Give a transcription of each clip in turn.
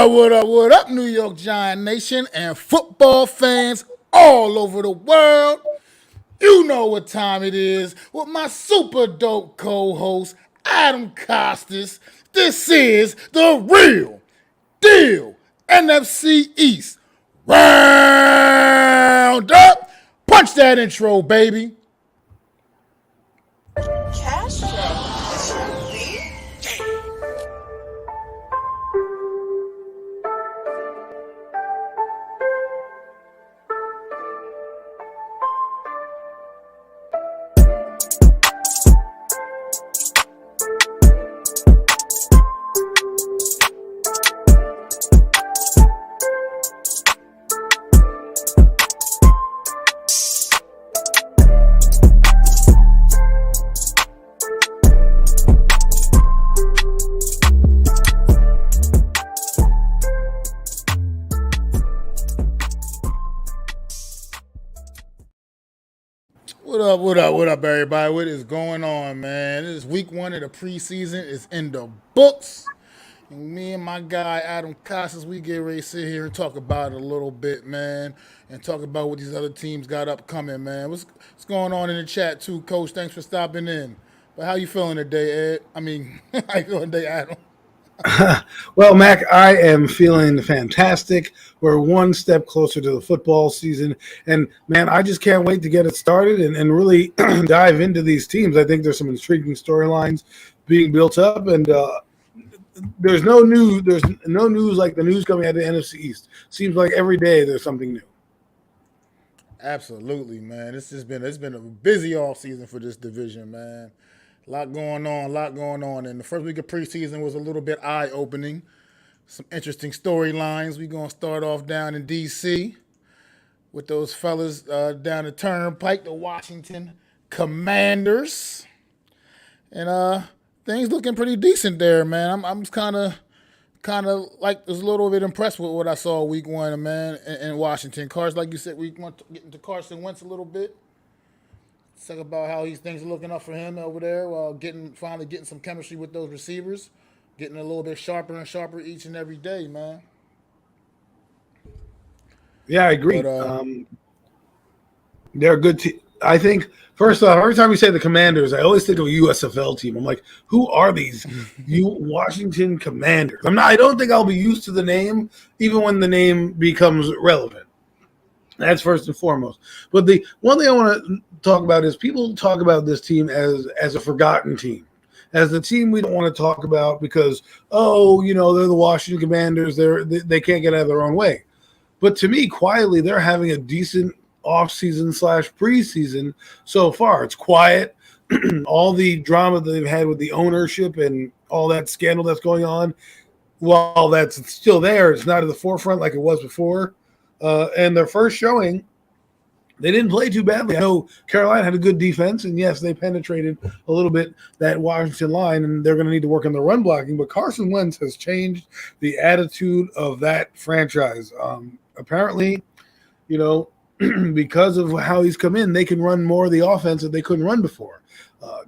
What up, New York Giant Nation and football fans all over the world? You know what time it is with my super dope co-host, Adam Costas. This is the real Deal NFC East Round-Up. Punch that intro, baby. What up, everybody? What is going on, man? This is week one of the preseason. It's in the books. And me and my guy, Adam Costas, we get ready to sit here and talk about it a little bit, man, and talk about what these other teams got upcoming, man. What's going on in the chat, too, Coach? Thanks for stopping in. But how you feeling today, Ed? How you feeling today, Adam? Well, Mac, I am feeling fantastic. We're one step closer to the football season. And, man, I just can't wait to get it started and really dive into these teams. I think there's some intriguing storylines being built up. And there's no news like the news coming out of the NFC East. Seems like every day there's something new. Absolutely, man. It's been a busy off season for this division, man. A lot going on. And the first week of preseason was a little bit eye-opening. Some interesting storylines. We're going to start off down in D.C. with those fellas down the turnpike, the Washington Commanders. And things looking pretty decent there, man. I'm kind of like was a little bit impressed with what I saw week one, man, in Washington. Like you said, we want to get into Carson Wentz a little bit. Talk about how things are looking up for him over there while finally getting some chemistry with those receivers, getting a little bit sharper and sharper each and every day, man. Yeah, I agree. But, they're a good team. I think, first off, every time you say the Commanders, I always think of a USFL team. I'm like, who are these Washington Commanders? I don't think I'll be used to the name, even when the name becomes relevant. That's first and foremost. But the one thing I want to talk about is people talk about this team as a forgotten team, as the team we don't want to talk about because, they're the Washington Commanders. They can't get out of their own way. But to me, quietly, they're having a decent offseason / preseason so far. It's quiet. All the drama that they've had with the ownership and all that scandal that's going on, while that's still there, it's not at the forefront like it was before. And their first showing, they didn't play too badly. I know Carolina had a good defense, and yes, they penetrated a little bit that Washington line, and they're going to need to work on the run blocking. But Carson Wentz has changed the attitude of that franchise. Apparently, because of how he's come in, they can run more of the offense that they couldn't run before.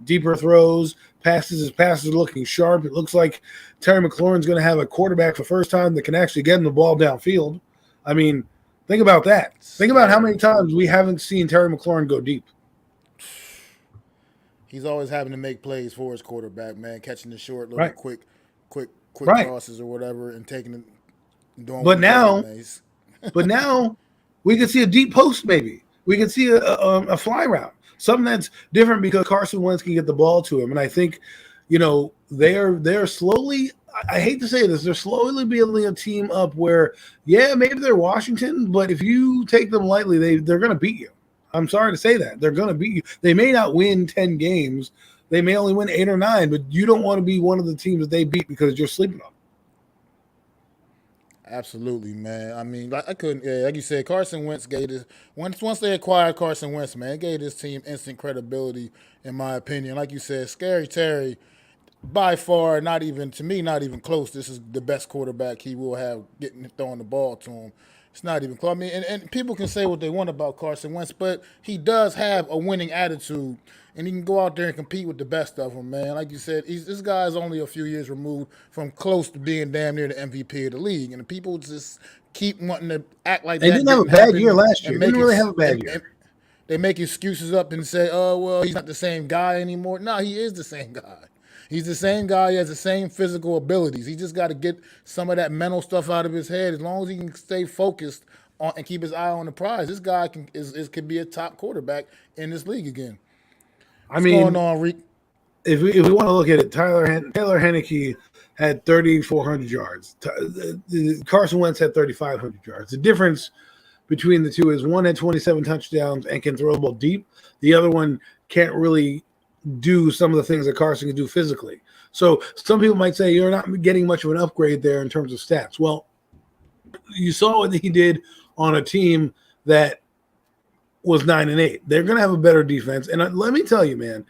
Deeper throws, his passes are looking sharp. It looks like Terry McLaurin's going to have a quarterback for the first time that can actually get him the ball downfield. I mean, think about that. Think about how many times we haven't seen Terry McLaurin go deep. He's always having to make plays for his quarterback, man, catching the short, little quick crosses or whatever, and taking it. But now we can see a deep post, maybe. We can see a fly route, something that's different because Carson Wentz can get the ball to him, and I think, they're slowly. I hate to say this, they're slowly building a team up where, maybe they're Washington, but if you take them lightly, they're going to beat you. I'm sorry to say that. They're going to beat you. They may not win 10 games. They may only win 8 or 9, but you don't want to be one of the teams that they beat because you're sleeping on them. Absolutely, man. I mean, like you said, Carson Wentz gave this once they acquired Carson Wentz, man, it gave this team instant credibility, in my opinion. Like you said, Scary Terry, by far, not even close. This is the best quarterback he will have throwing the ball to him. It's not even close. I mean, and people can say what they want about Carson Wentz, but he does have a winning attitude, and he can go out there and compete with the best of them, man. Like you said, this guy is only a few years removed from close to being damn near the MVP of the league, and the people just keep wanting to act like They that didn't have a bad year last year. and They make didn't really have a bad year. and they make excuses up and say, "Oh, well, he's not the same guy anymore." No, he is the same guy. He's the same guy. He has the same physical abilities. He just got to get some of that mental stuff out of his head. As long as he can stay focused on and keep his eye on the prize, this guy could be a top quarterback in this league again. What's going on, Reek? If we want to look at it, Taylor Heineke had 3,400 yards. Carson Wentz had 3,500 yards. The difference between the two is one had 27 touchdowns and can throw the ball deep. The other one can't really do some of the things that Carson can do physically. So some people might say you're not getting much of an upgrade there in terms of stats. Well, you saw what he did on a team that was 9-8. They're going to have a better defense. And let me tell you, man,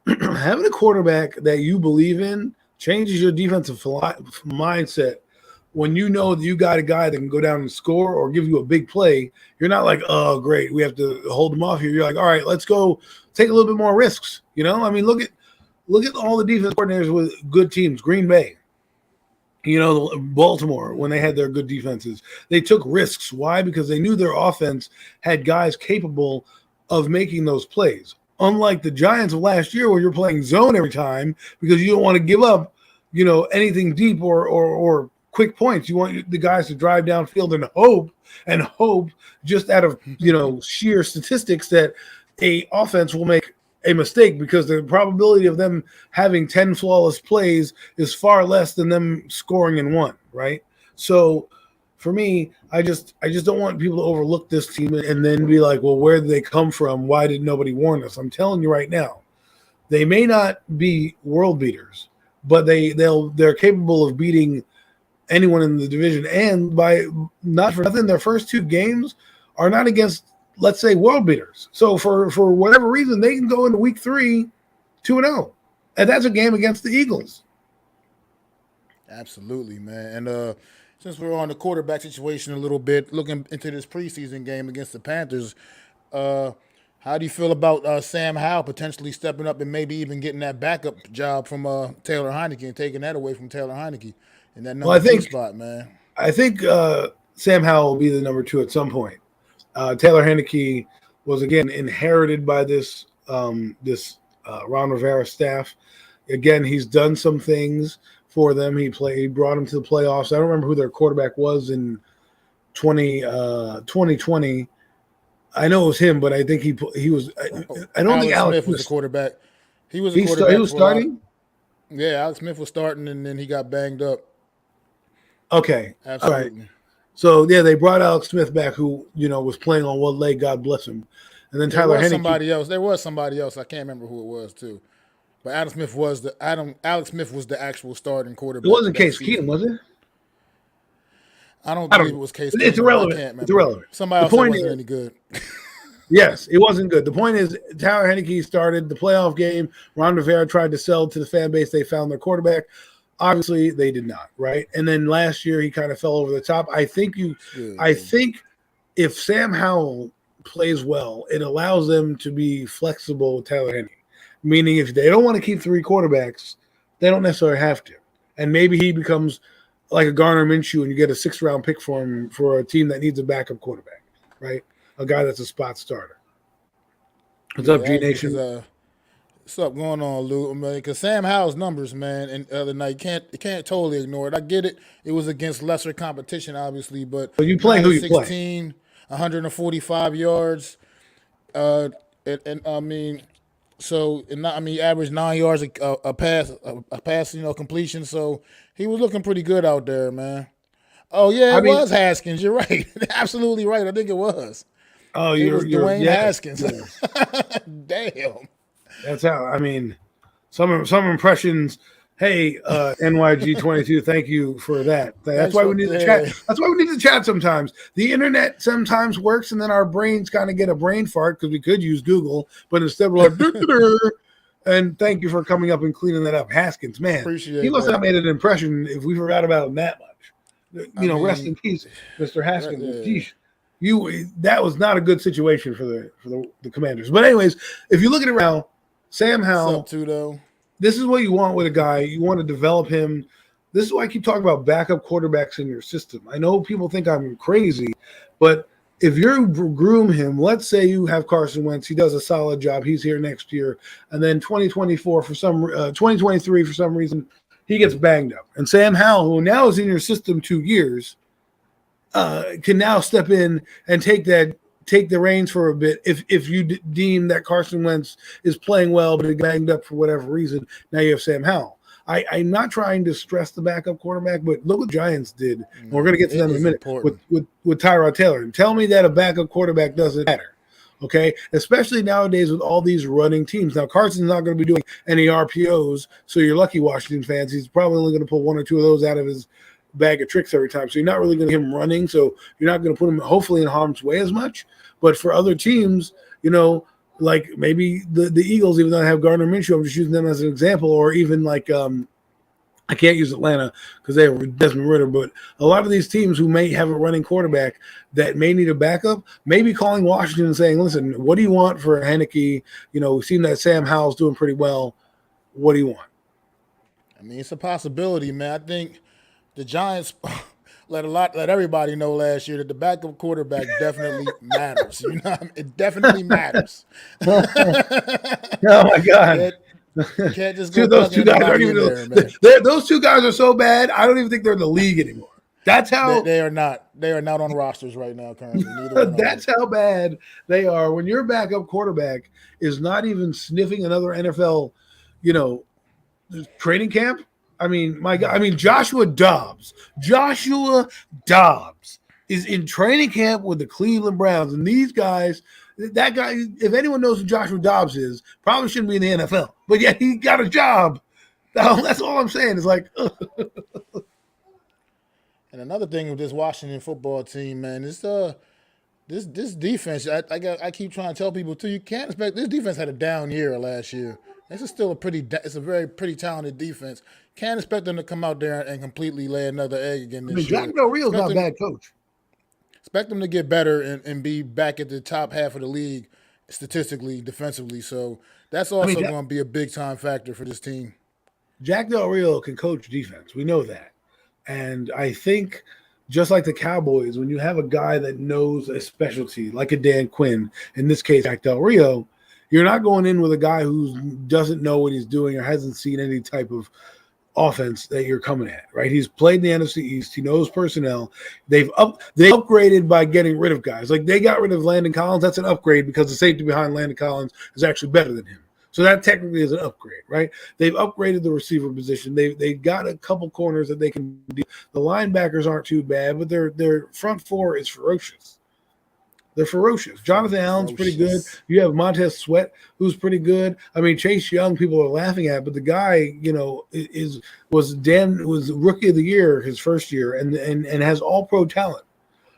having a quarterback that you believe in changes your defensive mindset. When you know that you got a guy that can go down and score or give you a big play, you're not like, oh, great, we have to hold him off here. You're like, all right, let's go take a little bit more risks. You know, I mean, look at all the defense coordinators with good teams. Green Bay, Baltimore, when they had their good defenses, they took risks. Why? Because they knew their offense had guys capable of making those plays. Unlike the Giants of last year, where you're playing zone every time because you don't want to give up, anything deep or quick points. You want the guys to drive downfield and hope just out of, sheer statistics that a offense will make a mistake, because the probability of them having 10 flawless plays is far less than them scoring in one, right? So for me, I just don't want people to overlook this team and then be like, well, where did they come from? Why did nobody warn us? I'm telling you right now, they may not be world beaters, but they're capable of beating anyone in the division. And by not for nothing, their first two games are not against, let's say, world beaters. So for whatever reason, they can go into week 3 2-0. And that's a game against the Eagles. Absolutely, man. And since we're on the quarterback situation a little bit, looking into this preseason game against the Panthers, how do you feel about Sam Howell potentially stepping up and maybe even getting that backup job from Taylor Heineke and taking that away from Taylor Heineke in that number 2 spot, man? I think Sam Howell will be the number 2 at some point. Taylor Heineke was, again, inherited by this Ron Rivera staff. Again, he's done some things for them. He brought them to the playoffs. I don't remember who their quarterback was in 2020. I know it was him, but I think he was. I don't think Alex Smith was the quarterback. He was starting. Yeah, Alex Smith was starting, and then he got banged up. Okay, absolutely. All right. So yeah, they brought Alex Smith back, who was playing on one leg. God bless him. And then Tyler Heineke. There was somebody else. I can't remember who it was too. But Alex Smith was the actual starting quarterback. It wasn't Case Keenum, was it? I don't believe it was Case Keenum. It's irrelevant. It's irrelevant. Somebody else wasn't any good. Yes, it wasn't good. The point is, Tyler Heineke started the playoff game. Ron Rivera tried to sell to the fan base they found their quarterback. Obviously, they did not, right? And then last year, he kind of fell over the top. I think if Sam Howell plays well, it allows them to be flexible with Taylor Heineke. Meaning, if they don't want to keep 3 quarterbacks, they don't necessarily have to. And maybe he becomes like a Garner Minshew, and you get a 6th-round pick for him for a team that needs a backup quarterback, right? A guy that's a spot starter. What's up, G Nation? What's up going on, Lou? Because Sam Howell's numbers, man, and the other night, can't totally ignore it. I get it. It was against lesser competition, obviously, but you play who you 16, 145 yards. He averaged 9 yards a pass, completion. So he was looking pretty good out there, man. Oh yeah, it was Haskins. You're right, absolutely right. I think it was. Oh, it was Dwayne Haskins. Yes. Damn. That's how. Some impressions. Hey, NYG22, thank you for that. That's why we need to chat. That's why we need to chat sometimes. The internet sometimes works, and then our brains kind of get a brain fart because we could use Google, but instead we're like, and thank you for coming up and cleaning that up. Haskins, man, Appreciate he must that. have made an impression if we forgot about him that much. Rest in peace, Mr. Haskins. Yeah. That was not a good situation for the Commanders. But anyways, if you look at it now, Sam What's Howell, up, too, though? this is what you want with a guy. You want to develop him. This is why I keep talking about backup quarterbacks in your system. I know people think I'm crazy, but if you groom him, let's say you have Carson Wentz, he does a solid job, he's here next year, and then 2023 for some reason he gets banged up, and Sam Howell, who now is in your system 2 years, can now step in and take the reins for a bit. If you deem that Carson Wentz is playing well but banged up for whatever reason, now you have Sam Howell. I'm not trying to stress the backup quarterback, but look what the Giants did. And we're going to get to them in a minute with Tyrod Taylor. And tell me that a backup quarterback doesn't matter, okay? Especially nowadays with all these running teams. Now, Carson's not going to be doing any RPOs, so you're lucky, Washington fans. He's probably only going to pull one or two of those out of his bag of tricks every time. So you're not really going to get him running, so you're not going to put him, hopefully, in harm's way as much. But for other teams, like maybe the Eagles, even though I have Gardner Minshew, I'm just using them as an example, or even like I can't use Atlanta because they have Desmond Ritter, but a lot of these teams who may have a running quarterback that may need a backup, maybe calling Washington and saying, listen, what do you want for Heineke? We've seen that Sam Howell's doing pretty well. What do you want? I mean, it's a possibility, man. I think the Giants let everybody know last year that the backup quarterback definitely matters. You know what I mean? It definitely matters. Oh my God. You can't just go those two guys aren't even there, those two guys are so bad. I don't even think they're in the league anymore. That's how they are not. They are not on rosters right now currently. That's how bad they are. When your backup quarterback is not even sniffing another NFL, training camp. I mean, my God. I mean, Joshua Dobbs is in training camp with the Cleveland Browns, and these guys. That guy, if anyone knows who Joshua Dobbs is, probably shouldn't be in the NFL. But yet he got a job. That's all I'm saying. It's like. And another thing with this Washington football team, man, is this defense. I keep trying to tell people too. You can't expect this defense had a down year last year. This is still it's a very pretty talented defense. Can't expect them to come out there and completely lay another egg again this year. Jack Del Rio's not a bad coach. Expect them to get better and be back at the top half of the league statistically, defensively. So that's also going to be a big-time factor for this team. Jack Del Rio can coach defense. We know that. And I think just like the Cowboys, when you have a guy that knows a specialty, like a Dan Quinn, in this case, Jack Del Rio, you're not going in with a guy who doesn't know what he's doing or hasn't seen any type of offense that you're coming at, right? He's played in the NFC East. He knows personnel. They upgraded by getting rid of guys. Like they got rid of Landon Collins. That's an upgrade because the safety behind Landon Collins is actually better than him. So that technically is an upgrade, right? They've upgraded the receiver position. They got a couple corners that they can do. The linebackers aren't too bad, but their front four is ferocious. They're ferocious. Jonathan Allen's pretty good. You have Montez Sweat, who's pretty good. I mean, Chase Young, people are laughing at, but the guy, was rookie of the year his first year, and has all pro talent,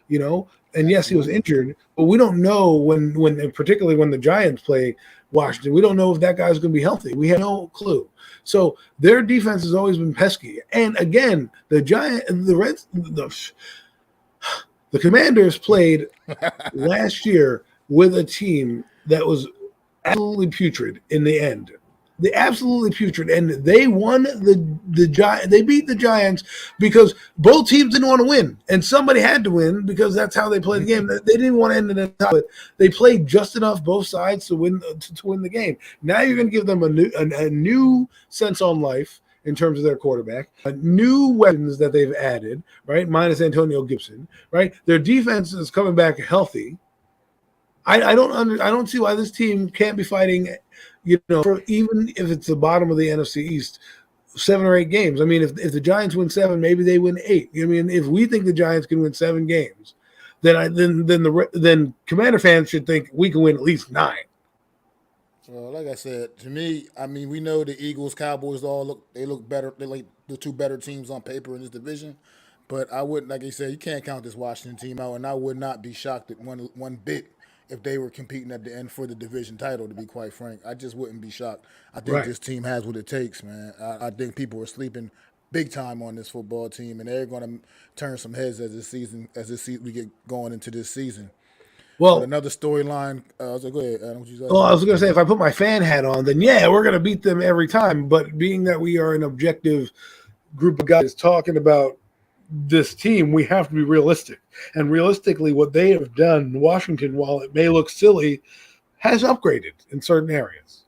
And yes, he was injured, but we don't know when particularly when the Giants play Washington, we don't know if that guy's going to be healthy. We have no clue. So their defense has always been pesky. And again, the Commanders played last year with a team that was absolutely putrid in the end. They absolutely putrid, and they won the Giants. They beat the Giants because both teams didn't want to win, and somebody had to win because that's how they played the game. They didn't want to end in a tie, but they played just enough both sides to win the game. Now you're going to give them a new sense on life in terms of their quarterback, new weapons that they've added, right? Minus Antonio Gibson, right? Their defense is coming back healthy. I don't see why this team can't be fighting, for even if it's the bottom of the NFC East, 7 or 8 games. I mean, if the Giants win 7, maybe they win 8. I mean, if we think the Giants can win 7 games, then Commander fans should think we can win at least 9. Well, like I said, to me, I mean, we know the Eagles, Cowboys look better. They're like the 2 better teams on paper in this division. But I wouldn't, like I said, you can't count this Washington team out, and I would not be shocked at one bit if they were competing at the end for the division title, to be quite frank. I just wouldn't be shocked. I think This team has what it takes, man. I think people are sleeping big time on this football team, and they're going to turn some heads we get going into this season. But Well, another storyline. So go ahead, Adam. What you well, I say? was going to say, if I put my fan hat on, then yeah, we're going to beat them every time. But being that we are an objective group of guys talking about this team, we have to be realistic. And realistically, what they have done, Washington, while it may look silly, has upgraded in certain areas.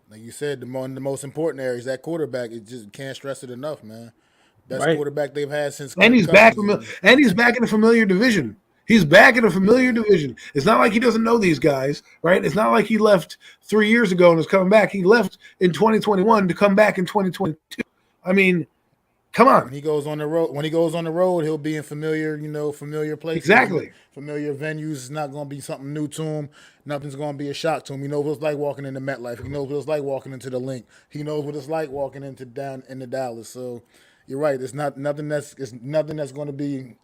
Like you said, one of the most important areas, that quarterback, it just can't stress it enough, man. Best Right. quarterback they've had since And Kirk he's back Cousins. and he's back in a familiar division. He's back in a familiar division. It's not like he doesn't know these guys, right? It's not like he left 3 years ago and is coming back. He left in 2021 to come back in 2022. I mean, come on. When he goes on the road, he'll be in familiar places, Exactly. familiar venues. It's not going to be something new to him. Nothing's going to be a shock to him. He knows what it's like walking into MetLife. He knows what it's like walking into the Link. He knows what it's like walking into Dallas. So you're right. It's nothing that's going to be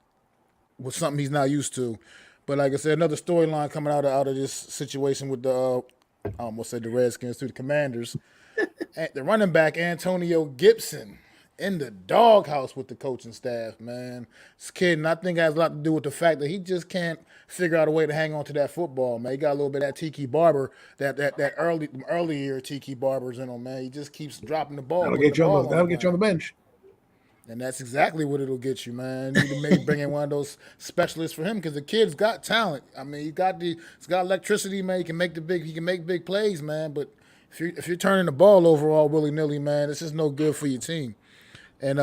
with something he's not used to. But like I said, another storyline coming out of this situation with the I almost said the Redskins to the Commanders. The running back Antonio Gibson in the doghouse with the coaching staff, man. This kid, and I think it has a lot to do with the fact that he just can't figure out a way to hang on to that football, man. He got a little bit of that Tiki Barber, that early year Tiki Barbers in him, man. He just keeps dropping the ball. That'll get you on the bench. And that's exactly what it'll get you, man. You need to maybe bring in one of those specialists for him because the kid's got talent. I mean, he's got electricity, man. He can make big plays, man. But if you're turning the ball over all willy nilly, man, it's just no good for your team. And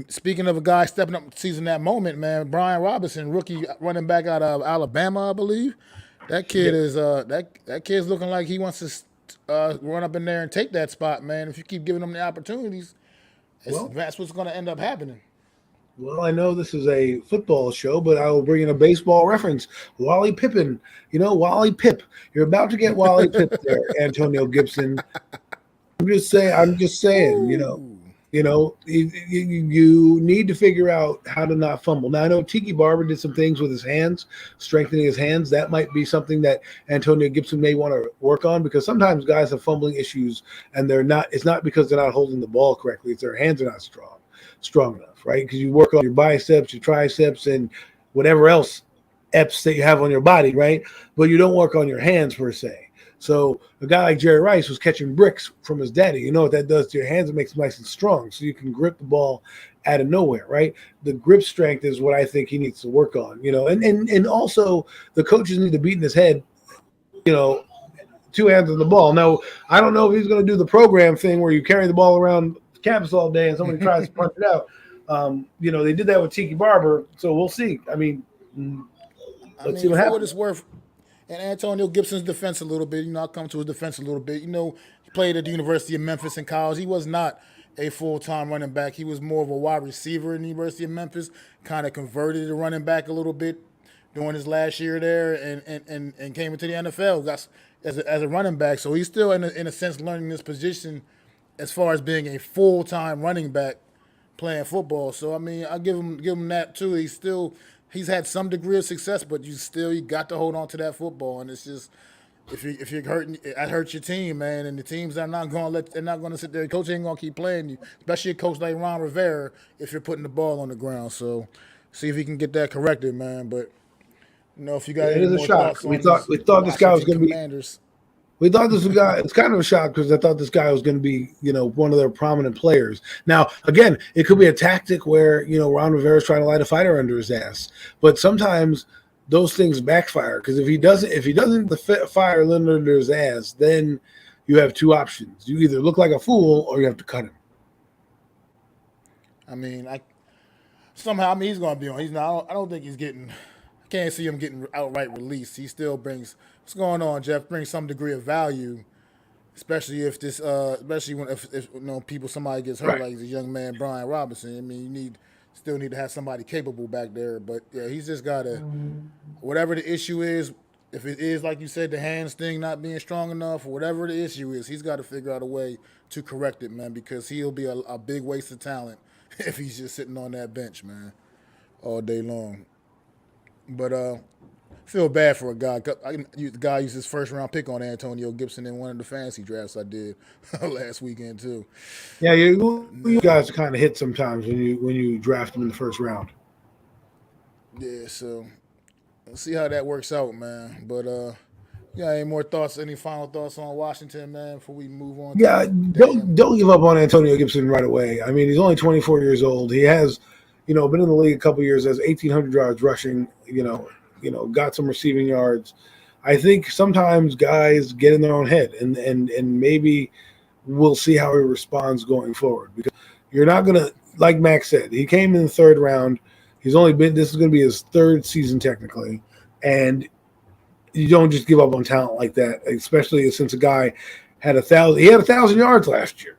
speaking of a guy stepping up seizing that moment, man, Brian Robinson, rookie running back out of Alabama, I believe. That kid is that kid's looking like he wants to run up in there and take that spot, man. If you keep giving him the opportunities. That's what's going to end up happening. Well, I know this is a football show, but I will bring in a baseball reference. Wally Pippen. Wally Pip. You're about to get Wally Pip there, Antonio Gibson. I'm just saying, you need to figure out how to not fumble. Now, I know Tiki Barber did some things with his hands, strengthening his hands. That might be something that Antonio Gibson may want to work on because sometimes guys have fumbling issues and it's not because they're not holding the ball correctly. It's their hands are not strong enough, right? Because you work on your biceps, your triceps, and whatever else eps that you have on your body, right? But you don't work on your hands per se. So a guy like Jerry Rice was catching bricks from his daddy. You know what that does to your hands? It makes them nice and strong so you can grip the ball out of nowhere, right? The grip strength is what I think he needs to work on, and also the coaches need to beat in his head, two hands on the ball. Now, I don't know if he's going to do the program thing where you carry the ball around campus all day and somebody tries to punch it out. They did that with Tiki Barber, so we'll see. Let's see what happens. For what it's worth, and Antonio Gibson's defense a little bit. I'll come to his defense a little bit. He played at the University of Memphis in college. He was not a full-time running back. He was more of a wide receiver in the University of Memphis, kind of converted to running back a little bit during his last year there and came into the NFL as a running back. So he's still, in a sense, learning this position as far as being a full-time running back playing football. So, I give him that, too. He's had some degree of success, but you got to hold on to that football, and it's just if you're hurting, it hurts your team, man. And the teams are not going to sit there. Coach ain't going to keep playing you, especially a coach like Ron Rivera. If you're putting the ball on the ground, so see if he can get that corrected, man. But if you got any more thoughts on we thought this guy was going to be. Commanders. We thought this guy, it's kind of a shock because I thought this guy was going to be, one of their prominent players. Now, again, it could be a tactic where, Ron Rivera's trying to light a fighter under his ass. But sometimes those things backfire because if he doesn't the fire lit under his ass, then you have two options. You either look like a fool or you have to cut him. He's going to be on. He's not. I don't think he's getting. I can't see him getting outright released. He still brings. What's going on, Jeff? Brings some degree of value, especially if somebody gets hurt, right. Like the young man Brian Robinson. You still need to have somebody capable back there. But yeah, he's just got to. Whatever the issue is, if it is like you said, the hands thing not being strong enough, or whatever the issue is, he's got to figure out a way to correct it, man. Because he'll be a big waste of talent if he's just sitting on that bench, man, all day long. But feel bad for a guy. The guy used his first round pick on Antonio Gibson in one of the fantasy drafts I did last weekend too. Yeah, you guys kind of hit sometimes when you draft them in the first round. Yeah, so let's see how that works out, man. But you got any more thoughts? Any final thoughts on Washington, man? Before we move on to Yeah, the damn. don't give up on Antonio Gibson right away. I mean, he's only 24 years old. He has, been in the league a couple years, has 1,800 yards rushing. Got some receiving yards. I think sometimes guys get in their own head, and maybe we'll see how he responds going forward, because you're not gonna, like Max said, he came in the third round. He's only been, this is going to be his third season technically, and you don't just give up on talent like that, especially since a guy had 1,000. He had 1,000 yards last year.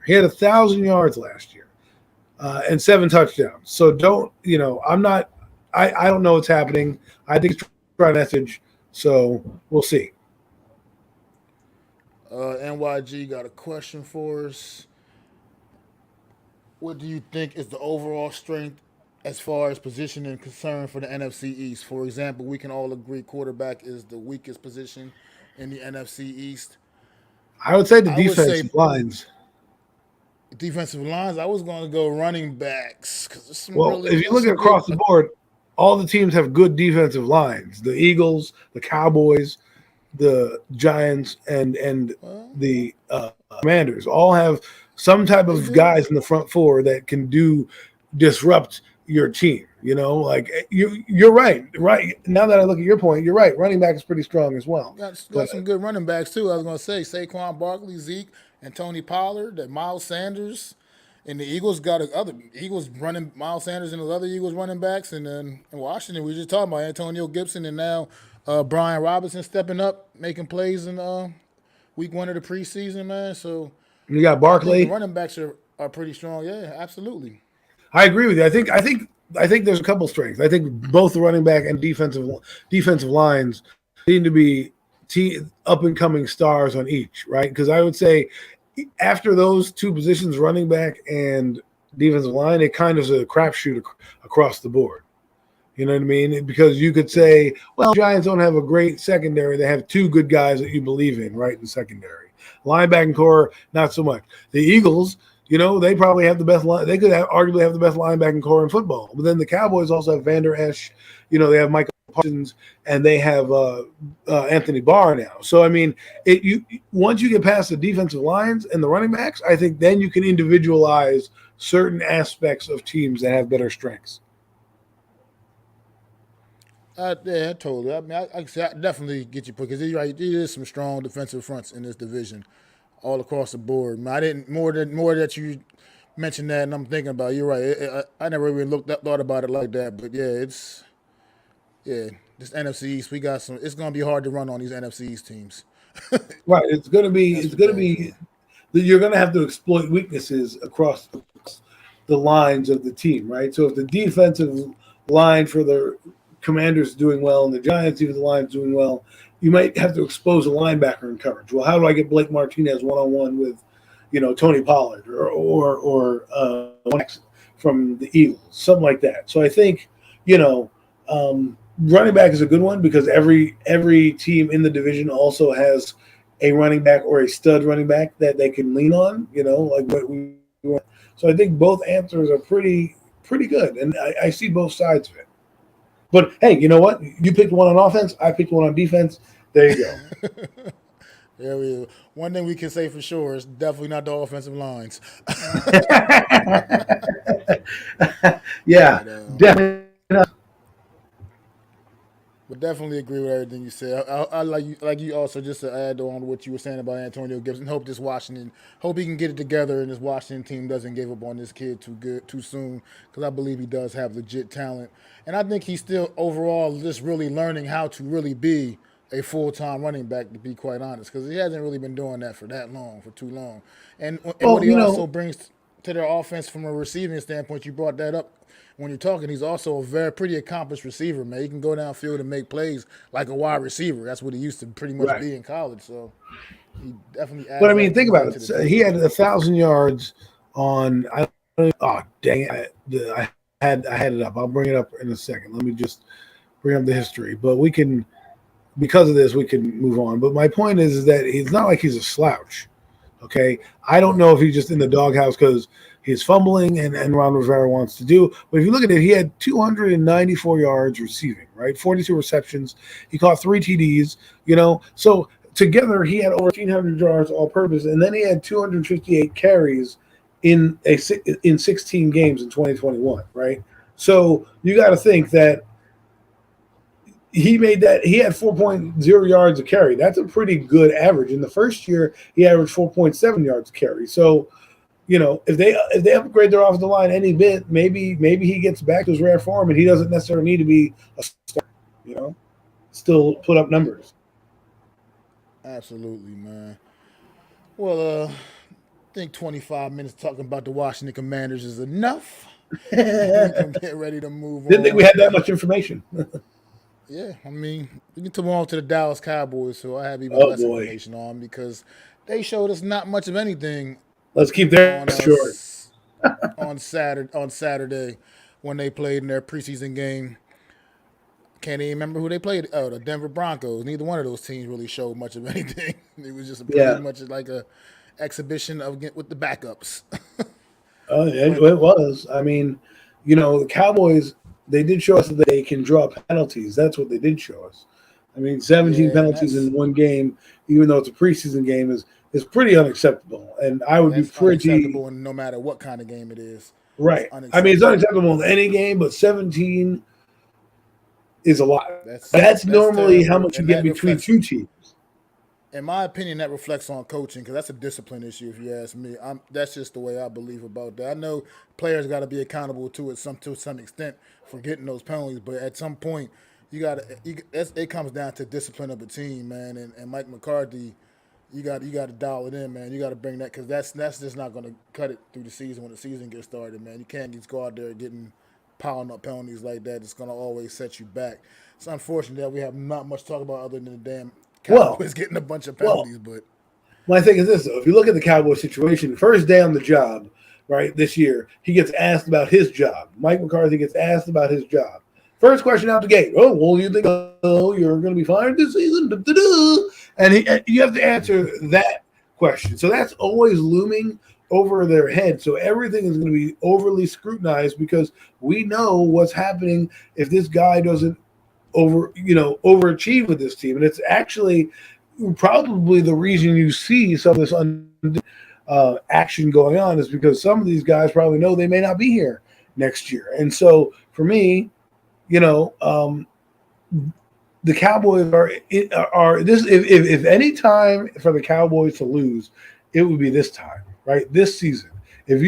And 7 touchdowns. So don't, I'm not. I don't know what's happening. I think it's trying to message. So we'll see. NYG got a question for us. What do you think is the overall strength as far as positioning concerned for the NFC East? For example, we can all agree quarterback is the weakest position in the NFC East. I would say the I would say defensive lines. defensive lines. I was going to go running backs because there's some Well, really. if you look at across the board, all the teams have good defensive lines. The Eagles, the Cowboys, the Giants, and the Commanders all have some type of guys in the front four that can disrupt your team. Like you're right. Right now that I look at your point, you're right. Running back is pretty strong as well. Got some good running backs too. I was going to say Saquon Barkley, Zeke, and Tony Pollard, that Miles Sanders, and the Eagles got other Eagles running Miles Sanders and the other Eagles running backs, and then in Washington we just talking about Antonio Gibson and now Brian Robinson stepping up, making plays in week 1 of the preseason, man. So you got Barkley. The running backs are pretty strong. Yeah, absolutely. I agree with you. I think there's a couple strengths. I think both the running back and defensive lines seem to be up and coming stars on each, right? Because I would say after those two positions, running back and defensive line, it kind of is a crapshoot across the board. You know what I mean? Because you could say, well, Giants don't have a great secondary. They have 2 good guys that you believe in, right, in the secondary. Linebacking core, not so much. The Eagles, they probably have the best line. They could arguably have the best linebacking core in football. But then the Cowboys also have Vander Esch. They have Michael Parsons, and they have Anthony Barr now. So I mean, once you get past the defensive lines and the running backs, I think then you can individualize certain aspects of teams that have better strengths. Yeah, totally. I mean, I definitely get your point because you're right. There is some strong defensive fronts in this division, all across the board. I didn't more that you mentioned that, and I'm thinking about it. You're right. I never really thought about it like that, but this NFC East, we got some. It's gonna be hard to run on these NFC East teams. Right. It's gonna be. You're gonna have to exploit weaknesses across the lines of the team, right? So if the defensive line for the Commanders doing well and the Giants, even the line doing well, you might have to expose a linebacker in coverage. Well, how do I get Blake Martinez one-on-one with, Tony Pollard or from the Eagles, something like that. So I think, running back is a good one because every team in the division also has a running back or a stud running back that they can lean on, like what we want. So I think both answers are pretty good, and I see both sides of it. But hey, you know what? You picked one on offense. I picked one on defense. There you go. There we go. One thing we can say for sure is definitely not the offensive lines. Yeah, definitely. But definitely agree with everything you said. I like you also just to add on what you were saying about Antonio Gibson. Hope he can get it together, and this Washington team doesn't give up on this kid too soon, because I believe he does have legit talent, and I think he's still overall just really learning how to really be a full-time running back, to be quite honest, because he hasn't really been doing that for too long. And what he also brings to their offense from a receiving standpoint, you brought that up when you're talking, he's also a pretty accomplished receiver, man. He can go downfield and make plays like a wide receiver. That's what he used to pretty much be in college. So he definitely adds. But I mean, think about it. He had 1,000 yards on. Oh dang it! I had it up. I'll bring it up in a second. Let me just bring up the history. But we can because of this, we can move on. But my point is that it's not like he's a slouch. Okay, I don't know if he's just in the doghouse because he's fumbling and Ron Rivera wants to do. But if you look at it, he had 294 yards receiving, right? 42 receptions. He caught 3 TDs. So together he had over 1,500 yards all-purpose, and then he had 258 carries in 16 games in 2021, right? So you got to think that he had 4.0 yards a carry. That's a pretty good average. In the first year, he averaged 4.7 yards a carry. So, if they upgrade their offensive line any bit, maybe he gets back to his rare form, and he doesn't necessarily need to be a star. Still put up numbers. Absolutely, man. Well, I think 25 minutes talking about the Washington Commanders is enough. We can get ready to move on. Didn't think we had that much information. Yeah, I mean, we can move on to the Dallas Cowboys, who I have even less information on because they showed us not much of anything. Let's keep their short. on Saturday when they played in their preseason game. Can't even remember who they played. Oh, the Denver Broncos. Neither one of those teams really showed much of anything. It was just pretty much like a exhibition with the backups. It was. I mean, the Cowboys, they did show us that they can draw penalties. That's what they did show us. I mean, 17 penalties in one game, even though it's a preseason game, is pretty unacceptable. And I would be pretty unacceptable no matter what kind of game it is. Right. I mean, it's unacceptable in any game, but 17 is a lot. That's normally how much you get between two teams. In my opinion, that reflects on coaching because that's a discipline issue. If you ask me, that's just the way I believe about that. I know players got to be accountable to some extent for getting those penalties, but at some point, it comes down to discipline of a team, man. And Mike McCarthy, you got to dial it in, man. You got to bring that because that's just not going to cut it through the season when the season gets started, man. You can't just go out there getting piling up penalties like that. It's going to always set you back. It's unfortunate that we have not much to talk about other than the damn Cowboys getting a bunch of penalties. But my thing is this, though. If you look at the Cowboys situation, first day on the job, right, this year, he gets asked about his job. Mike McCarthy gets asked about his job. First question out the gate. Oh, well, you think you're going to be fired this season? And you have to answer that question. So that's always looming over their head. So everything is going to be overly scrutinized because we know what's happening if this guy doesn't overachieve with this team. And it's actually probably the reason you see some of this action going on is because some of these guys probably know they may not be here next year. And so for me, the Cowboys are this. If any time for the Cowboys to lose, it would be this time, right? This season. If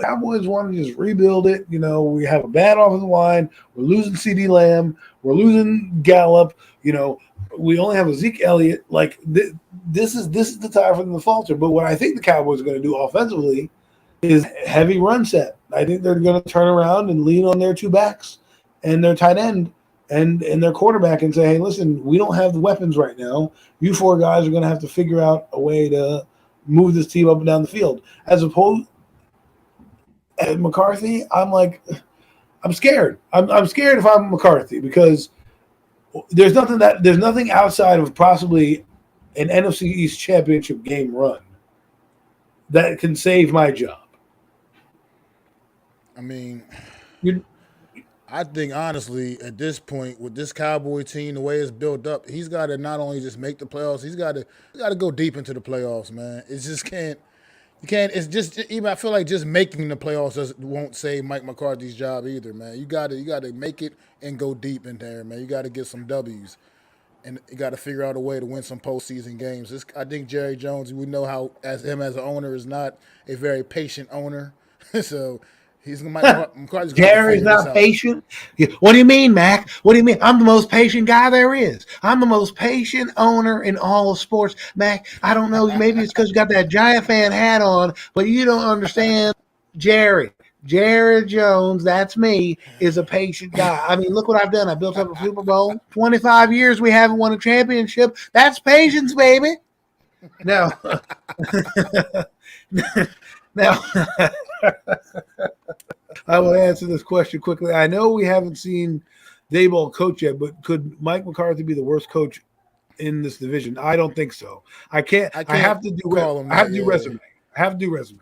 Cowboys want to just rebuild it. We have a bad offensive line. We're losing CeeDee Lamb. We're losing Gallup. We only have a Zeke Elliott. Like this is the time for them to falter. But what I think the Cowboys are going to do offensively is heavy run set. I think they're going to turn around and lean on their two backs and their tight end and their quarterback and say, hey, listen, we don't have the weapons right now. You four guys are going to have to figure out a way to move this team up and down the field. As opposed to McCarthy, I'm scared. I'm scared if I'm McCarthy because there's nothing outside of possibly an NFC East championship game run that can save my job. I mean, I think honestly, at this point, with this Cowboy team, the way it's built up, he's got to not only just make the playoffs, he's got to go deep into the playoffs, man. It just can't. You can't. It's just even. I feel like just making the playoffs won't save Mike McCarthy's job either, man. You got to make it and go deep in there, man. You got to get some W's, and you got to figure out a way to win some postseason games. I think Jerry Jones, we know how as an owner is not a very patient owner, so. Gary's not patient. What do you mean, Mac? What do you mean? I'm the most patient guy there is. I'm the most patient owner in all of sports. Mac, I don't know. Maybe it's because you got that Giant fan hat on, but you don't understand. Jerry Jones, that's me, is a patient guy. I mean, look what I've done. I built up a Super Bowl. 25 years we haven't won a championship. That's patience, baby. Now, I will answer this question quickly. I know we haven't seen Daboll coach yet, but could Mike McCarthy be the worst coach in this division? I don't think so. I can't. I have to do. call him I have that, to do yeah. resume. I have to do resume.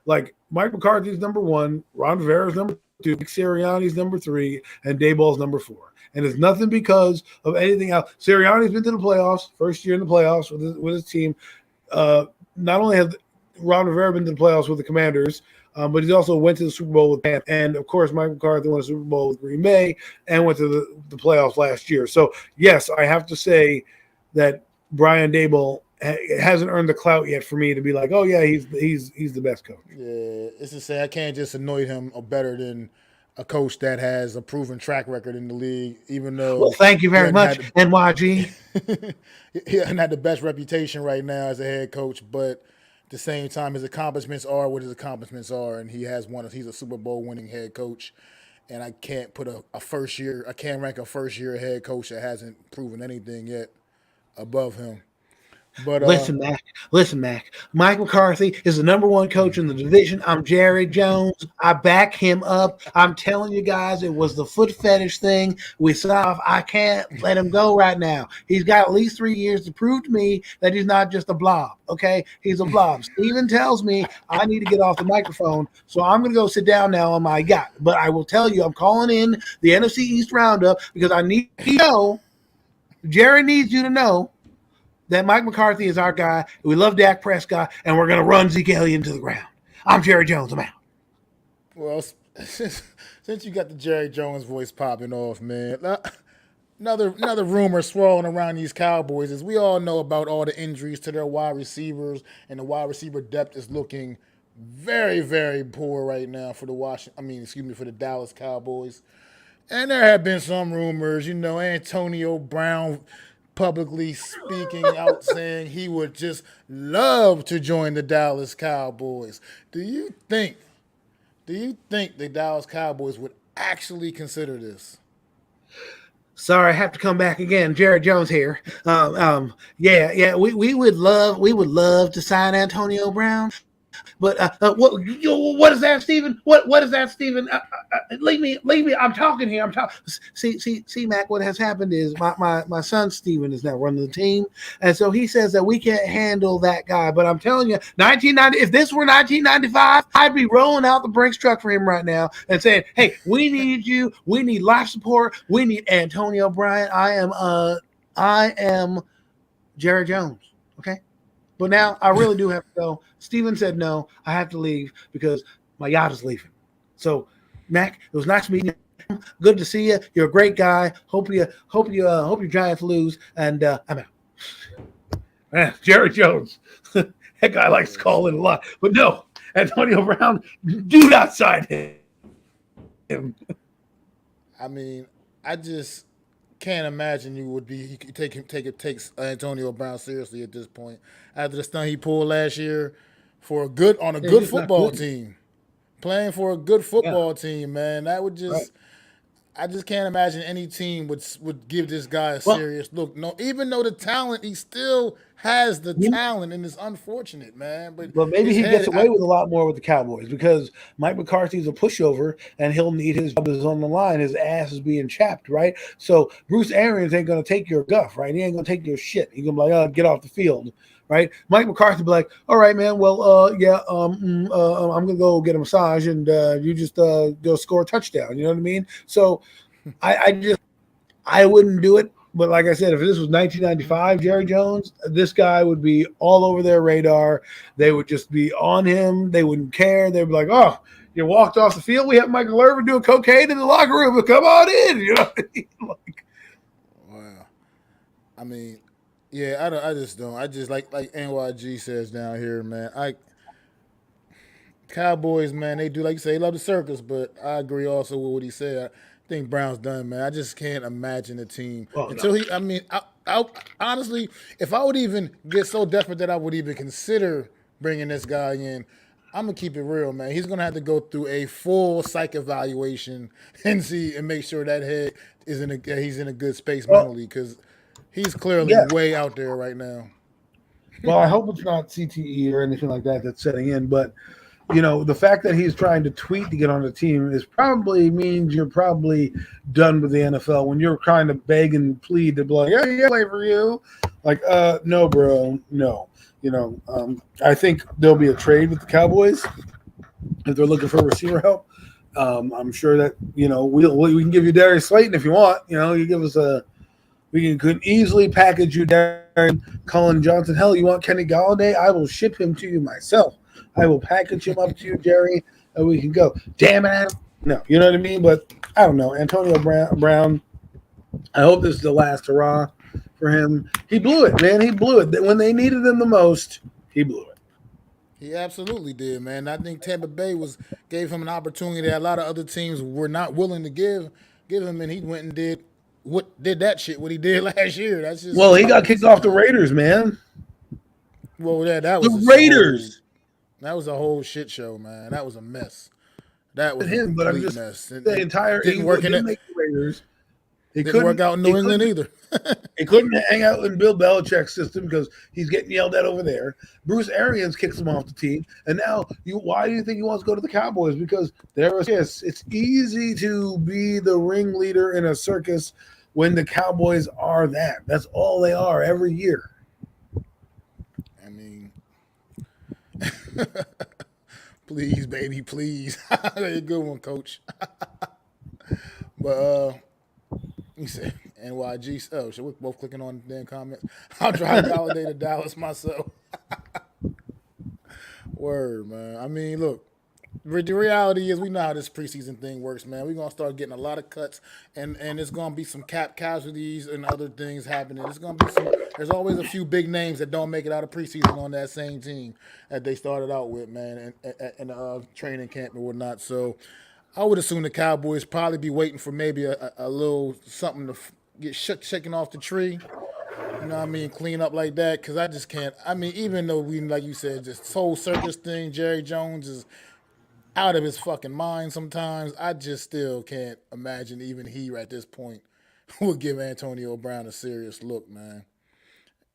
Like Mike McCarthy's number 1, Ron Rivera's number 2, Nick Sirianni's number 3, and Dayball's number 4. And it's nothing because of anything else. Sirianni's been to the playoffs, first year in the playoffs with his team. Not only has Ron Rivera been to the playoffs with the Commanders, but he also went to the Super Bowl with Pam. And, of course, Mike McCarthy won a Super Bowl with Green Bay and went to the playoffs last year. So, yes, I have to say that Brian Daboll hasn't earned the clout yet for me to be like, oh, yeah, he's the best coach. Yeah, it's to say I can't just anoint him better than a coach that has a proven track record in the league, even though. Well, thank you very much, NYG. He hasn't had the best reputation right now as a head coach, but at the same time, his accomplishments are what his accomplishments are, and he's a Super Bowl winning head coach. And I can't put a first year. I can't rank a first year head coach that hasn't proven anything yet above him. But listen, Mac. Mike McCarthy is the number 1 coach in the division. I'm Jerry Jones. I back him up. I'm telling you guys, it was the foot fetish thing we saw. I can't let him go right now. He's got at least 3 years to prove to me that he's not just a blob. Okay, he's a blob. Steven tells me I need to get off the microphone, so I'm going to go sit down now on my yacht. But I will tell you, I'm calling in the NFC East Roundup because I need to know. Jerry needs you to know that Mike McCarthy is our guy. We love Dak Prescott, and we're going to run Zeke Elliott into the ground. I'm Jerry Jones. I'm out. Well, since you got the Jerry Jones voice popping off, man, another rumor swirling around these Cowboys is we all know about all the injuries to their wide receivers, and the wide receiver depth is looking very, very poor right now for the Dallas Cowboys. And there have been some rumors, Antonio Brown publicly speaking out saying he would just love to join the Dallas Cowboys. Do you think the Dallas Cowboys would actually consider this? Sorry, I have to come back again. Jared Jones here. We would love to sign Antonio Brown. But what is that, Steven? What is that, Steven? Leave me. I'm talking here. I'm talking. See, Mac. What has happened is my son Steven is now running the team, and so he says that we can't handle that guy. But I'm telling you, 1990. If this were 1995, I'd be rolling out the Brinks truck for him right now and saying, "Hey, we need you. We need life support. We need Antonio Bryant. I am Jared Jones." Okay. But now I really do have to go. Steven said no. I have to leave because my yacht is leaving. So, Mac, it was nice meeting you. Good to see you. You're a great guy. Hope your Giants lose. And I'm out. Jerry Jones. That guy likes to call in a lot. But no, Antonio Brown, do not sign him. I mean, I just can't imagine he could take Antonio Brown seriously at this point after the stunt he pulled last year for a good football team, playing for a good football team. Man, that would just. Right. I just can't imagine any team would give this guy a serious look. No, even though the talent, he still has the talent, and it's unfortunate, man. But maybe he gets away with a lot more with the Cowboys because Mike McCarthy's a pushover, and he'll need his job is on the line. His ass is being chapped, right? So Bruce Arians ain't going to take your guff, right? He ain't going to take your shit. He's going to be like, oh, get off the field. Right, Mike McCarthy be like, all right, man. Well, I'm gonna go get a massage, and you just go score a touchdown. You know what I mean? So, I wouldn't do it. But like I said, if this was 1995, Jerry Jones, this guy would be all over their radar. They would just be on him. They wouldn't care. They'd be like, oh, you walked off the field. We have Michael Irvin doing cocaine in the locker room. But come on in. You know what I mean? Wow. I mean. Yeah, I just don't. I just like NYG says down here, man. Cowboys, man, they do like you say, they love the circus, but I agree also with what he said. I think Brown's done, man. I just can't imagine a team until he. I mean, I honestly, if I would even get so desperate that I would even consider bringing this guy in, I'm gonna keep it real, man. He's gonna have to go through a full psych evaluation and make sure that head he's in a good space mentally because. He's clearly way out there right now. Well, I hope it's not CTE or anything like that that's setting in. But the fact that he's trying to tweet to get on the team is probably means you're probably done with the NFL when you're trying to beg and plead to be like, yeah, play for you. Like, no, bro, no. I think there'll be a trade with the Cowboys if they're looking for receiver help. I'm sure that we can give you Darius Slayton if you want. You give us we could easily package you Darren Cullen Johnson. Hell, you want Kenny Galladay? I will ship him to you myself. I will package him up to you, Jerry, and we can go. Damn it, no, you know what I mean. But I don't know, Antonio Brown. I hope this is the last hurrah for him. He blew it, man. He blew it when they needed him the most. He blew it. He absolutely did, man. I think Tampa Bay gave him an opportunity that a lot of other teams were not willing to give him, and he went and did what he did last year. That's just he got kicked off the Raiders, man. Well, that was the Raiders. That was a whole shit show, man. That was a mess. That was him, but I'm just mess. The entire didn't work in the Raiders. It didn't work out in New England either. He couldn't hang out in Bill Belichick's system because he's getting yelled at over there. Bruce Arians kicks him off the team, and now why do you think he wants to go to the Cowboys? Because it's easy to be the ringleader in a circus when the Cowboys are that. That's all they are every year. I mean, please, baby, please. Good one, Coach. But he said NYG. Oh, so we're both clicking on the damn comments. I'll drive Galladay to Dallas myself. Word, man. I mean, look. The reality is we know how this preseason thing works, man. We're going to start getting a lot of cuts, and there's going to be some cap casualties and other things happening. There's always a few big names that don't make it out of preseason on that same team that they started out with, man, in training camp and whatnot. So I would assume the Cowboys probably be waiting for maybe a little something to get shaken off the tree. You know what I mean? Clean up like that, because I just can't. I mean, even though like you said, this whole circus thing, Jerry Jones is out of his fucking mind sometimes. I just still can't imagine even he at this point would give Antonio Brown a serious look, man.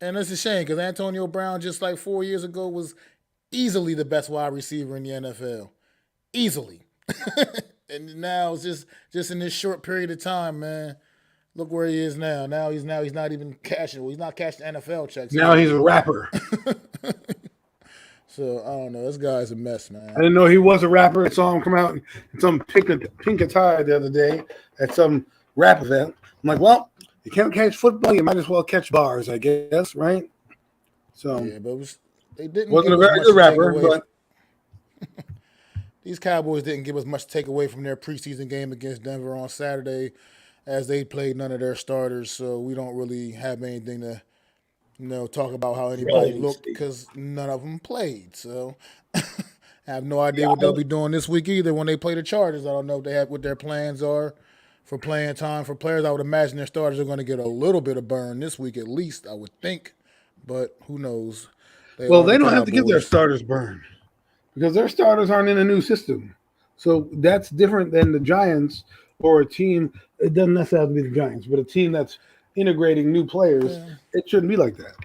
And it's a shame because Antonio Brown, just like 4 years ago, was easily the best wide receiver in the NFL. Easily. And now it's just in this short period of time, man. Look where he is now. Now he's not even cashing. Well, he's not cashing NFL checks. Now he's a rapper. So, I don't know. This guy's a mess, man. I didn't know he was a rapper. I saw him come out in some pink attire the other day at some rap event. I'm like, well, you can't catch football. You might as well catch bars, I guess, right? So yeah, but they didn't. Wasn't a very good rapper, but these Cowboys didn't give us much to take away from their preseason game against Denver on Saturday, as they played none of their starters. So we don't really have anything to talk about how anybody looked because none of them played. So I have no idea what they'll be doing this week either when they play the Chargers. I don't know what their plans are for playing time for players. I would imagine their starters are going to get a little bit of burn this week at least, I would think. But who knows? They don't have to give their starters burn because their starters aren't in a new system. So that's different than the Giants or a team. It doesn't necessarily have to be the Giants, but a team that's integrating new players. Yeah. It shouldn't be like that,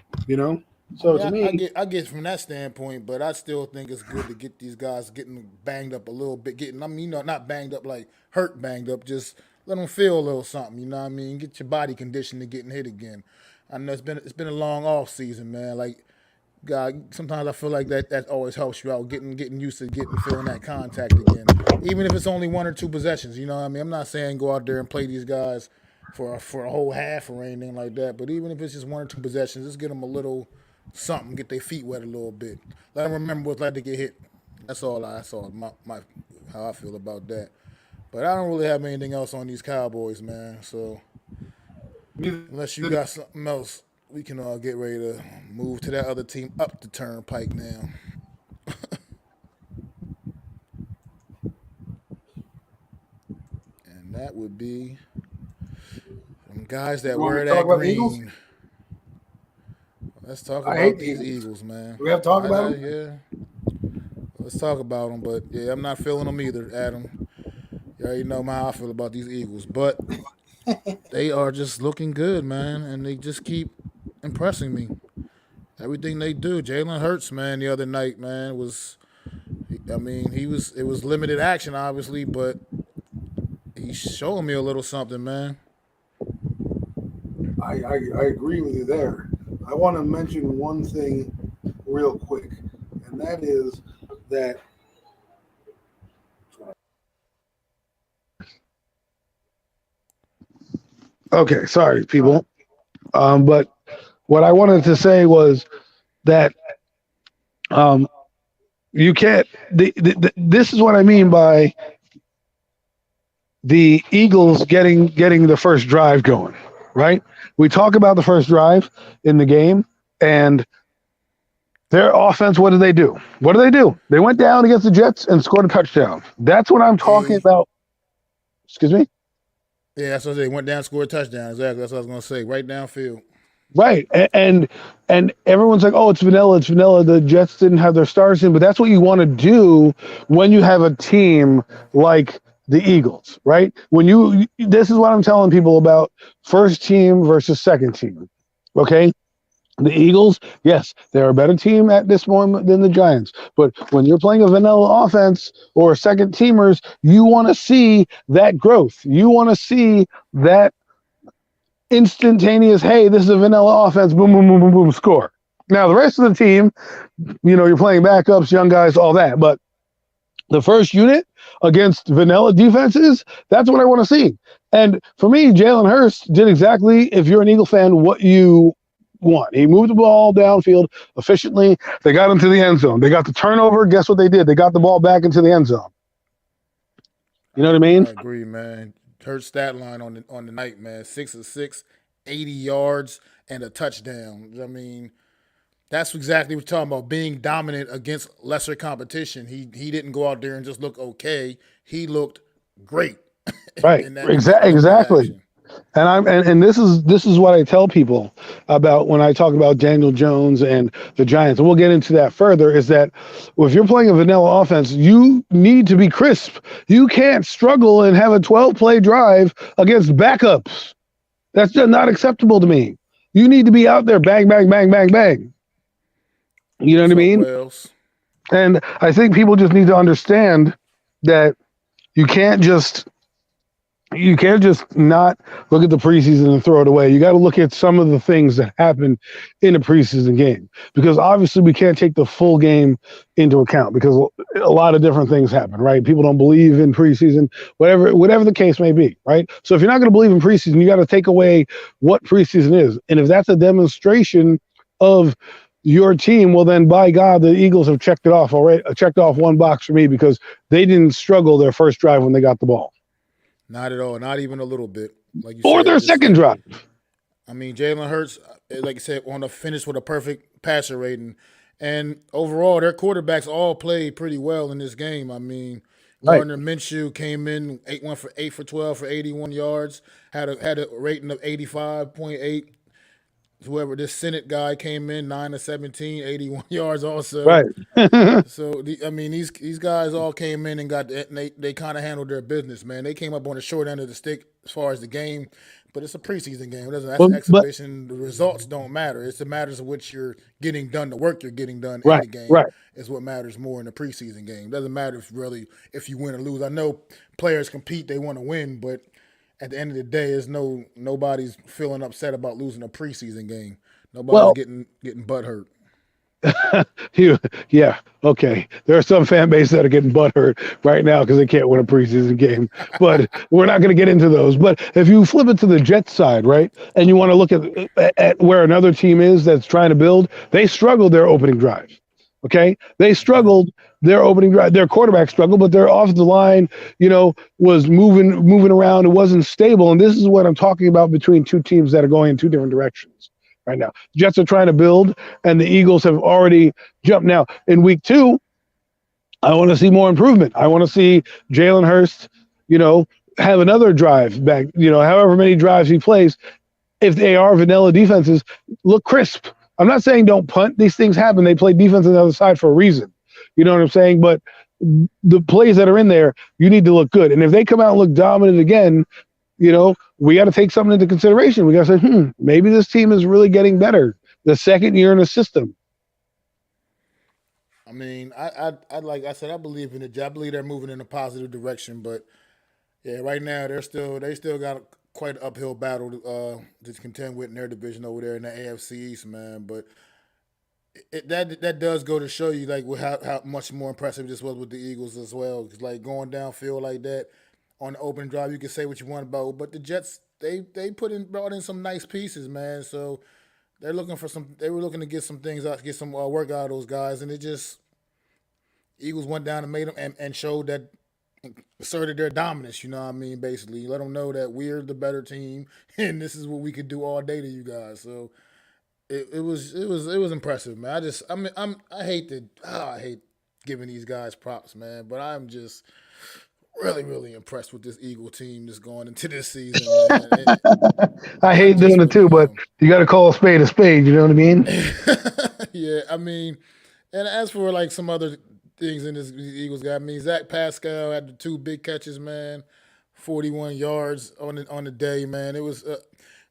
So to me, I get from that standpoint, but I still think it's good to get these guys getting banged up a little bit. Not banged up like hurt, banged up. Just let them feel a little something. You know what I mean? Get your body conditioned to getting hit again. I know it's been a long off season, man. Like, God, sometimes I feel like that always helps you out, getting used to feeling that contact again, even if it's only one or two possessions. You know what I mean? I'm not saying go out there and play these guys for a whole half or anything like that. But even if it's just one or two possessions, just get them a little something, get their feet wet a little bit. Let them remember what it's like to get hit. That's all my how I feel about that. But I don't really have anything else on these Cowboys, man. So unless you got something else, we can get ready to move to that other team up the turnpike now. And that would be guys that wear that green. Let's talk about these Eagles, man. We have to talk about them? Yeah. Let's talk about them, but yeah, I'm not feeling them either, Adam. You already know how I feel about these Eagles, but they are just looking good, man, and they just keep impressing me. Everything they do. Jalen Hurts, man, the other night, man, was I mean, it was limited action, obviously, but he's showing me a little something, man. I agree with you there. I want to mention one thing real quick, and that is that. Okay, sorry, people. But what I wanted to say was that you can't. This is what I mean by the Eagles getting the first drive going. Right? We talk about the first drive in the game, and their offense. What did they do? What did they do? They went down against the Jets and scored a touchdown. That's what I'm talking about. Excuse me. Yeah, that's what they went down, scored a touchdown. Exactly. That's what I was gonna say. Right downfield. Right, and everyone's like, "Oh, it's vanilla, it's vanilla." The Jets didn't have their stars in, but that's what you want to do when you have a team like the Eagles, right? This is what I'm telling people about first team versus second team. Okay, the Eagles, yes, they're a better team at this moment than the Giants, but when you're playing a vanilla offense or second teamers, you want to see that growth. You want to see that instantaneous, hey, this is a vanilla offense, boom, boom, boom, boom, boom, score. Now, the rest of the team, you're playing backups, young guys, all that. But the first unit against vanilla defenses, that's what I want to see. And for me, Jalen Hurts did exactly, if you're an Eagle fan, what you want. He moved the ball downfield efficiently. They got into the end zone. They got the turnover. Guess what they did? They got the ball back into the end zone. You know what I mean? I agree, man. Hurts stat line on the night, man. 6 of 6, 80 yards, and a touchdown. I mean, that's exactly what we're talking about. Being dominant against lesser competition. He didn't go out there and just look okay. He looked great. Right. Exactly. And this is what I tell people about when I talk about Daniel Jones and the Giants, and we'll get into that further, is that if you're playing a vanilla offense, you need to be crisp. You can't struggle and have a 12-play drive against backups. That's just not acceptable to me. You need to be out there, bang, bang, bang, bang, bang. You know what I mean? Wells? And I think people just need to understand that you can't just not look at the preseason and throw it away. You got to look at some of the things that happen in a preseason game, because obviously we can't take the full game into account because a lot of different things happen, right? People don't believe in preseason, whatever the case may be, right? So if you're not going to believe in preseason, you got to take away what preseason is. And if that's a demonstration of your team, well then by God, the Eagles have checked it off already. Checked off one box for me because they didn't struggle their first drive when they got the ball. Not at all. Not even a little bit. Like you or said, their second drive. I mean, Jalen Hurts, like you said, on the finish with a perfect passer rating. And overall, their quarterbacks all played pretty well in this game. I mean, Gardner Minshew came in 8 for 12 for 81 yards, had a rating of 85.8. Whoever this Senate guy came in 9 of 17, 81 yards also. Right. So these guys all came in and they kind of handled their business, man. They came up on the short end of the stick as far as the game, but it's a preseason game. That's an exhibition. The results don't matter. It's the matters of which you're getting done, the work you're getting done in the game is what matters more in the preseason game. It doesn't matter if you win or lose. I know players compete, they want to win, but at the end of the day, nobody's feeling upset about losing a preseason game. Nobody's getting butthurt. Yeah, okay. There are some fan bases that are getting butthurt right now because they can't win a preseason game. But we're not going to get into those. But if you flip it to the Jets side, right, and you want to look at where another team is that's trying to build, they struggled their opening drive. Okay, they struggled their opening drive. Their quarterback struggled, but their offensive line, was moving around. It wasn't stable, and this is what I'm talking about between two teams that are going in two different directions right now. Jets are trying to build, and the Eagles have already jumped. Now in week 2, I want to see more improvement. I want to see Jalen Hurts, have another drive back. However many drives he plays, if they are vanilla defenses, look crisp. I'm not saying don't punt. These things happen. They play defense on the other side for a reason. You know what I'm saying? But the plays that are in there, you need to look good. And if they come out and look dominant again, we got to take something into consideration. We got to say, maybe this team is really getting better. The second year in the system. mean, I like I said, I believe in it. I believe they're moving in a positive direction, but yeah, right now they still got quite an uphill battle to contend with in their division over there in the AFC East, man. But that does go to show you like how much more impressive this was with the Eagles as well. Because like going downfield like that on the open drive, you can say what you want about, but the Jets they brought in some nice pieces, man. So they're looking for some. They were looking to get some things out, get some work out of those guys, and it just Eagles went down and made them and showed that asserted their dominance. You know what I mean? Basically, let them know that we're the better team, and this is what we could do all day to you guys. So it was impressive, man. I hate giving these guys props, man, but I'm just really impressed with this Eagle team that's going into this season, man. I hate doing it too, but you got to call a spade a spade. You know what I mean? Yeah, I mean, and as for like some other things in this Eagles guy, I mean, Zach Pascal had the 2 big catches, man, 41 yards on the day, man. It was a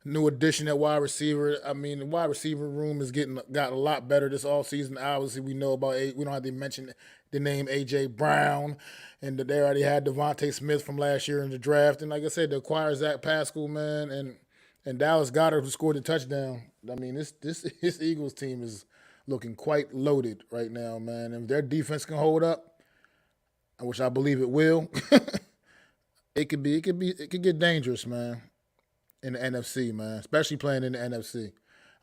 new addition at wide receiver. I mean, the wide receiver room has got a lot better this offseason. Obviously, we know about we don't have to mention the name A.J. Brown, and they already had Devontae Smith from last year in the draft. And like I said, to acquire Zach Pascal, man, and Dallas Goedert, who scored the touchdown. I mean, this Eagles team is looking quite loaded right now, man. And if their defense can hold up, which I believe it will, it could get dangerous, man, in the NFC, man, especially playing in the NFC.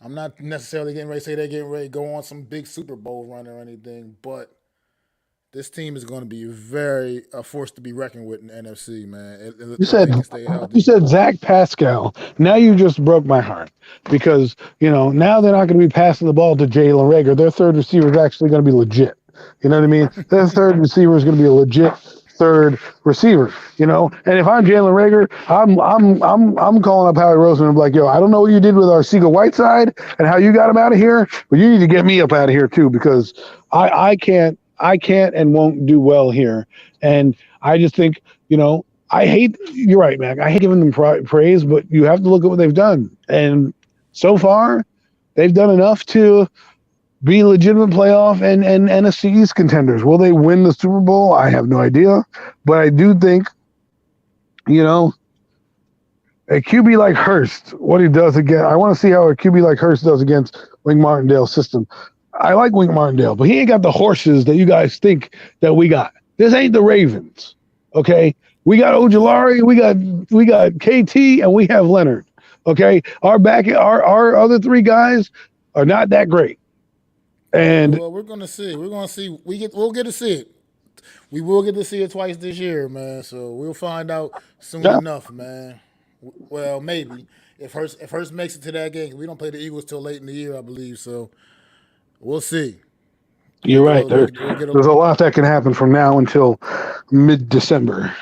I'm not necessarily getting ready to say they're getting ready to go on some big Super Bowl run or anything, but this team is going to be very a force to be reckoned with in the NFC, man. You said Zach Pascal. Now you just broke my heart because now they're not going to be passing the ball to Jalen Reagor. Their third receiver is actually going to be legit. You know what I mean? Their third receiver is going to be a legit third receiver. And if I'm Jalen Reagor, I'm calling up Howie Roseman and be like, yo, I don't know what you did with Arcega-Whiteside and how you got him out of here, but you need to get me up out of here too because I can't and won't do well here. And I just think, you're right, Mac. I hate giving them praise, but you have to look at what they've done. And so far, they've done enough to be legitimate playoff and NFC East contenders. Will they win the Super Bowl? I have no idea. But I do think, a QB like Hurst, what he does again, I want to see how a QB like Hurst does against Wink Martindale's system. I like Wink Martindale, but he ain't got the horses that you guys think that we got. This ain't the Ravens, okay? We got Ojulari, we got KT, and we have Leonard, okay? Our other 3 guys are not that great. And well, we're gonna see. We'll get to see it. We will get to see it twice this year, man. So we'll find out soon enough, man. Well, maybe if Hurst makes it to that game, we don't play the Eagles till late in the year, I believe. So. We'll see. You're right. There's a lot that can happen from now until mid-December.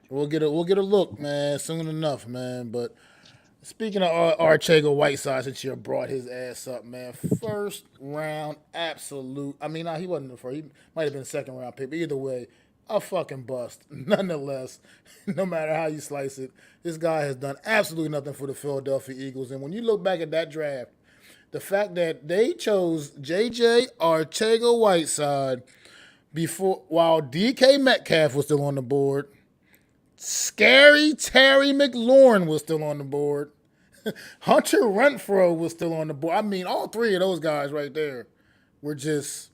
We'll get a look, man, soon enough, man. But speaking of Arcega-Whiteside, since you brought his ass up, man, first round absolute. I mean, he wasn't the first. He might have been second round pick. But either way, a fucking bust. Nonetheless, no matter how you slice it, this guy has done absolutely nothing for the Philadelphia Eagles. And when you look back at that draft, the fact that they chose J.J. Arcega-Whiteside while DK Metcalf was still on the board, Scary Terry McLaurin was still on the board, Hunter Renfrow was still on the board. I mean, all 3 of those guys right there were just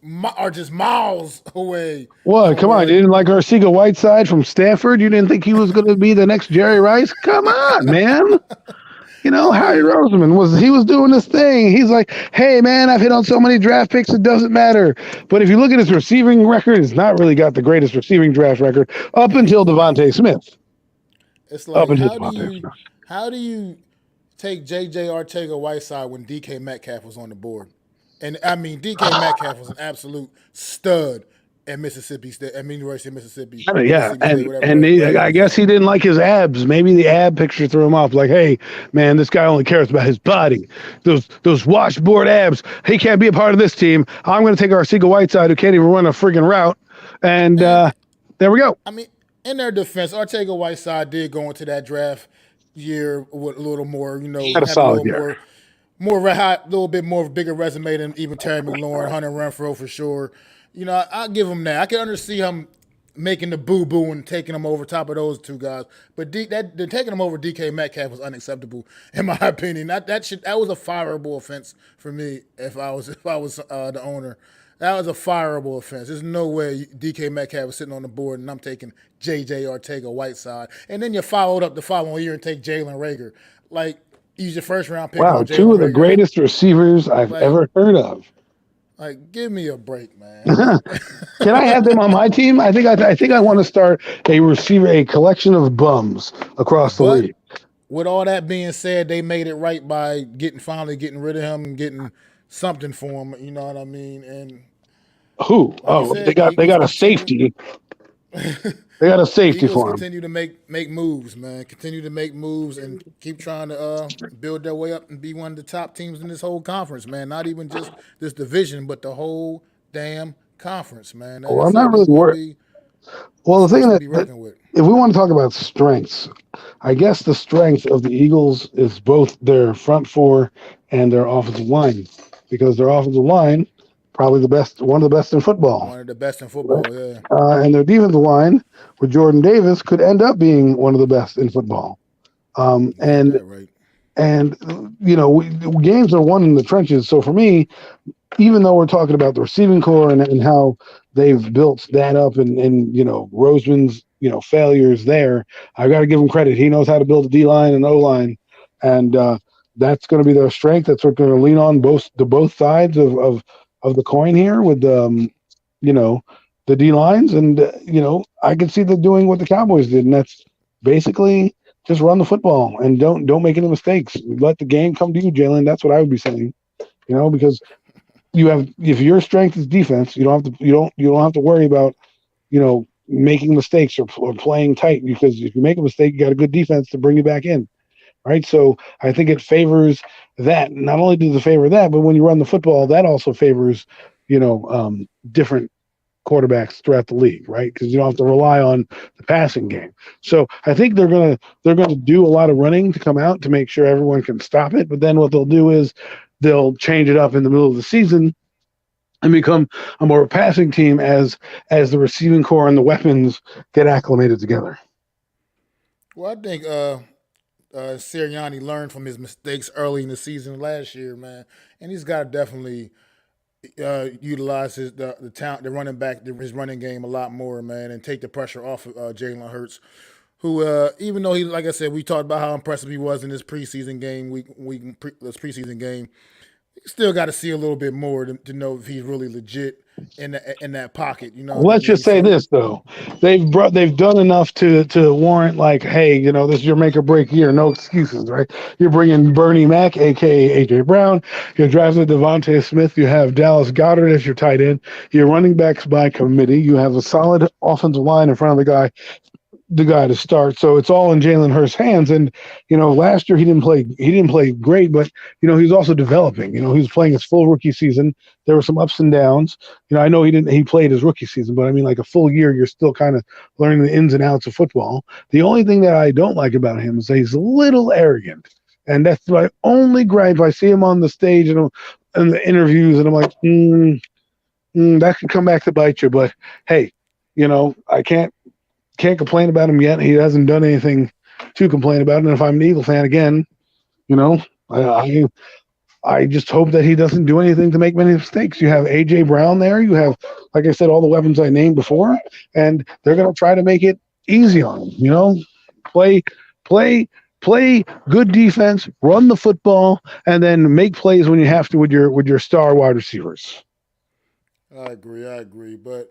miles away. What? Come on, you didn't like Arcega-Whiteside from Stanford? You didn't think he was going to be the next Jerry Rice? Come on, man. Howie Roseman was doing this thing. He's like, hey, man, I've hit on so many draft picks, it doesn't matter. But if you look at his receiving record, he's not really got the greatest receiving draft record up until Devontae Smith. It's like, how do you take J.J. Arcega-Whiteside when DK Metcalf was on the board? And, I mean, DK Metcalf was an absolute stud at Mississippi State, University of Mississippi. Yeah, I guess he didn't like his abs. Maybe the ab picture threw him off. Like, hey, man, this guy only cares about his body. Those washboard abs. He can't be a part of this team. I'm going to take Arcega-Whiteside, who can't even run a friggin' route. And there we go. I mean, in their defense, Arcega-Whiteside did go into that draft year with a little more, had a solid year. little bit more of a bigger resume than even Terry McLaurin, Hunter Renfrow for sure. You know, I'll give him that. I can understand him making the boo-boo and taking him over top of those two guys. But taking him over DK Metcalf was unacceptable, in my opinion. That was a fireable offense for me if I was the owner. That was a fireable offense. There's no way DK Metcalf was sitting on the board and I'm taking J.J. Arcega-Whiteside. And then you followed up the following year and take Jalen Reagor. Like, use your first-round pick Wow, on Jalen two of the Reagor. greatest receivers I've ever heard of. Like, give me a break, man. Can I have them on my team? I think I want to start a collection of bums across the league. With all that being said, they made it right by finally getting rid of him and getting something for him. You know what I mean? And who? Said, they got a safety. They got a safety for him. Continue to make moves, man. Continue to make moves and keep trying to build their way up and be one of the top teams in this whole conference, man. Not even just this division, but the whole damn conference, man. Well, I'm not really worried. Well, the thing that if we want to talk about strengths, I guess the strength of the Eagles is both their front four and their offensive line, because their offensive line probably one of the best in football. One of the best in football, right? Yeah. And their defensive line with Jordan Davis could end up being one of the best in football. And you know, games are won in the trenches. So for me, even though we're talking about the receiving core and how they've built that up and you know, Roseman's, you know, failures there, I got to give him credit. He knows how to build a D-line and O-line. And that's going to be their strength. That's what they're going to lean on both sides of the coin here with you know, the D lines. And you know, I can see them doing what the Cowboys did, and that's basically just run the football and don't make any mistakes. Let the game come to you, Jalen. That's what I would be saying. You know, because if your strength is defense, you don't have to worry about, you know, making mistakes or playing tight, because if you make a mistake, you got a good defense to bring you back in. Right. So I think it favors that. Not only does it favor that, but when you run the football, that also favors, you know, different quarterbacks throughout the league, right? Because you don't have to rely on the passing game. So I think they're gonna do a lot of running to come out to make sure everyone can stop it. But then what they'll do is they'll change it up in the middle of the season and become a more passing team as the receiving core and the weapons get acclimated together. Well, I think Sirianni learned from his mistakes early in the season last year, man, and he's got to definitely utilize the talent, the running back, his running game a lot more, man, and take the pressure off of Jalen Hurts, who even though he, like I said, we talked about how impressive he was in this preseason game, this preseason game. You still got to see a little bit more to know if he's really legit in that pocket. You know. Let's just say this though, they've done enough to warrant, like, hey, you know, this is your make or break year. No excuses, right? You're bringing Bernie Mac, aka AJ Brown. You're drafting Devontae Smith. You have Dallas Goedert as your tight end. Your running backs by committee. You have a solid offensive line in front of the guy to start. So it's all in Jalen Hurts' hands. And, you know, last year he didn't play great, but, you know, he was also developing. You know, he was playing his full rookie season. There were some ups and downs. You know, I know he played his rookie season, but I mean, like a full year, you're still kind of learning the ins and outs of football. The only thing that I don't like about him is that he's a little arrogant. And that's my only gripe. I see him on the stage and the interviews, and I'm like, that could come back to bite you. But hey, you know, I can't complain about him yet. He hasn't done anything to complain about. And if I'm an Eagle fan again, you know, I just hope that he doesn't do anything to make many mistakes. You have AJ Brown there. You have, like I said, all the weapons I named before, and they're going to try to make it easy on him. You know, play good defense, run the football, and then make plays when you have to with your star wide receivers. I agree. But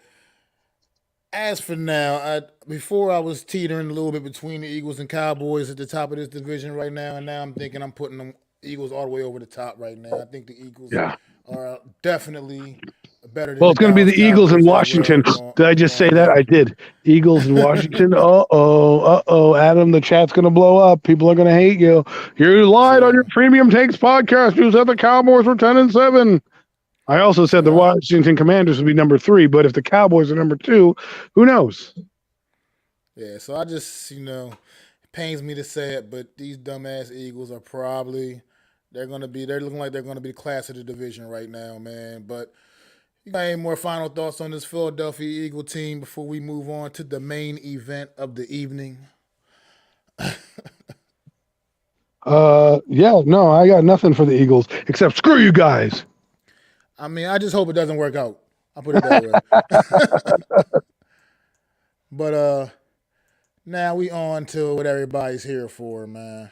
as for now, before I was teetering a little bit between the Eagles and Cowboys at the top of this division right now, and now I'm thinking I'm putting them Eagles all the way over the top right now. I think the Eagles are definitely better than it's going to be the Eagles in Washington. Did I just say that? I did. Eagles in Washington. Adam, the chat's going to blow up. People are going to hate you. You lied on your Premium Takes podcast. You said the Cowboys were 10-7. I also said the Washington Commanders would be number 3, but if the Cowboys are number 2, who knows? Yeah, so I just, you know, it pains me to say it, but these dumbass Eagles are probably They're looking like they're gonna be the class of the division right now, man. But you got any more final thoughts on this Philadelphia Eagle team before we move on to the main event of the evening? Yeah, no, I got nothing for the Eagles except screw you guys. I mean, I just hope it doesn't work out. I'll put it that way. But now we on to what everybody's here for, man.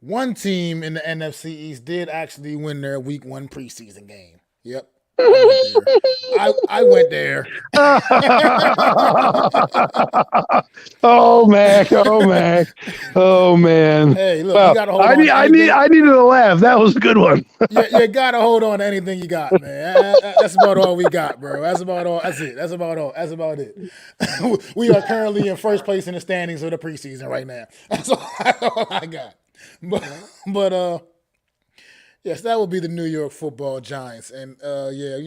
One team in the NFC East did actually win their Week 1 preseason game. Yep. I went there. Oh man. Hey, look, well, you gotta hold on. I needed a laugh. That was a good one. You gotta hold on to anything you got, man. That's about all we got, bro. That's about all. That's it. That's about all. That's about it. We are currently in first place in the standings of the preseason right now. That's all I got. But yes, that would be the New York Football Giants, and yeah,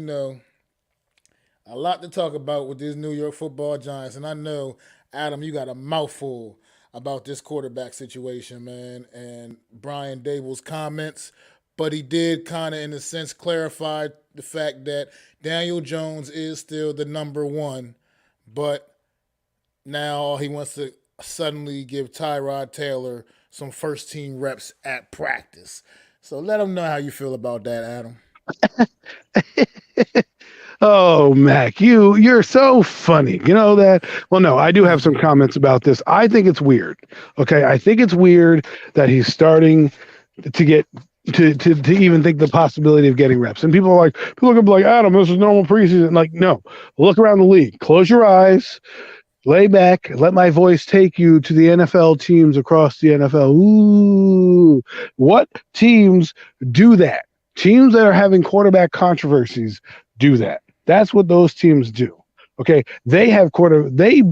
a lot to talk about with these New York Football Giants, and I know, Adam, you got a mouthful about this quarterback situation, man, and Brian Dable's comments, but he did kind of, in a sense, clarify the fact that Daniel Jones is still the number one, but now he wants to suddenly give Tyrod Taylor some first-team reps at practice. So let him know how you feel about that, Adam. Oh, Mac, you're so funny. You know that? Well, no, I do have some comments about this. I think it's weird. Okay, I think it's weird that he's starting to get to even think the possibility of getting reps. And people are gonna be like, Adam, this is normal preseason. Like, no, look around the league. Close your eyes. Lay back, let my voice take you to the NFL teams across the NFL. Ooh, what teams do that? Teams that are having quarterback controversies do that. That's what those teams do. Okay, they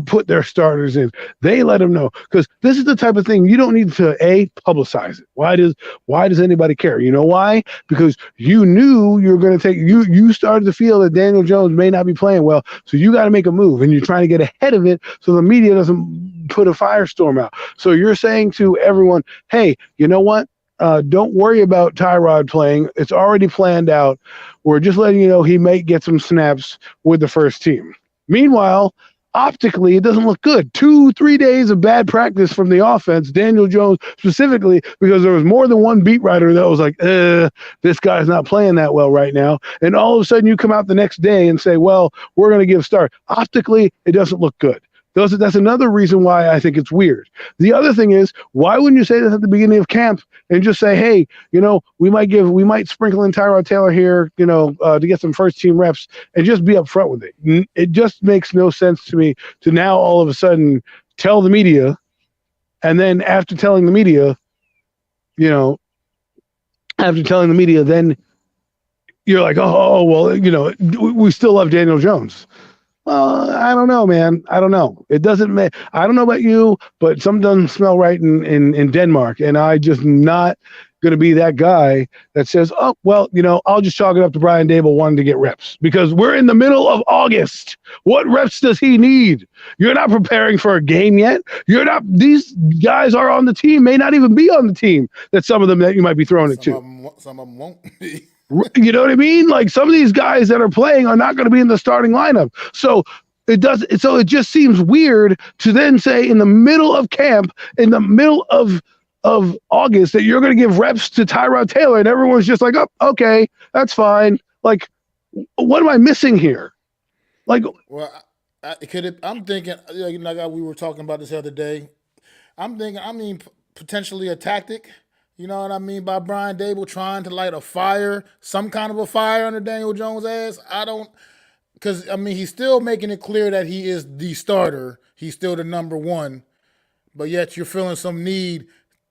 put their starters in. They let them know, because this is the type of thing you don't need to publicize it. Why does anybody care? You know why? Because you knew you were going to you started to feel that Daniel Jones may not be playing well, so you got to make a move, and you're trying to get ahead of it so the media doesn't put a firestorm out. So you're saying to everyone, hey, you know what? Don't worry about Tyrod playing. It's already planned out. We're just letting you know he may get some snaps with the first team. Meanwhile, optically, it doesn't look good. 2-3 days of bad practice from the offense, Daniel Jones specifically, because there was more than one beat writer that was like, this guy's not playing that well right now. And all of a sudden you come out the next day and say, well, we're going to give a start. Optically, it doesn't look good. That's another reason why I think it's weird. The other thing is, why wouldn't you say this at the beginning of camp and just say, hey, we might sprinkle in Tyrod Taylor here, to get some first team reps, and just be upfront with it. It just makes no sense to me to now all of a sudden tell the media, and then after telling the media, then you're like, oh well, we still love Daniel Jones. I don't know, man. I don't know. It doesn't make. I don't know about you, but something doesn't smell right in Denmark, and I just not going to be that guy that says, oh, well, I'll just chalk it up to Brian Dable wanting to get reps, because we're in the middle of August. What reps does he need? You're not preparing for a game yet. You're not. These guys are on the team, may not even be on the team. That some of them that you might be throwing it to. Some of them won't be. You know what I mean? Like, some of these guys that are playing are not going to be in the starting lineup. So it just seems weird to then say in the middle of camp, in the middle of August, that you're going to give reps to Tyrod Taylor, and everyone's just like, oh, okay, that's fine. Like, what am I missing here? Like, well, I'm thinking, like we were talking about this the other day. I'm thinking, potentially a tactic. You know what I mean? By Brian Dable trying to light a fire, some kind of a fire under Daniel Jones' ass. Because he's still making it clear that he is the starter. He's still the number one. But yet you're feeling some need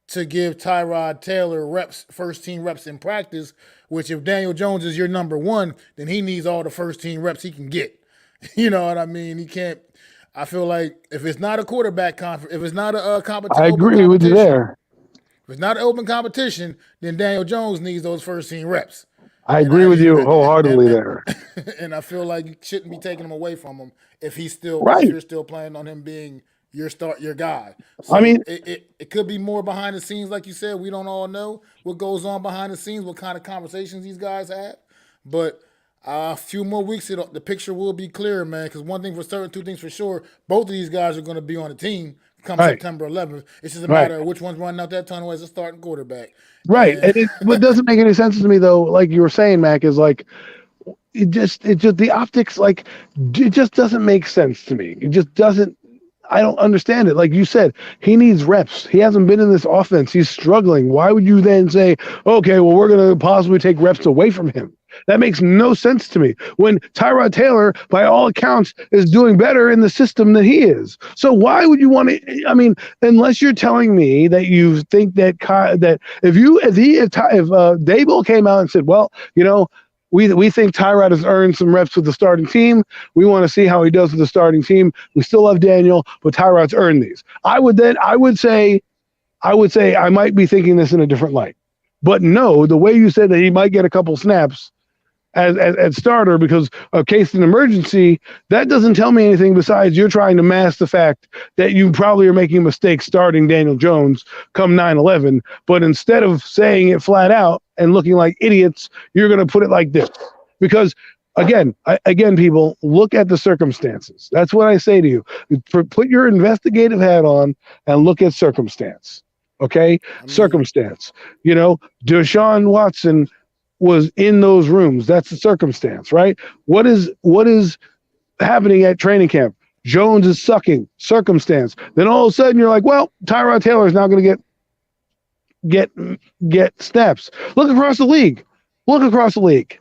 to give Tyrod Taylor reps, first team reps in practice, which if Daniel Jones is your number one, then he needs all the first team reps he can get. You know what I mean? He can't. I feel like if it's not a quarterback conference, if it's not a competition, I agree with you there. If it's not an open competition, then Daniel Jones needs those first team reps. I agree with you wholeheartedly there. And I feel like you shouldn't be taking him away from him if he's still, right. If you're still planning on him being your guy. I So mean, it could be more behind the scenes, like you said. We don't all know what goes on behind the scenes, what kind of conversations these guys have. But a few more weeks, the picture will be clear, man. Because one thing for certain, two things for sure, both of these guys are going to be on the team come right, September 11th. It's just a right. matter of which one's running out that tunnel as a starting quarterback. Right. And And what doesn't make any sense to me though, like you were saying, Mac, is like it just the optics, like it just doesn't make sense to me. It just doesn't. I don't understand it. Like you said, he needs reps. He hasn't been in this offense. He's struggling. Why would you then say, okay, well, we're going to possibly take reps away from him? That makes no sense to me. When Tyrod Taylor, by all accounts, is doing better in the system than he is. So why would you want to? I mean, unless you're telling me that you think that if Dable came out and said, well, we think Tyrod has earned some reps with the starting team. We want to see how he does with the starting team. We still love Daniel, but Tyrod's earned these. I would say I might be thinking this in a different light. But no, the way you said that he might get a couple snaps as starter because of case in emergency, that doesn't tell me anything besides you're trying to mask the fact that you probably are making a mistake starting Daniel Jones come 9/11. But instead of saying it flat out and looking like idiots, you're going to put it like this. Because again, people, look at the circumstances. That's what I say to you. Put your investigative hat on and look at circumstance. Okay? Circumstance. Deshaun Watson was in those rooms. That's the circumstance, right? What is happening at training camp? Jones is sucking. Circumstance. Then all of a sudden you're like, well, Tyrod Taylor is now going to get snaps. Look across the league.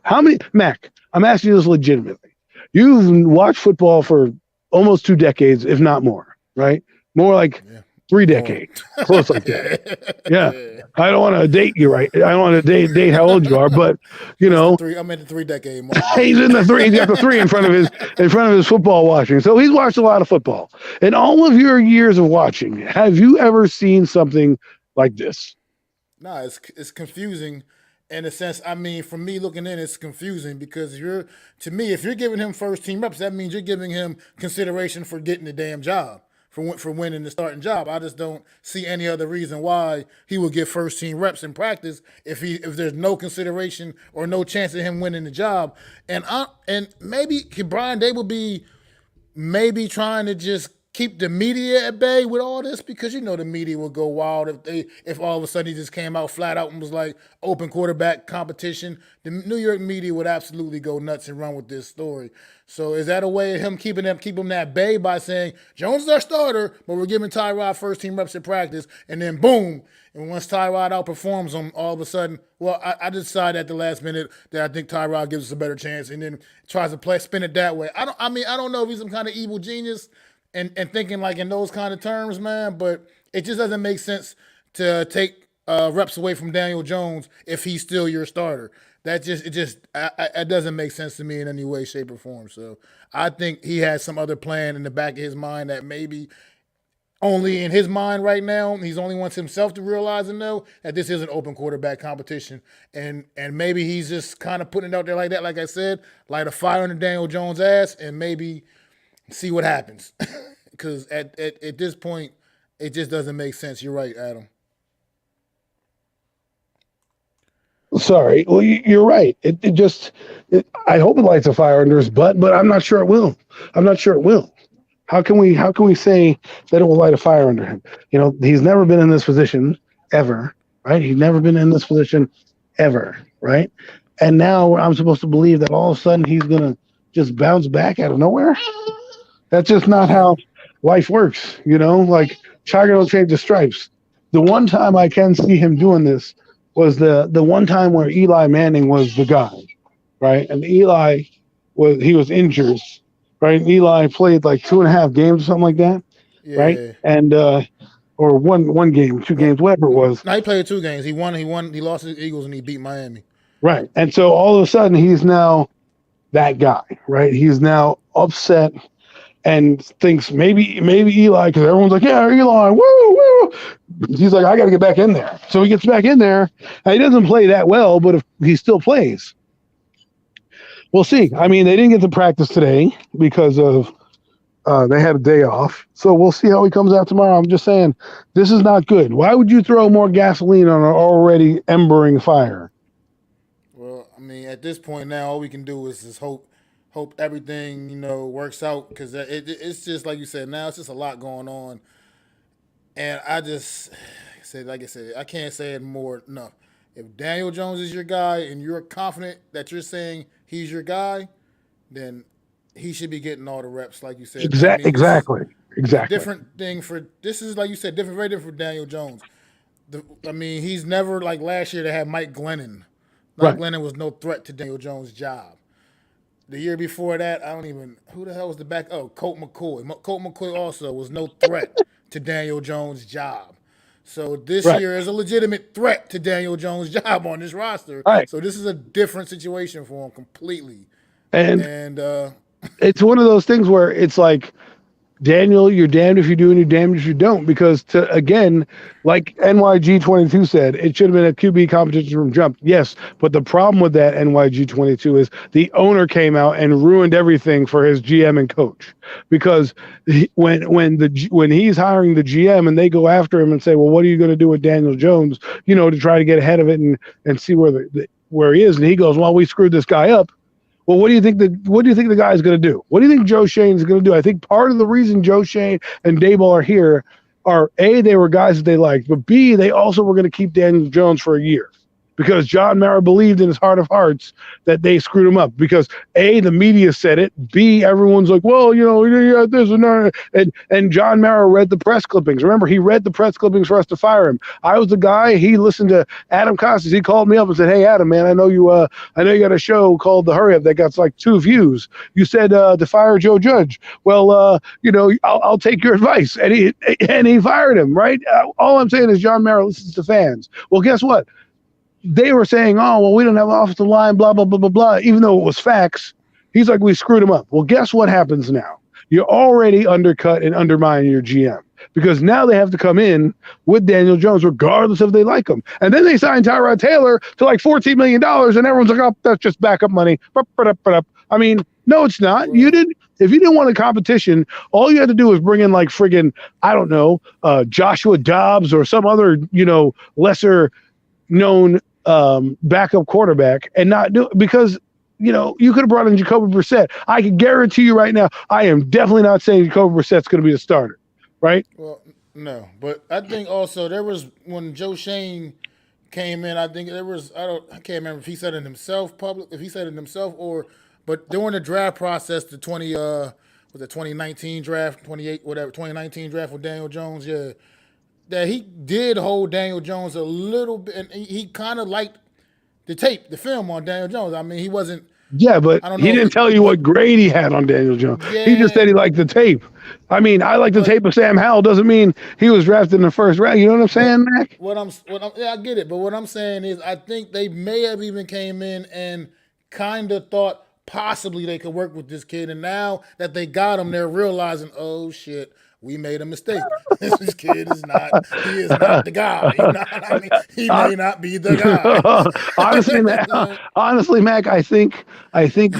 How many, Mac, I'm asking you this legitimately. You've watched football for almost 2 decades, if not more, right? More like 3 decades. Close like that. Yeah. I don't want to date you, right? I don't want to date how old you are, but I'm in the 3-decade mark. He's in the 3. He's got the 3 in front of his football watching. So he's watched a lot of football. In all of your years of watching, have you ever seen something like this? No, it's confusing in a sense. I mean, for me looking in, it's confusing because if you're giving him first team reps, that means you're giving him consideration for getting the damn job. For winning the starting job. I just don't see any other reason why he would get first team reps in practice if there's no consideration or no chance of him winning the job. And maybe could Brian Dable be maybe trying to just keep the media at bay with all this, because the media would go wild if all of a sudden he just came out flat out and was like open quarterback competition. The New York media would absolutely go nuts and run with this story. So is that a way of him keep him at bay by saying Jones is our starter, but we're giving Tyrod first team reps in practice, and then boom, and once Tyrod outperforms him, all of a sudden, well, I decided at the last minute that I think Tyrod gives us a better chance, and then tries to spin it that way. I don't know if he's some kind of evil genius and thinking like in those kind of terms, man, but it just doesn't make sense to take reps away from Daniel Jones if he's still your starter. It doesn't make sense to me in any way, shape, or form. So I think he has some other plan in the back of his mind that maybe only in his mind right now, he's only wants himself to realize and know that this is an open quarterback competition. And maybe he's just kind of putting it out there like that, like I said, light a fire under Daniel Jones' ass and maybe see what happens. Because at this point, it just doesn't make sense. You're right, Adam. Sorry. Well, you're right. I hope it lights a fire under his butt, but I'm not sure it will. How can we say that it will light a fire under him? He's never been in this position ever, right? He's never been in this position ever, right? And now I'm supposed to believe that all of a sudden he's going to just bounce back out of nowhere? That's just not how life works, like Tiger don't change the stripes. The one time I can see him doing this was the one time where Eli Manning was the guy, right? And Eli was injured, right? And Eli played like 2.5 games or something like that, right? And or one game, 2 games, whatever it was. No, he played 2 games. He won. He lost to the Eagles and he beat Miami. Right. And so all of a sudden he's now that guy, right? He's now upset and thinks maybe Eli, because everyone's like, yeah, Eli, woo. He's like, I got to get back in there. So he gets back in there, and he doesn't play that well, but if he still plays, we'll see. I mean, they didn't get to practice today because of They had a day off, so we'll see how he comes out tomorrow. I'm just saying, this is not good. Why would you throw more gasoline on an already embering fire? Well, I mean, at this point now, all we can do is just hope everything works out because it's just like you said. Now it's just a lot going on, and I just said, like I said, I can't say it more enough. If Daniel Jones is your guy and you're confident that you're saying he's your guy, then he should be getting all the reps, like you said. I mean, Exactly. different thing for this is like you said, different, very different for Daniel Jones. I mean, he's never like last year they had Mike Glennon. Mike Right. Glennon was no threat to Daniel Jones' job. The year before that, I don't even who the hell was the back. Oh, Colt McCoy. Colt McCoy also was no threat to Daniel Jones' job. So this Right. year is a legitimate threat to Daniel Jones' job on this roster. Right. So this is a different situation for him completely. And And it's one of those things where it's like, Daniel, you're damned if you do and you're damned if you don't. Because again, like NYG22 said, it should have been a QB competition from jump. Yes, but the problem with that NYG22 is the owner came out and ruined everything for his GM and coach. Because when he's hiring the GM and they go after him and say, well, what are you going to do with Daniel Jones? To try to get ahead of it and see where he is, and he goes, well, we screwed this guy up. Well, what do you think the guy is going to do? What do you think Joe Shane is going to do? I think part of the reason Joe Shane and Daboll are here are A, they were guys that they liked, but B, they also were going to keep Daniel Jones for a year because John Mara believed in his heart of hearts that they screwed him up because A, the media said it, B, everyone's like, well, this and that. And John Mara read the press clippings. Remember, he read the press clippings for us to fire him. I was the guy. He listened to Adam Costas. He called me up and said, hey, Adam, man, I know you got a show called The Hurry Up that got like 2 views. You said to fire Joe Judge. Well, I'll take your advice. And he fired him, right? All I'm saying is John Mara listens to fans. Well, guess what? They were saying, oh, well, we don't have offensive line, blah, blah, blah, blah, blah, even though it was facts. He's like, we screwed him up. Well, guess what happens now? You're already undercut and undermining your GM because now they have to come in with Daniel Jones regardless if they like him. And then they signed Tyrod Taylor to like $14 million, and everyone's like, oh, that's just backup money. I mean, no, it's not. If you didn't want a competition, all you had to do was bring in like friggin', I don't know, Joshua Dobbs or some other, lesser known backup quarterback and not do because you could have brought in Jacoby Brissett. I can guarantee you right now, I am definitely not saying Jacoby Brissett's going to be the starter, right? well, no, but I think also there was when Joe Shane came in. I think there was I can't remember if he said it himself but during the draft process, the 2019 draft, 2019 draft with Daniel Jones, yeah. That he did hold Daniel Jones a little bit, and he kind of liked the film on Daniel Jones. I mean, he wasn't. Yeah, but he didn't tell you what grade he had on Daniel Jones. Yeah, he just said he liked the tape. I mean, I like the tape of Sam Howell. Doesn't mean he was drafted in the first round. You know what I'm saying, Mac? I get it. But what I'm saying is, I think they may have even came in and kind of thought possibly they could work with this kid, and now that they got him, they're realizing, oh shit. We made a mistake. This kid is not. He is not the guy. You know what I mean? He may not be the guy. honestly, Mac, I think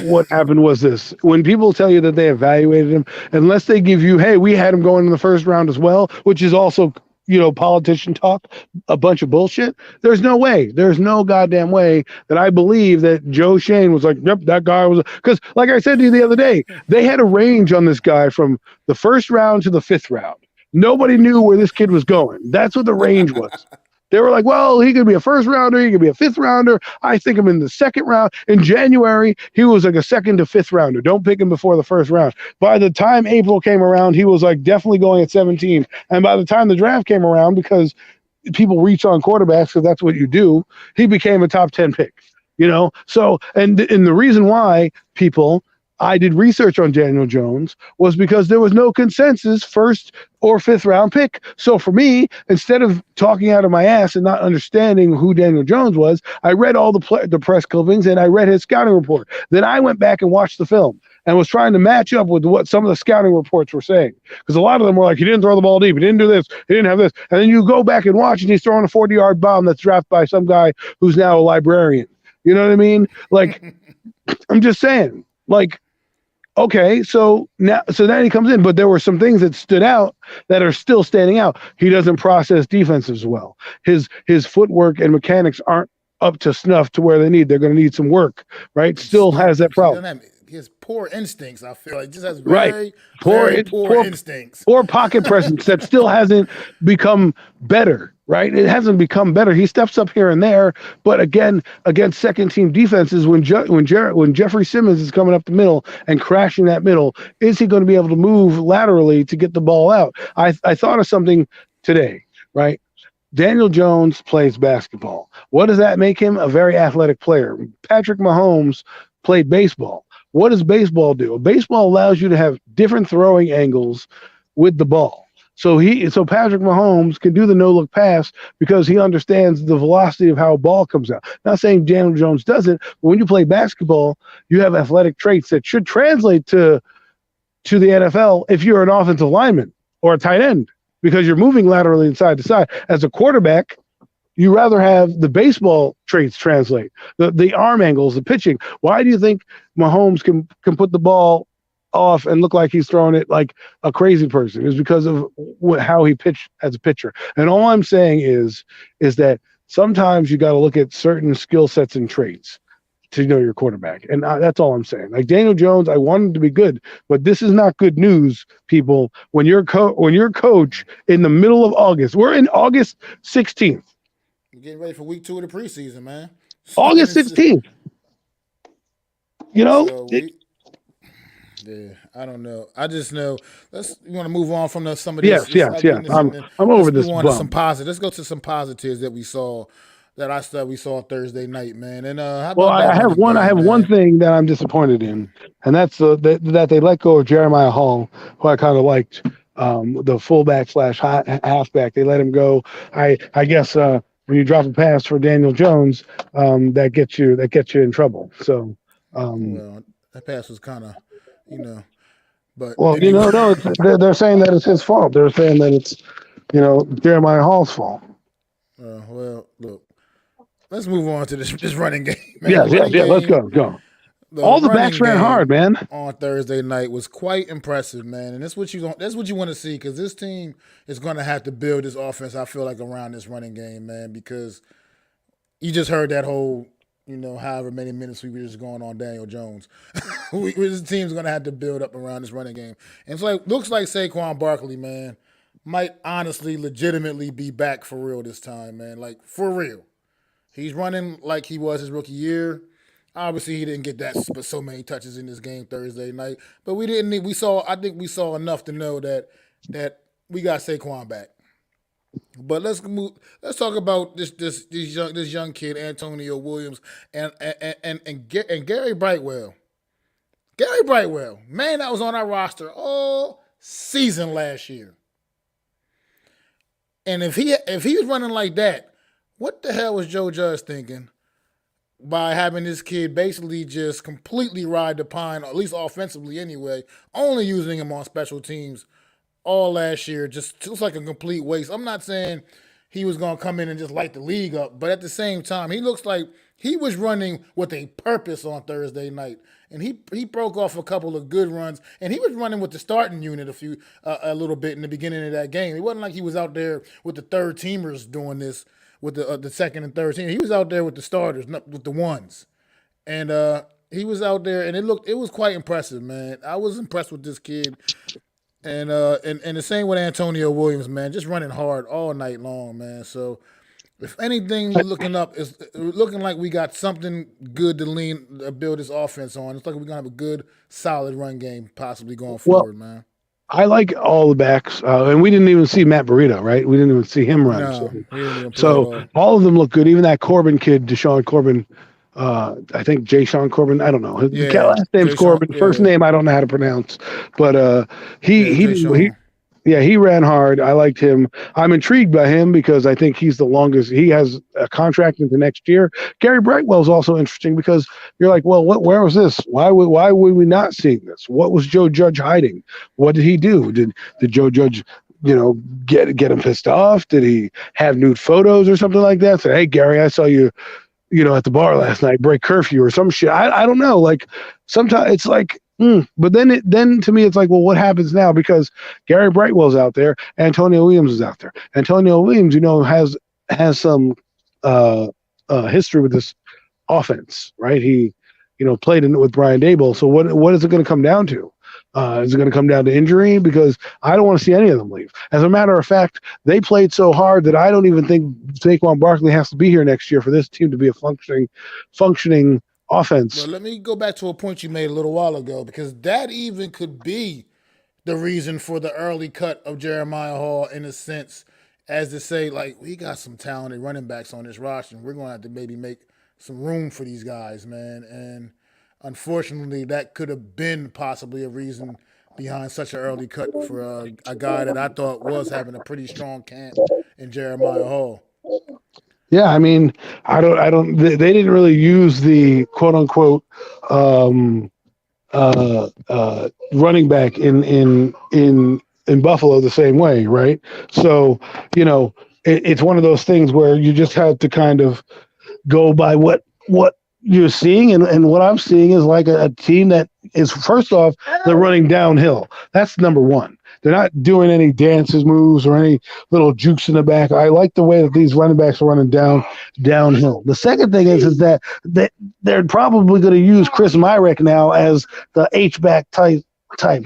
what happened was this: when people tell you that they evaluated him, unless they give you, hey, we had him going in the first round as well, which is also politician talk, a bunch of bullshit. There's no way. There's no goddamn way that I believe that Joe Shane was like, yep, that guy was, because like I said to you the other day, they had a range on this guy from the first round to the 5th round. Nobody knew where this kid was going. That's what the range was. They were like, well, he could be a 1st rounder. He could be a 5th rounder. I think him in the 2nd round. In January, he was like a 2nd to 5th rounder. Don't pick him before the 1st round. By the time April came around, he was like definitely going at 17. And by the time the draft came around, because people reach on quarterbacks because that's what you do, he became a top 10 pick. So, and the reason why I did research on Daniel Jones was because there was no consensus 1st or 5th round pick. So for me, instead of talking out of my ass and not understanding who Daniel Jones was, I read all the press clippings and I read his scouting report. Then I went back and watched the film and was trying to match up with what some of the scouting reports were saying. Because a lot of them were like, he didn't throw the ball deep, he didn't do this, he didn't have this. And then you go back and watch and he's throwing a 40-yard bomb that's drafted by some guy who's now a librarian. You know what I mean? Like, I'm just saying, like, Okay, so now he comes in, but there were some things that stood out that are still standing out. He doesn't process defense as well. His footwork and mechanics aren't up to snuff to where they need. They're going to need some work, right? Still has that problem. He has poor instincts. I feel like just has Right. very poor instincts. Poor pocket presence that still hasn't become better, right? It hasn't become better. He steps up here and there, but again, against second team defenses, when Jeffrey Simmons is coming up the middle and crashing that middle, is he going to be able to move laterally to get the ball out? I thought of something today, right? Daniel Jones plays basketball. What does that make him? A very athletic player. Patrick Mahomes played baseball. What does baseball do? Baseball allows you to have different throwing angles with the ball. So Patrick Mahomes can do the no-look pass because he understands the velocity of how a ball comes out. Not saying Daniel Jones doesn't, but when you play basketball, you have athletic traits that should translate to the NFL if you're an offensive lineman or a tight end, because you're moving laterally and side to side. As a quarterback, you rather have the baseball traits translate, the arm angles, the pitching. Why do you think Mahomes can put the ball off and look like he's throwing it like a crazy person? Is because of how he pitched as a pitcher. And all I'm saying is that sometimes you got to look at certain skill sets and traits to know your quarterback. And that's all I'm saying. Like Daniel Jones, I want him to be good, but this is not good news, people. When you're coach in the middle of August, we're in August 16th. We're getting ready for week 2 of the preseason, man. August 16th. You know? So yeah, I don't know. I just know. You want to move on from some of this. Yes. I'm over this. Some positive. Let's go to some positives that we saw. That we saw Thursday night, man. And I have one thing that I'm disappointed in, and that's that they let go of Jeremiah Hall, who I kind of liked, the fullback / halfback. They let him go. I guess when you drop a pass for Daniel Jones, that gets you in trouble. So, well, that pass was kind of, but anyway. They're saying that it's his fault. They're saying that it's, Jeremiah Hall's fault. Well, look, let's move on to this running game. Man. Yeah. Let's go. All the backs ran hard, man. On Thursday night was quite impressive, man. And that's what you want to see, because this team is going to have to build this offense, I feel like, around this running game, man, because you just heard that whole, however many minutes we were just going on Daniel Jones. This team's going to have to build up around this running game. And it's looks like Saquon Barkley, man, might honestly legitimately be back for real this time, man. Like, for real. He's running like he was his rookie year. Obviously, he didn't get but so many touches in this game Thursday night. But I think we saw enough to know that we got Saquon back. But let's talk about this young kid, Antonio Williams, and Gary Brightwell. Gary Brightwell, man, that was on our roster all season last year. And if he was running like that, what the hell was Joe Judge thinking by having this kid basically just completely ride the pine, at least offensively anyway, only using him on special teams all last year? Just looks like a complete waste. I'm not saying he was going to come in and just light the league up, but at the same time, he looks like he was running with a purpose on Thursday night. And he broke off a couple of good runs, and he was running with the starting unit a little bit in the beginning of that game. It wasn't like he was out there with the third teamers doing this with the second and third team. He was out there with the starters, not with the ones, and he was out there, and it was quite impressive, man. I was impressed with this kid, and the same with Antonio Williams, man, just running hard all night long, man. So, if anything, looking like we got something good to build this offense on. It's like we're gonna have a good, solid run game possibly going forward, man. I like all the backs, and we didn't even see Matt Burrito, right? We didn't even see him run. So all of them look good. Even that Corbin kid, Deshaun Corbin, I think Jay-Sean Corbin. I don't know. His last name's Corbin. First name I don't know how to pronounce, but he ran hard. I liked him. I'm intrigued by him because I think he's the longest. He has a contract into next year. Gary Brightwell is also interesting because you're like, well, where was this? Why were we not seeing this? What was Joe Judge hiding? What did he do? Did Joe Judge, get him pissed off? Did he have nude photos or something like that? Say, hey, Gary, I saw you, at the bar last night, break curfew or some shit. I don't know. Like, sometimes it's like, But then to me, it's like, well, what happens now? Because Gary Brightwell's out there, Antonio Williams is out there. Antonio Williams, has some uh, history with this offense, right? He, played in it with Brian Daboll. So what is it going to come down to? Is it going to come down to injury? Because I don't want to see any of them leave. As a matter of fact, they played so hard that I don't even think Saquon Barkley has to be here next year for this team to be a functioning offense. But let me go back to a point you made a little while ago, because that even could be the reason for the early cut of Jeremiah Hall, in a sense, as to say, like, we got some talented running backs on this roster, and we're going to have to maybe make some room for these guys, man. And unfortunately, that could have been possibly a reason behind such an early cut for a guy that I thought was having a pretty strong camp in Jeremiah Hall. Yeah, I mean, I don't. They didn't really use the quote unquote running back in Buffalo the same way, right? So it's one of those things where you just have to kind of go by what you're seeing, and what I'm seeing is like a team that is, first off, they're running downhill. That's number one. They're not doing any dances moves or any little jukes in the back. I like the way that these running backs are running downhill. The second thing is that they're probably going to use Chris Myrick now as the H-back type,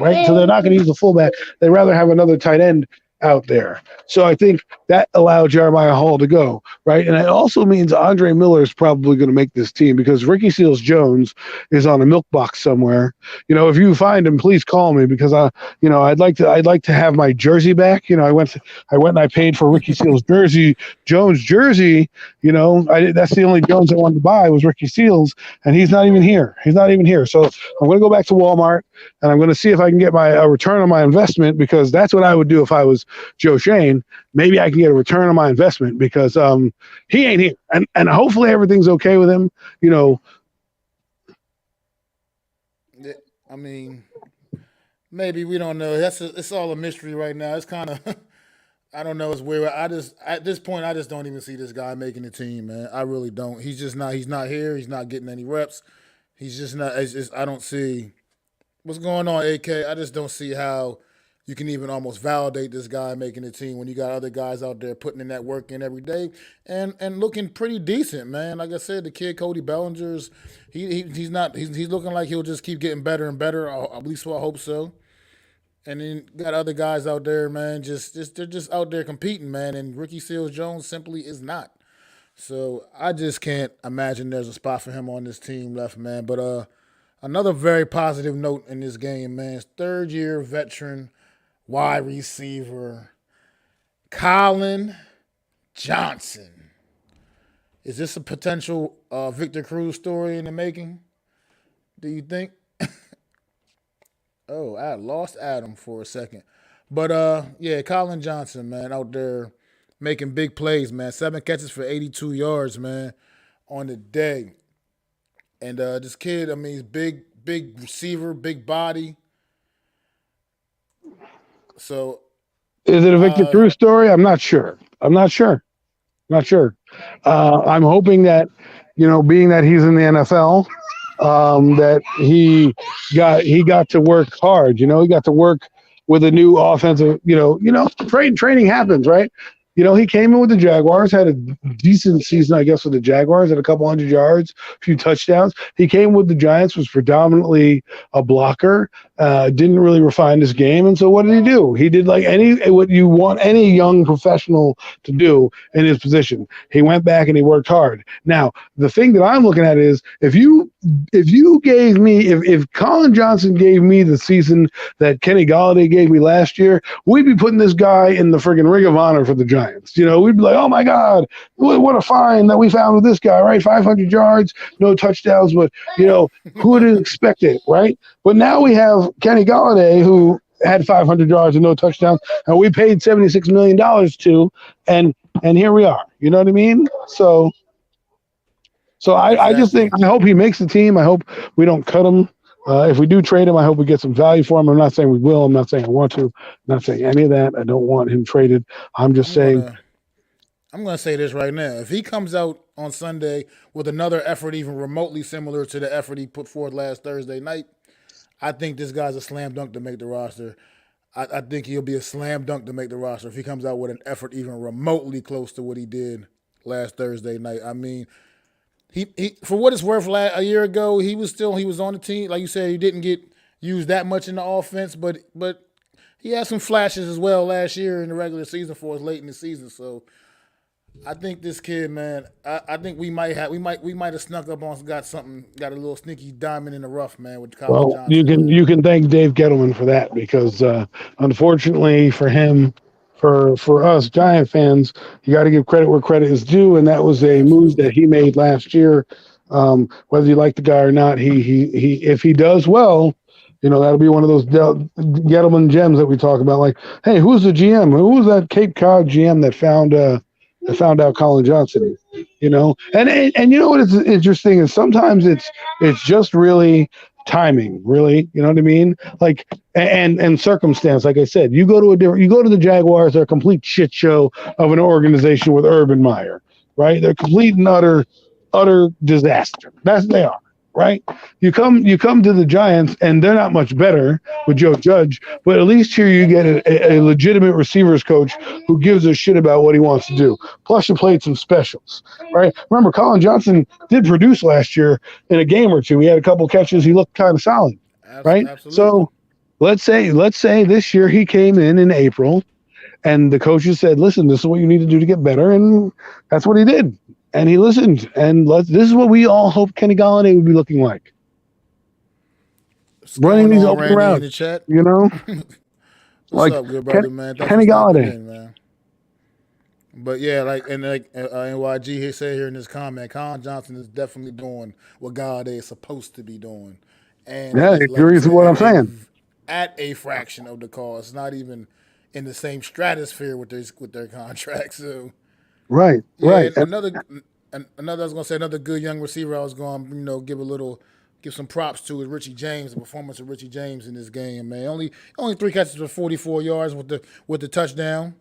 right? So they're not going to use the fullback. They'd rather have another tight end out there. So I think that allowed Jeremiah Hall to go, right? And it also means Andre Miller is probably going to make this team, because Ricky Seals-Jones is on a milk box somewhere. If you find him, please call me, because I'd like to have my jersey back. I went and I paid for Ricky Seals-Jones jersey. That's the only Jones I wanted to buy was Ricky Seals, and he's not even here. So I'm going to go back to Walmart, and I'm going to see if I can get a return on my investment, because that's what I would do if I was Joe Shane. Maybe I can get a return on my investment, because he ain't here, and hopefully everything's okay with him. I mean, maybe, we don't know. It's all a mystery right now. It's kind of I don't know. It's weird. At this point, I just don't even see this guy making the team, man. I really don't. He's just not. He's not here. He's not getting any reps. He's just not. I don't see what's going on, AK. I just don't see how you can even almost validate this guy making the team when you got other guys out there putting in that work in every day and looking pretty decent, man. Like I said, the kid Cody Bellinger's he's looking like he'll just keep getting better and better. At least I hope so. And then got other guys out there, man. They're just out there competing, man. And Ricky Seals-Jones simply is not. So I just can't imagine there's a spot for him on this team left, man. But another very positive note in this game, man. Third-year veteran wide receiver Colin Johnson. Is this a potential Victor Cruz story in the making? Do you think? Oh, I lost Adam for a second. But yeah, Colin Johnson, man, out there making big plays, man. 7 catches for 82 yards, man, on the day. And this kid, I mean, he's big receiver, big body. So, is it a Victor Cruz story? I'm not sure. I'm hoping that, being that he's in the NFL, that he got to work hard. He got to work with a new offensive. Training happens, right? He came in with the Jaguars, had a decent season, I guess, with the Jaguars, had a couple hundred yards, a few touchdowns. He came with the Giants, was predominantly a blocker, didn't really refine his game. And so what did he do? He did like what you want any young professional to do in his position. He went back and he worked hard. Now, the thing that I'm looking at is if Colin Johnson gave me the season that Kenny Golladay gave me last year, we'd be putting this guy in the friggin' Ring of Honor for the Giants. We'd be like, oh my God, what a find that we found with this guy, right? 500 yards, no touchdowns, but who would have expected, right? But now we have Kenny Golladay, who had 500 yards and no touchdowns, and we paid $76 million to, and here we are. You know what I mean? So I just think, I hope he makes the team. I hope we don't cut him. If we do trade him, I hope we get some value for him. I'm not saying we will. I'm not saying I want to. I'm not saying any of that. I don't want him traded. I'm going to say this right now. If he comes out on Sunday with another effort even remotely similar to the effort he put forth last Thursday night, I think this guy's a slam dunk to make the roster. I think he'll be a slam dunk to make the roster if he comes out with an effort even remotely close to what he did last Thursday night. I mean, he for what it's worth, a year ago he was on the team. Like you said, he didn't get used that much in the offense, but he had some flashes as well last year in the regular season for us late in the season. So I think this kid, man, I think we might have snuck up on got a little sneaky diamond in the rough, man, with Colin Johnson. You can thank Dave Gettleman for that because unfortunately for him, for us Giant fans, you got to give credit where credit is due, and that was a move that he made last year. Whether you like the guy or not, he if he does well, that'll be one of those Gettleman gems that we talk about. Like, hey, who's the GM? Who was that Cape Cod GM that found out Colin Johnson? And you know what is interesting is sometimes it's just really timing, really, you know what I mean? Like and circumstance. Like I said, you go to the Jaguars, they're a complete shit show of an organization with Urban Meyer, right? They're complete and utter disaster. They are. Right, you come to the Giants, and they're not much better with Joe Judge, but at least here you get a legitimate receivers coach who gives a shit about what he wants to do. Plus, you played some specials, right? Remember, Colin Johnson did produce last year in a game or two. He had a couple catches. He looked kind of solid, right? Absolutely. So let's say this year he came in April, and the coaches said, "Listen, this is what you need to do to get better," and that's what he did. And he listened, and this is what we all hoped Kenny Golladay would be looking like. Running these open routes, the chat? What's like, up, good brother, man? Thanks Kenny Golladay. Man. But yeah, NYG he said here in this comment, Colin Johnson is definitely doing what Golladay is supposed to be doing. And yeah, he agrees with what I'm saying. At a fraction of the cost, not even in the same stratosphere with their contracts. So. Right. Another I was gonna say another good young receiver I was going give some props to is Richie James. The performance of Richie James in this game, man. Only 3 catches for 44 yards with the touchdown,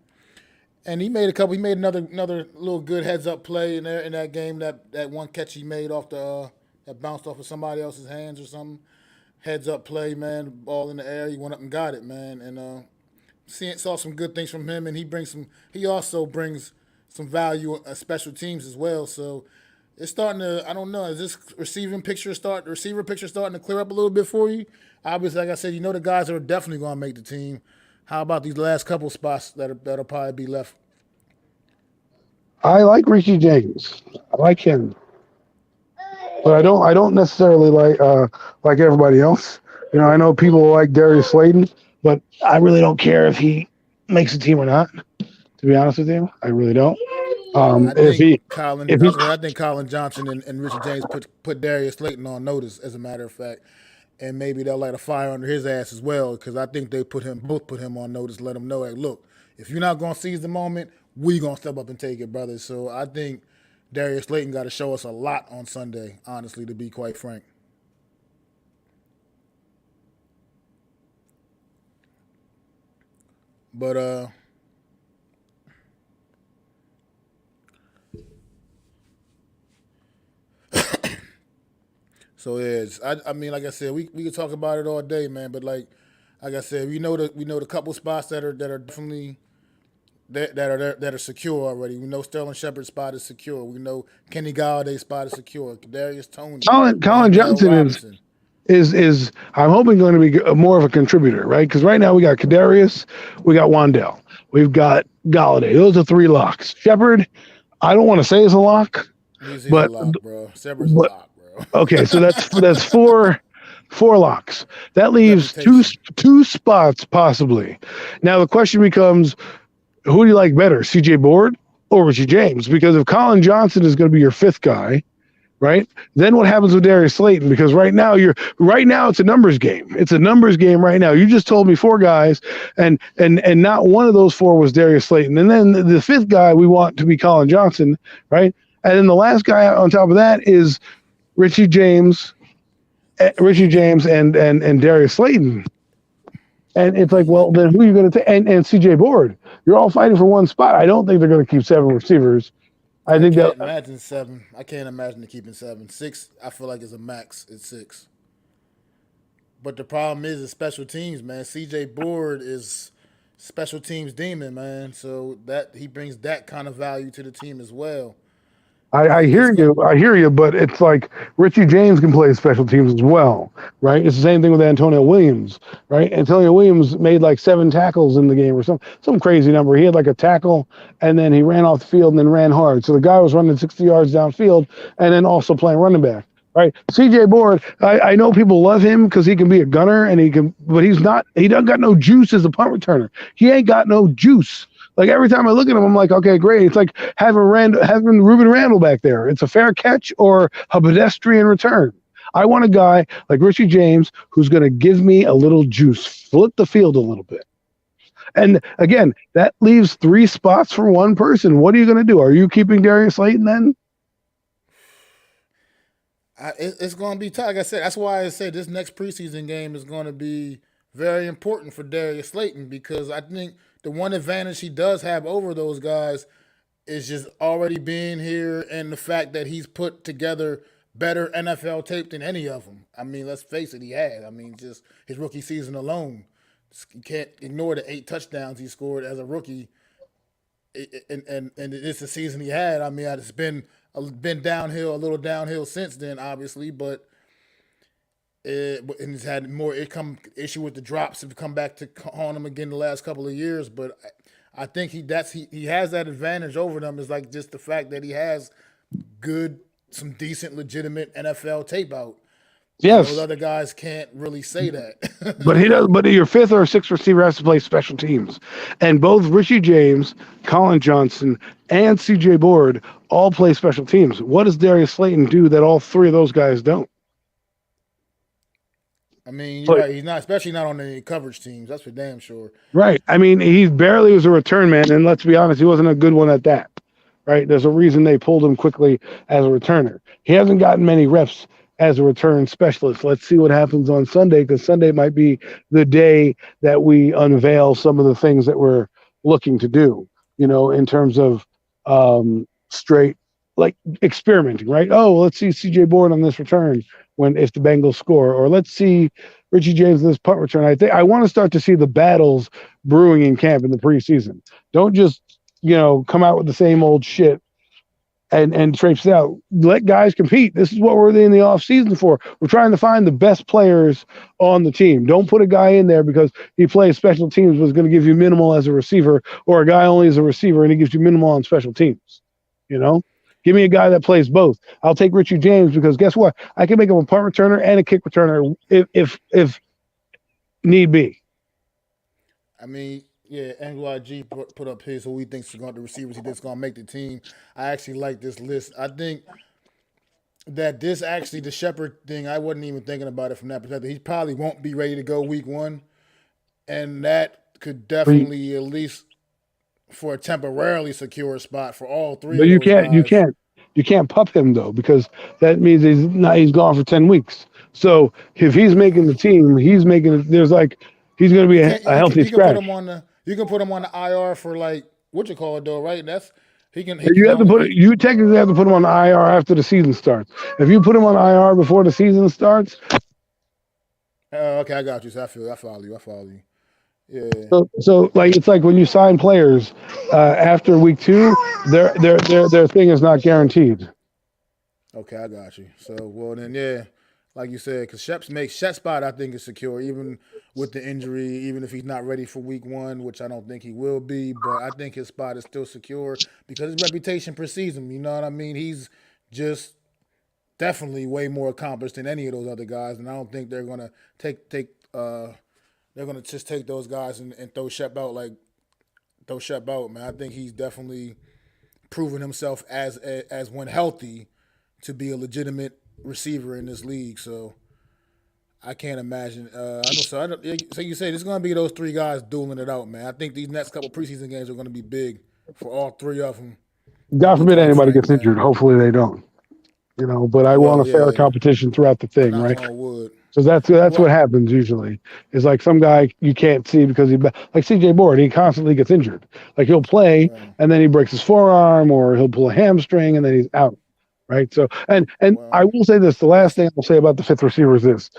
and he made another little good heads up play in that game. That one catch he made off that bounced off of somebody else's hands or something. Heads up play, man. Ball in the air, he went up and got it, man. And saw some good things from him, and he also brings some value special teams as well. So it's starting to, I don't know, is this receiver picture starting to clear up a little bit for you? Obviously, like I said, the guys that are definitely going to make the team. How about these last couple spots that'll probably be left? I like Richie James. I like him, but I don't necessarily like everybody else. I know people like Darius Slayton, but I really don't care if he makes the team or not. To be honest with you, I really don't. I think Colin Johnson and Richie James put Darius Slayton on notice, as a matter of fact, and maybe they'll light a fire under his ass as well, because I think they both put him on notice, let him know, hey, look, if you're not going to seize the moment, we going to step up and take it, brother. So I think Darius Slayton got to show us a lot on Sunday, honestly, to be quite frank. But so yeah, I mean, like I said, we could talk about it all day, man. But like I said, we know the couple spots that are definitely that are secure already. We know Sterling Shepard's spot is secure. We know Kenny Galladay's spot is secure. Kadarius Toney, Colin Johnson is I'm hoping going to be more of a contributor, right? Because right now we got Kadarius, we got Wandell, we've got Galladay. Those are 3 locks. Shepard, I don't want to say is a lock, but a lock, bro. Shepard's a lock. Okay, so that's 4 locks. That leaves two spots possibly. Now the question becomes, who do you like better, CJ Board or Richie James? Because if Colin Johnson is going to be your 5th guy, right? Then what happens with Darius Slayton? Because right now it's a numbers game. It's a numbers game right now. You just told me 4 guys, and not one of those 4 was Darius Slayton. And then the 5th guy we want to be Colin Johnson, right? And then the last guy on top of that is Richie James and Darius Slayton. And it's like, well, then who are you going to take? And CJ Board. You're all fighting for one spot. I don't think they're going to keep 7 receivers. I can't imagine 7. I can't imagine keeping 7. 6, I feel like is a max. It's 6. But the problem is special teams, man. C.J. Board is special teams demon, man. So that he brings that kind of value to the team as well. I It's hear going. you. I hear you, but it's like Richie James can play special teams as well, right? It's the same thing with Antonio Williams, right? Antonio Williams made like 7 tackles in the game or some crazy number. He had like a tackle and then he ran off the field and then ran hard. So the guy was running 60 yards downfield and then also playing running back. Right, CJ Board. I know people love him because he can be a gunner and he can, but he's not. He doesn't got no juice as a punt returner. He ain't got no juice. Like every time I look at him, I'm like, okay, great. It's like having Ruben Randall back there. It's a fair catch or a pedestrian return. I want a guy like Richie James who's going to give me a little juice, flip the field a little bit. And again, that leaves 3 spots for one person. What are you going to do? Are you keeping Darius Slayton then? It's going to be tough. Like I said, that's why I said this next preseason game is going to be very important for Darius Slayton because I think the one advantage he does have over those guys is just already being here and the fact that he's put together better NFL tape than any of them. I mean, let's face it, he had. I mean, just his rookie season alone. You can't ignore the 8 touchdowns he scored as a rookie. And it's the season he had. I mean, it's been downhill, a little downhill since then, obviously, but and he's had more issue with the drops have come back to haunt him again the last couple of years. But I think he has that advantage over them is like just the fact that he has some decent, legitimate NFL tape out. Yes. Those other guys can't really say that. But he does. But your 5th or 6th receiver has to play special teams, and both Richie James, Colin Johnson, and C.J. Board all play special teams. What does Darius Slayton do that all 3 of those guys don't? I mean, you're right. He's not, especially not on any coverage teams. That's for damn sure. Right. I mean, he barely was a return man, and let's be honest, he wasn't a good one at that. Right. There's a reason they pulled him quickly as a returner. He hasn't gotten many reps as a return specialist. Let's see what happens on Sunday, because Sunday might be the day that we unveil some of the things that we're looking to do, in terms of straight, like experimenting, right? Oh, let's see CJ Board on this return if the Bengals score, or let's see Richie James in this punt return. I want to start to see the battles brewing in camp in the preseason. Don't just, come out with the same old shit and traipse it out. Let guys compete. This is what we're in the off season for. We're trying to find the best players on the team. Don't put a guy in there because he plays special teams was going to give you minimal as a receiver, or a guy only as a receiver and he gives you minimal on special teams. Give me a guy that plays both. I'll take Richie James because guess what? I can make him a punt returner and a kick returner if need be. I mean, yeah, NYG put up his who he thinks are going to the receivers he thinks going to make the team. I actually like this list. I think that the Shepard thing, I wasn't even thinking about it from that perspective. He probably won't be ready to go week 1, and that could definitely at least for a temporarily secure spot for all 3. But you can't pup him though, because that means he's gone for 10 weeks. So if he's making the team, he's going to be a healthy scratch. You can put him on the IR for like what you call it though, right? You technically have to put him on the IR after the season starts. If you put him on IR before the season starts. Okay, I got you. So I follow you. Yeah. So like it's like when you sign players after week 2, their thing is not guaranteed. Okay, I got you. So well then, yeah, like you said, because Shep's spot I think is secure even with the injury, even if he's not ready for week 1, which I don't think he will be, but I think his spot is still secure because his reputation precedes him. You know what I mean? He's just definitely way more accomplished than any of those other guys, and I don't think they're gonna they're gonna just take those guys and throw Shep out, man. I think he's definitely proven himself as when healthy to be a legitimate receiver in this league. So I can't imagine. So you say it's gonna be those 3 guys dueling it out, man. I think these next couple preseason games are gonna be big for all 3 of them. God forbid anybody gets injured. Hopefully they don't. But I want a fair competition throughout the thing, right? So that's what happens usually. Is like some guy you can't see because like CJ Board, he constantly gets injured. Like he'll play and then he breaks his forearm or he'll pull a hamstring and then he's out. Right. So and I will say this, the last thing I'll say about the 5th receiver is this.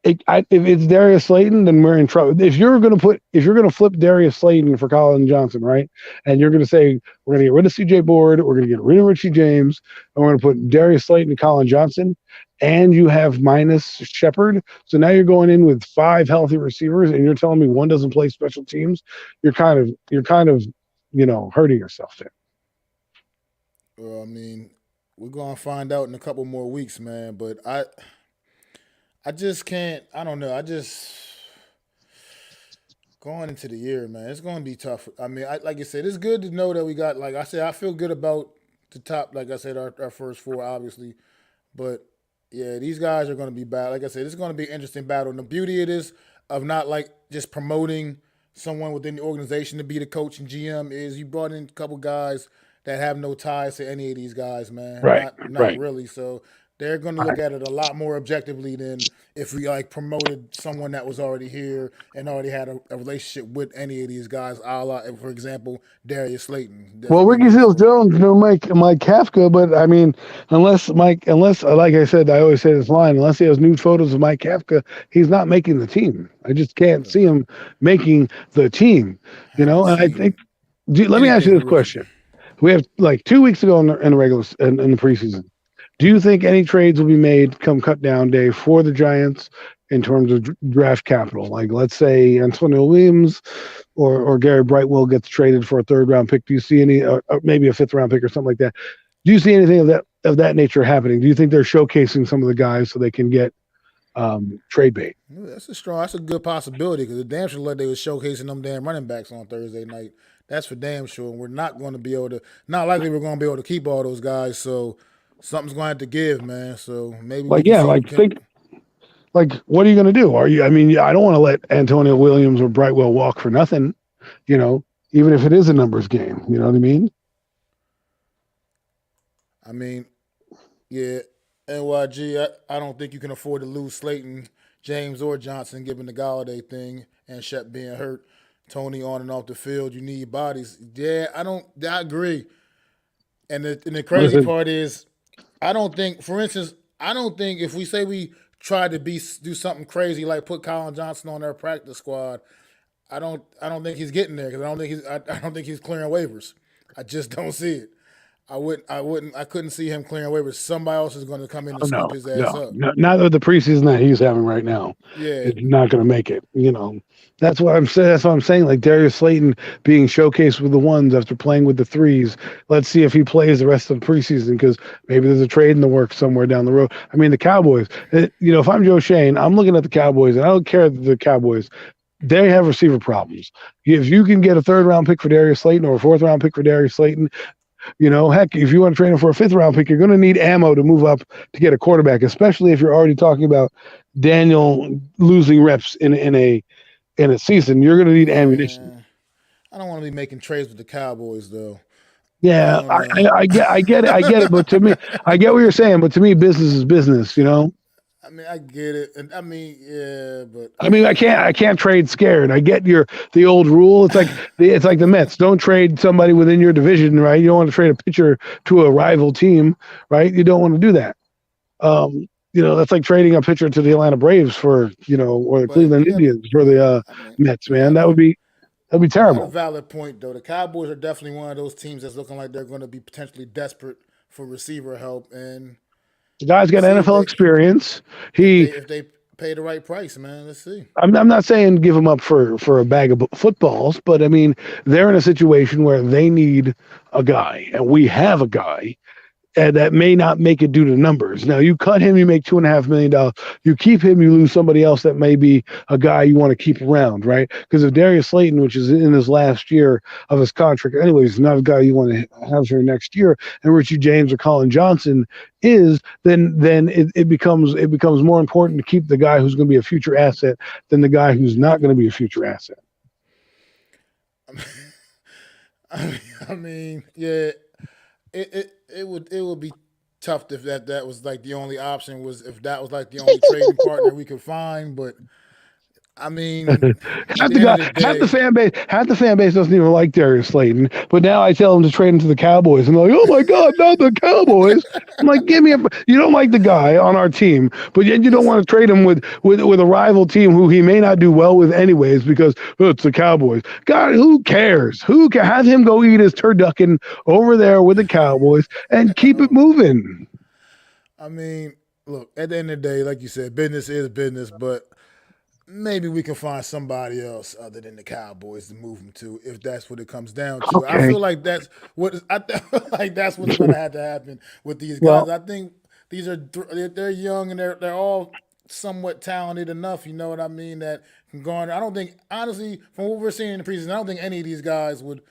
if it's Darius Slayton, then we're in trouble. If you're going to flip Darius Slayton for Colin Johnson, right? And you're going to say we're going to get rid of C.J. Board, we're going to get rid of Richie James, and we're going to put Darius Slayton and Colin Johnson, and you have minus Shepard. So now you're going in with 5 healthy receivers, and you're telling me one doesn't play special teams. You're kind of hurting yourself there. Well, I mean, we're gonna find out in a couple more weeks, man. But I just can't. I don't know. I just going into the year, man. It's going to be tough. I mean, like I said, it's good to know that we got. Like I said, I feel good about the top. Like I said, our first 4, obviously. But yeah, these guys are going to be bad. Like I said, it's going to be an interesting battle. And the beauty of this, of not like just promoting someone within the organization to be the coach and GM, is you brought in a couple guys that have no ties to any of these guys, man. Right. Not really. So they're going to look at it a lot more objectively than if we like promoted someone that was already here and already had a relationship with any of these guys, a la, for example, Darius Slayton. Well, Ricky Seals Jones, Mike Kafka, but I mean, unless like I said, I always say this line, unless he has nude photos of Mike Kafka, he's not making the team. I just can't see him making the team, And I think, let me ask you this question. We have like 2 weeks to go in the preseason. Do you think any trades will be made come cut down day for the Giants in terms of draft capital? Like, let's say Antonio Williams or Gary Brightwell gets traded for a 3rd round pick. Do you see any, or maybe a 5th round pick or something like that? Do you see anything of that nature happening? Do you think they're showcasing some of the guys so they can get trade bait? That's a good possibility, because the damn sure like they was showcasing them damn running backs on Thursday night. That's for damn sure. And we're not going to be able to, not likely we're going to be able to keep all those guys. So something's going to have to give, man. So maybe what are you going to do? I don't want to let Antonio Williams or Brightwell walk for nothing, even if it is a numbers game. You know what I mean? I mean, yeah, NYG, I don't think you can afford to lose Slayton, James, or Johnson, given the Galladay thing and Shep being hurt. Tony on and off the field, you need bodies. Yeah, I agree. And the crazy part is, I don't think, for instance, if we say we try to do something crazy like put Colin Johnson on their practice squad, I don't think he's getting there, because I don't think he's clearing waivers. I just don't see it. I couldn't see him clearing waivers. Somebody else is going to come in and scoop his ass up. Not with the preseason that he's having right now. Yeah, it's not going to make it. That's what I'm saying. That's what I'm saying. Like Darius Slayton being showcased with the 1s after playing with the 3s. Let's see if he plays the rest of the preseason, because maybe there's a trade in the works somewhere down the road. I mean, the Cowboys. If I'm Joe Shane, I'm looking at the Cowboys, and I don't care that the Cowboys, they have receiver problems. If you can get a 3rd round pick for Darius Slayton or a 4th round pick for Darius Slayton, heck, if you want to trade him for a 5th round pick, you're going to need ammo to move up to get a quarterback, especially if you're already talking about Daniel losing reps in a season. You're going to need ammunition. I don't want to be making trades with the Cowboys, though. Yeah, I get it. But to me, I get what you're saying. But to me, business is business. I mean, I get it, and but I can't trade scared. I get the old rule. It's like the Mets. Don't trade somebody within your division, right? You don't want to trade a pitcher to a rival team, right? You don't want to do that. That's like trading a pitcher to the Atlanta Braves for, or the Cleveland Indians for the Mets, man. That'd be terrible. That's a valid point, though. The Cowboys are definitely one of those teams that's looking like they're going to be potentially desperate for receiver help, and the guy's got NFL experience. If they pay the right price, man, let's see. I'm not saying give him up for a bag of footballs, but I mean, they're in a situation where they need a guy, and we have a guy, and that may not make it due to numbers. Now, you cut him, you make $2.5 million. You keep him, you lose somebody else that may be a guy you want to keep around, right? Because if Darius Slayton, which is in his last year of his contract, anyways, is not a guy you want to have here next year, and Richie James or Colin Johnson is, then it becomes more important to keep the guy who's going to be a future asset than the guy who's not going to be a future asset. I mean, yeah. It would be tough if that was like the only option, was if that was like the only trading partner we could find. But I mean, at half the the end of guy, the half the day, fan base doesn't even like Darius Slayton. But now I tell them to trade him to the Cowboys, and they're like, "Oh my God, not the Cowboys!" I'm like, "Give me a." You don't like the guy on our team, but yet you don't want to trade him with a rival team who he may not do well with anyways because it's the Cowboys. God, who cares? Who can have him go eat his turducken over there with the Cowboys and keep it moving? I mean, look, at the end of the day, like you said, business is business, but maybe we can find somebody else other than the Cowboys to move him to, if that's what it comes down to. I Okay, feel like like that's what's going to have to happen with these guys. well, I think these are they're young and they're all somewhat talented enough. You know what I mean? That can garner. I don't think honestly, from what we're seeing in the preseason, I don't think any of these guys would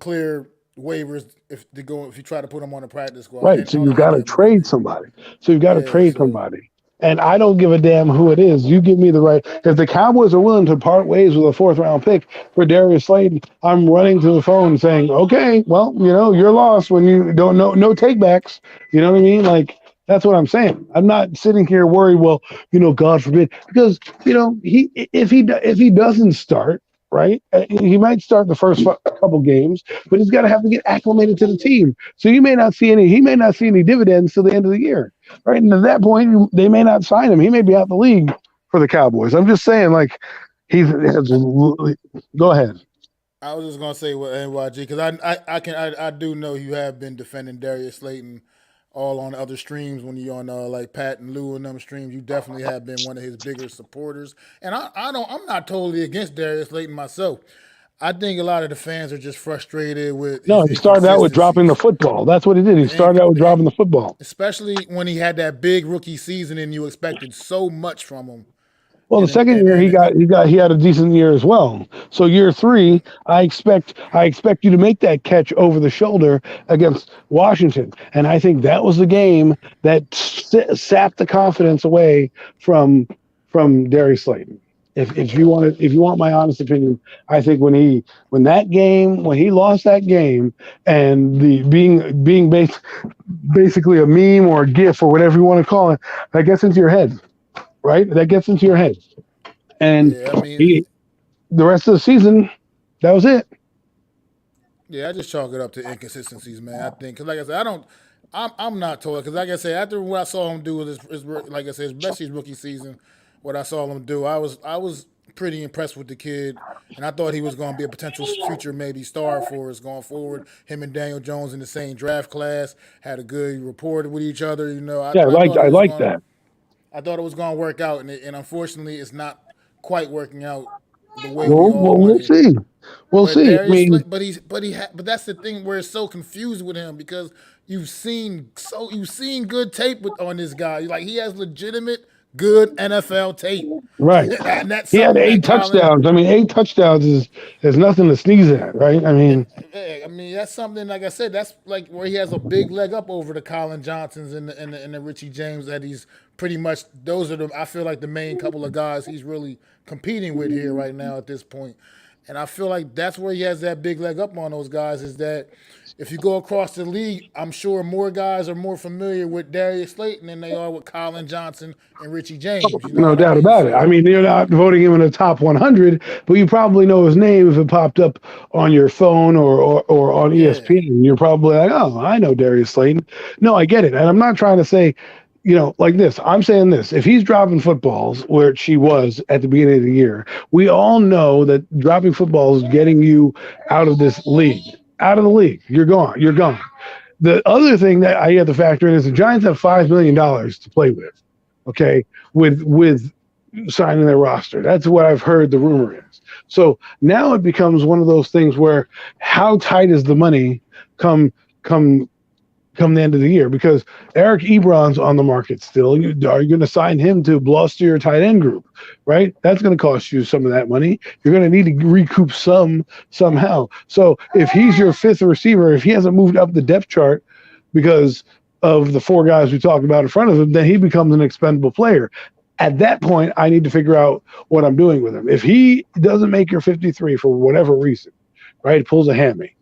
clear waivers if you try to put them on the practice squad right. and So on you've got any to of them trade anyway. somebody. So you've got to Yeah, trade so somebody. And I don't give a damn who it is. You give me the right. If the Cowboys are willing to part ways with a fourth round pick for Darius Slayton, I'm running to the phone saying, okay, well, you're lost when you don't know, no takebacks. You know what I mean? Like, that's what I'm saying. I'm not sitting here worried, well, God forbid, because, if he doesn't start, right, he might start the first couple games, but he's got to have to get acclimated to the team. So he may not see any dividends till the end of the year. Right. And at that point, they may not sign him. He may be out the league for the Cowboys. I'm just saying, like, go ahead. I was just gonna say with NYG because I do know you have been defending Darius Slayton all on other streams when you're on like Pat and Lou and them streams. You definitely have been one of his bigger supporters, and I'm not totally against Darius Slayton myself. I think a lot of the fans are just frustrated with No, his he started out with dropping the inconsistencies, football. That's what he did. He started out with and dropping the football. especially when he had that big rookie season and you expected so much from him. Well, the And second year he had a decent year as well. So year three, I expect you to make that catch over the shoulder against Washington, and I think that was the game that sapped the confidence away from Darius Slayton. If you want my honest opinion, I think when he lost that game and the being basically a meme or a gif or whatever you want to call it, that gets into your head, right? That gets into your head. And yeah, I mean, he, the rest of the season, that was it. yeah, I just chalk it up to inconsistencies, man. I think because, like I said, I'm not told because, like I said, after what I saw him do with like I said, especially his rookie season, what I saw him do, I was pretty impressed with the kid, and I thought he was going to be a potential future maybe star for us going forward. Him and Daniel Jones in the same draft class had a good rapport with each other. Yeah, I thought it I was like going. that. I thought it was going to work out, and unfortunately, it's not quite working out the way we all We'll wanted. see. We'll But see. I Darius, mean, but that's the thing where it's so confused with him because you've seen good tape on this guy. Like he has legitimate good NFL tape, right. and that's He had something eight that Colin. touchdowns. I mean, 8 touchdowns is nothing to sneeze at, right? I mean, I mean, that's something. Like I said, that's like where he has a big leg up over the Colin Johnsons and the Richie James. That he's pretty much those are the. I feel like the main couple of guys he's really competing with here right now at this point. And I feel like that's where he has that big leg up on those guys is that if you go across the league, I'm sure more guys are more familiar with Darius Slayton than they are with Colin Johnson and Richie James. You know no what I doubt mean? about it. I So mean, you're not voting him in the top 100, but you probably know his name if it popped up on your phone or on yeah, ESPN. You're probably like, oh, I know Darius Slayton. No, I get it. And I'm not trying to say, like this. I'm saying this. If he's dropping footballs, which he was at the beginning of the year, we all know that dropping footballs is getting you out of this league. Out of the league. You're gone. You're gone. The other thing that I have to factor in is the Giants have $5 million to play with. Okay, with signing their roster. That's what I've heard the rumor is. So now it becomes one of those things where how tight is the money come come the end of the year? Because Eric Ebron's on the market still. Are you going to sign him to bolster your tight end group, right? That's going to cost you some of that money. You're going to need to recoup somehow. So if he's your fifth receiver, if he hasn't moved up the depth chart because of the four guys we talked about in front of him, then he becomes an expendable player. At that point, I need to figure out what I'm doing with him. If he doesn't make your 53 for whatever reason, right, pulls a hammy,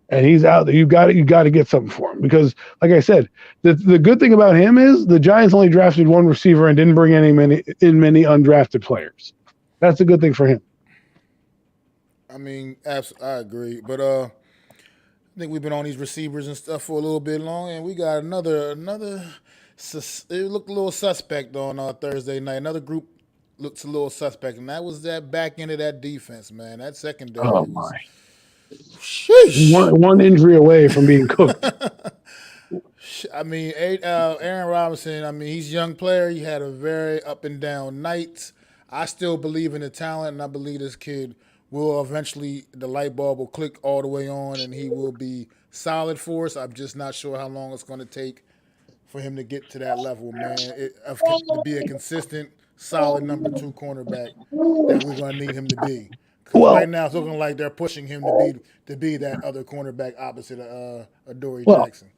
and he's out there, you got to get something for him because, like I said, the good thing about him is the Giants only drafted one receiver and didn't bring many undrafted players. That's a good thing for him. I mean, I agree, but I think we've been on these receivers and stuff for a little bit long, and we got another. It looked a little suspect on Thursday night. Another group looks a little suspect, and that was that back end of that defense, man. That secondary Oh was. my! Sheesh. One injury away from being cooked. I mean, Aaron Robinson. I mean, he's a young player. He had a very up and down night. I still believe in the talent, and I believe this kid will eventually, the light bulb will click all the way on, and he will be solid for us. I'm just not sure how long it's going to take for him to get to that level, man. To be a consistent, solid number 2 cornerback that we're going to need him to be. Because right now it's looking like they're pushing him to be that other cornerback opposite of Adoree Jackson.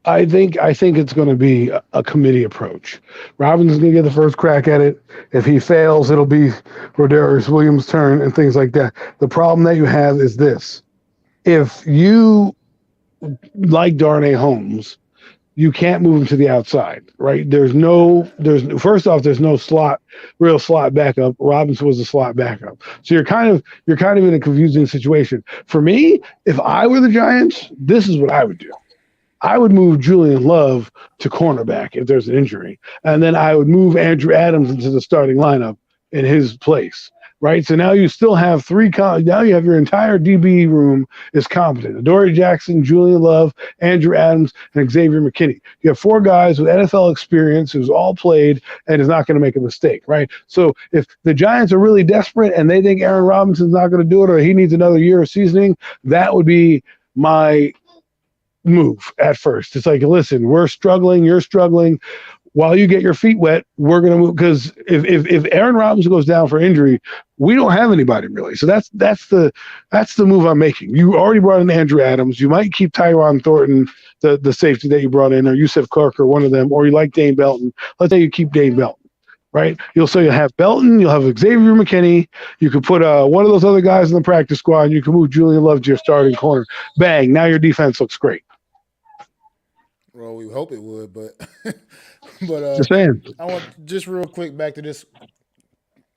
I think it's going to be a committee approach. Robinson's going to get the first crack at it. If he fails, it'll be Rodarius Williams' turn and things like that. The problem that you have is this. If you like Darnay Holmes, you can't move him to the outside, right? There's no real slot backup. Robinson was a slot backup. So you're kind of in a confusing situation. For me, if I were the Giants, this is what I would do. I would move Julian Love to cornerback if there's an injury. And then I would move Andrew Adams into the starting lineup in his place, right? So now you still have now you have your entire DB room is competent. Adoree Jackson, Julian Love, Andrew Adams, and Xavier McKinney. You have 4 guys with NFL experience who's all played and is not going to make a mistake, right? So if the Giants are really desperate and they think Aaron Robinson's not going to do it or he needs another year of seasoning, that would be my move at first. It's like, listen, we're struggling, you're struggling. While you get your feet wet, we're going to move, because if Aaron Robinson goes down for injury, we don't have anybody really. So that's the move I'm making. You already brought in Andrew Adams. You might keep Tyron Thornton, the safety that you brought in, or Yusuf Clark, or one of them, or you like Dane Belton. Let's say you keep Dane Belton, right? You'll have Belton, you'll have Xavier McKinney. You could put one of those other guys in the practice squad, and you can move Julian Love to your starting corner. Bang! Now your defense looks great. Well, we hope it would, but just saying. I want just real quick back to this.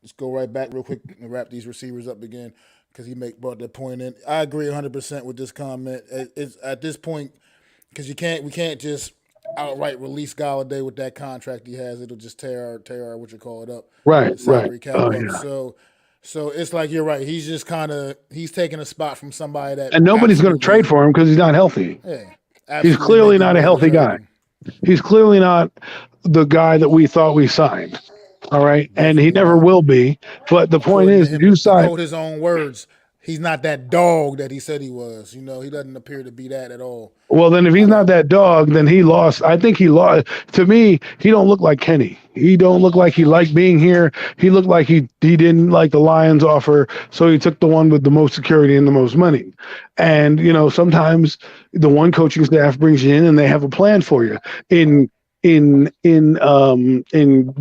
Let's go right back real quick and wrap these receivers up again, because he brought that point in. I agree 100% with this comment. It's at this point, because we can't just outright release Galladay with that contract he has. It'll just tear our up. Right. Cap up. Yeah. So it's like, you're right. He's just he's taking a spot from somebody that, and nobody's going to trade for him because he's not healthy. Yeah. He's clearly not a healthy guy. He's clearly not the guy that we thought we signed. All right. And he never will be. But the point is, you signed. To quote his own words, he's not that dog that he said he was. He doesn't appear to be that at all. Well, then if he's not that dog, then he lost. I think he lost. To me, he don't look like Kenny. He don't look like he liked being here. He looked like he didn't like the Lions offer, so he took the one with the most security and the most money. And, sometimes the one coaching staff brings you in and they have a plan for you. In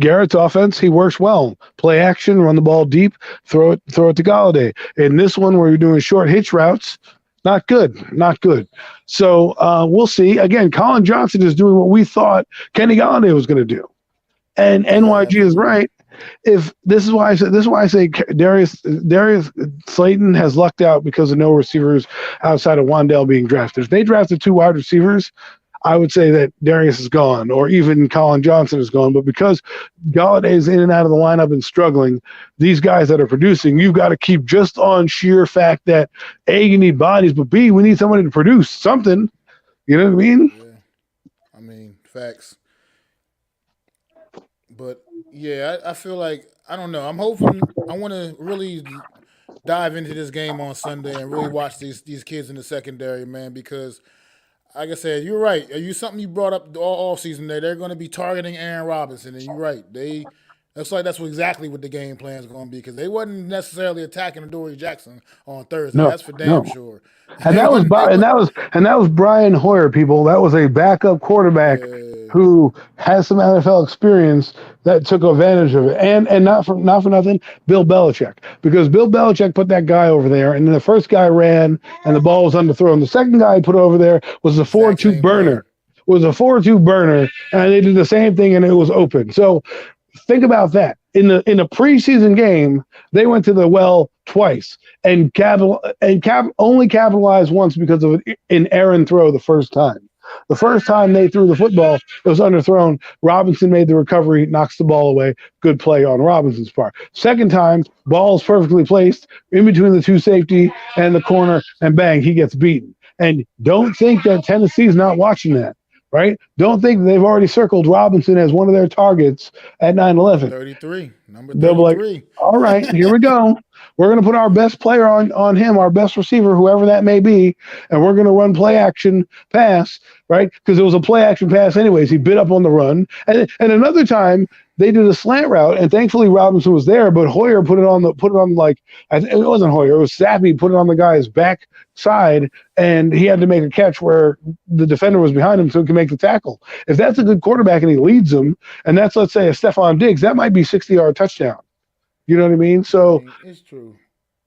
Garrett's offense, he works well. Play action, run the ball deep, throw it to Galladay. In this one where you're doing short hitch routes, not good. So we'll see. Again, Colin Johnson is doing what we thought Kenny Galladay was going to do, and NYG is right. This is why I say Darius Slayton has lucked out because of no receivers outside of Wandale being drafted. If they drafted 2 wide receivers, I would say that Darius is gone, or even Colin Johnson is gone. But because Galladay is in and out of the lineup and struggling, these guys that are producing, you've got to keep just on sheer fact that A, you need bodies, but B, we need somebody to produce something. You know what I mean? Yeah. I mean, facts. But yeah, I feel like, I don't know. I'm hoping, I want to really dive into this game on Sunday and really watch these kids in the secondary, man, because like I said, you're right. Something you brought up all season there. They're going to be targeting Aaron Robinson, and you're right. That's exactly what the game plan is going to be, because they wasn't necessarily attacking Adoree Jackson on Thursday. No, that's for damn sure. And that was Brian Hoyer, people. That was a backup quarterback who has some NFL experience that took advantage of it. And not for nothing, Bill Belichick. Because Bill Belichick put that guy over there, and then the first guy ran, and the ball was underthrown. The second guy he put over there was a 4-2 burner. And they did the same thing, and it was open. So think about that. in the preseason game, they went to the well twice and only capitalized once because of an errant throw the first time. The first time they threw the football, it was underthrown. Robinson made the recovery, knocks the ball away. Good play on Robinson's part. Second time, ball's perfectly placed in between the two safety and the corner, and bang, he gets beaten. And don't think that Tennessee's not watching that, right? Don't think they've already circled Robinson as one of their targets at 9-11. 33, number 33. They'll be like, all right, here we go. We're going to put our best player on him, our best receiver, whoever that may be, and we're going to run play action pass, right? Because it was a play action pass anyways. He bit up on the run. And another time, they did a slant route, and thankfully Robinson was there, but Hoyer put it on it wasn't Hoyer, it was Sappy, put it on the guy's back side, and he had to make a catch where the defender was behind him so he could make the tackle. If that's a good quarterback and he leads them, and that's, let's say, a Stephon Diggs, that might be 60-yard touchdown. You know what I mean? So it's true.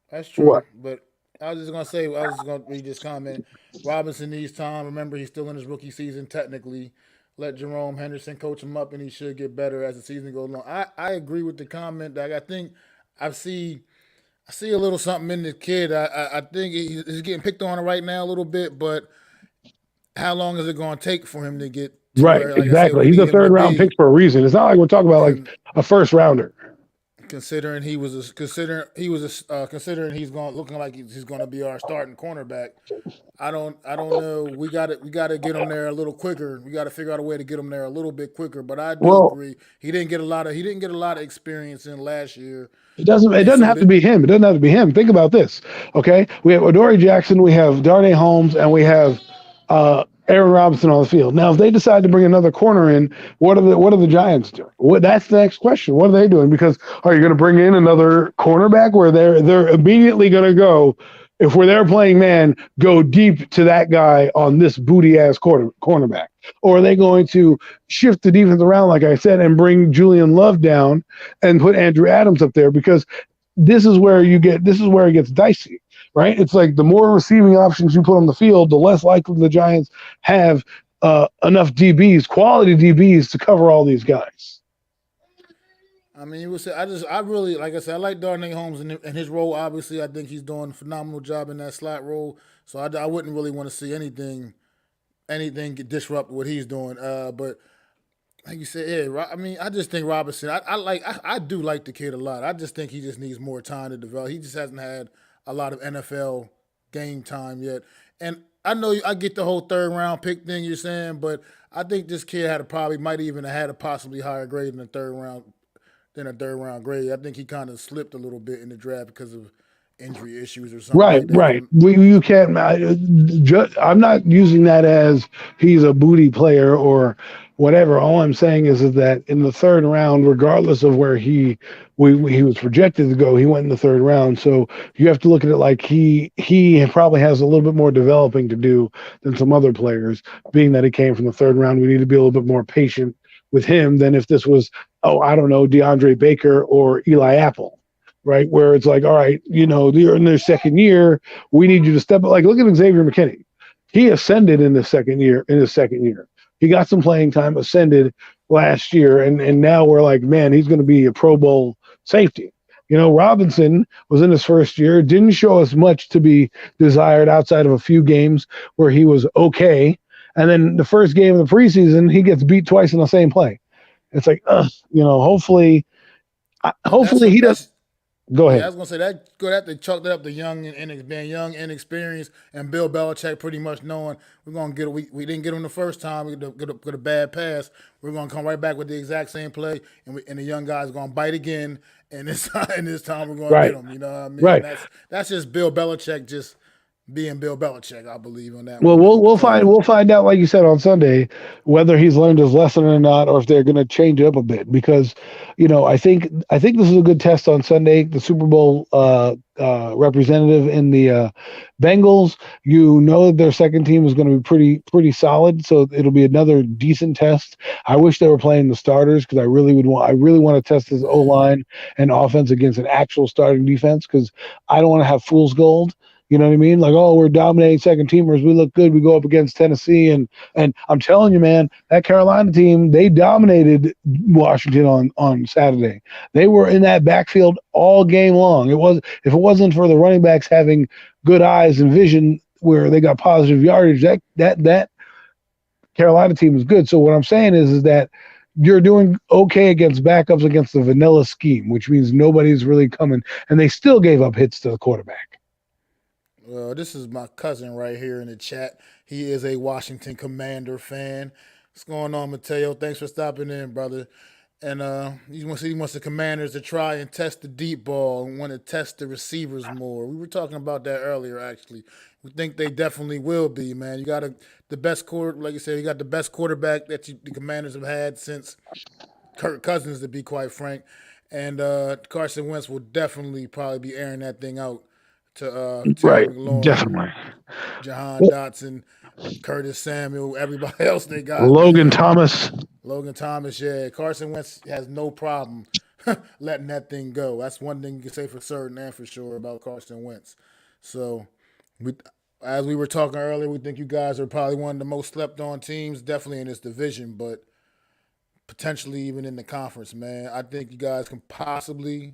That's true. What? But I was just going to read this comment. Robinson needs time. Remember, he's still in his rookie season technically. Let Jerome Henderson coach him up, and he should get better as the season goes along. I agree with the comment. That I think I see a little something in the kid. I think he's getting picked on right now a little bit, but how long is it going to take for him to get to right? Where, like exactly. He's a third-round pick for a reason. It's not like we're talking about like a first-rounder. Considering he's looking like he's going to be our starting cornerback. I don't know. We got to get him there a little quicker. We got to figure out a way to get him there a little bit quicker. But I do agree. He didn't get a lot of experience in last year. It doesn't have to be him. It doesn't have to be him. Think about this. Okay, we have Adoree Jackson, we have Darnay Holmes, and we have Aaron Robinson on the field. Now, if they decide to bring another corner in, what are the Giants doing? That's the next question. What are they doing? Because are you going to bring in another cornerback where they're immediately going to go, if we're there playing man, go deep to that guy on this booty-ass cornerback? Or are they going to shift the defense around, like I said, and bring Julian Love down and put Andrew Adams up there? Because this is where it gets dicey. Right? It's like the more receiving options you put on the field, the less likely the Giants have enough DBs, quality DBs, to cover all these guys. I mean, you would say I really, like I said, I like Darnay Holmes and his role. Obviously, I think he's doing a phenomenal job in that slot role. So I wouldn't really want to see anything disrupt what he's doing. But like you said, yeah, I mean, I just think Robinson. I do like the kid a lot. I just think he just needs more time to develop. He just hasn't had a lot of NFL game time yet. And I know I get the whole third-round pick thing you're saying, but I think this kid might even have had a possibly higher grade in the third round grade. I think he kind of slipped a little bit in the draft because of injury issues or something. Right. You can't. I'm not using that as he's a booty player or whatever. All I'm saying is that in the third round, regardless of where he was projected to go, he went in the third round. So you have to look at it like he probably has a little bit more developing to do than some other players. Being that he came from the third round, we need to be a little bit more patient with him than if this was, DeAndre Baker or Eli Apple. Right, where it's like, all right, they're in their second year. We need you to step up. Like, look at Xavier McKinney. He ascended in his second year. He got some playing time, ascended last year, and now we're like, man, he's going to be a Pro Bowl safety. Robinson was in his first year, didn't show us much to be desired outside of a few games where he was okay. And then the first game of the preseason, he gets beat twice in the same play. It's like, hopefully he does. Go ahead. Yeah, I was gonna say that. Go have to chalk that up to young inexperienced, and Bill Belichick pretty much knowing we're gonna get. We didn't get him the first time. We get a bad pass. We're gonna come right back with the exact same play, and the young guy's gonna bite again. And this time we're gonna get him. You know what I mean? Right. That's just Bill Belichick just being Bill Belichick. I believe on that. Well, we'll find out, like you said, on Sunday whether he's learned his lesson or not, or if they're going to change it up a bit. Because, I think this is a good test on Sunday. The Super Bowl representative in the Bengals, that their second team is going to be pretty solid. So it'll be another decent test. I wish they were playing the starters because I really want to test this O-line and offense against an actual starting defense because I don't want to have fool's gold. You know what I mean? Like, oh, we're dominating second teamers. We look good. We go up against Tennessee, and I'm telling you, man, that Carolina team, they dominated Washington on Saturday. They were in that backfield all game long. If it wasn't for the running backs having good eyes and vision where they got positive yardage, that Carolina team is good. So what I'm saying is that you're doing okay against backups against the vanilla scheme, which means nobody's really coming, and they still gave up hits to the quarterback. Well, this is my cousin right here in the chat. He is a Washington Commander fan. What's going on, Mateo? Thanks for stopping in, brother. And he wants the Commanders to try and test the deep ball and want to test the receivers more. We were talking about that earlier, actually. We think they definitely will be, man. You got the best like you said, you got the best quarterback that the Commanders have had since Kirk Cousins, to be quite frank. And Carson Wentz will definitely probably be airing that thing out to Terry McLaurin, definitely. Jahan Dotson, Curtis Samuel, everybody else they got. Logan Thomas, yeah. Carson Wentz has no problem letting that thing go. That's one thing you can say for certain and for sure about Carson Wentz. So, as we were talking earlier, we think you guys are probably one of the most slept-on teams, definitely in this division, but potentially even in the conference, man. I think you guys can possibly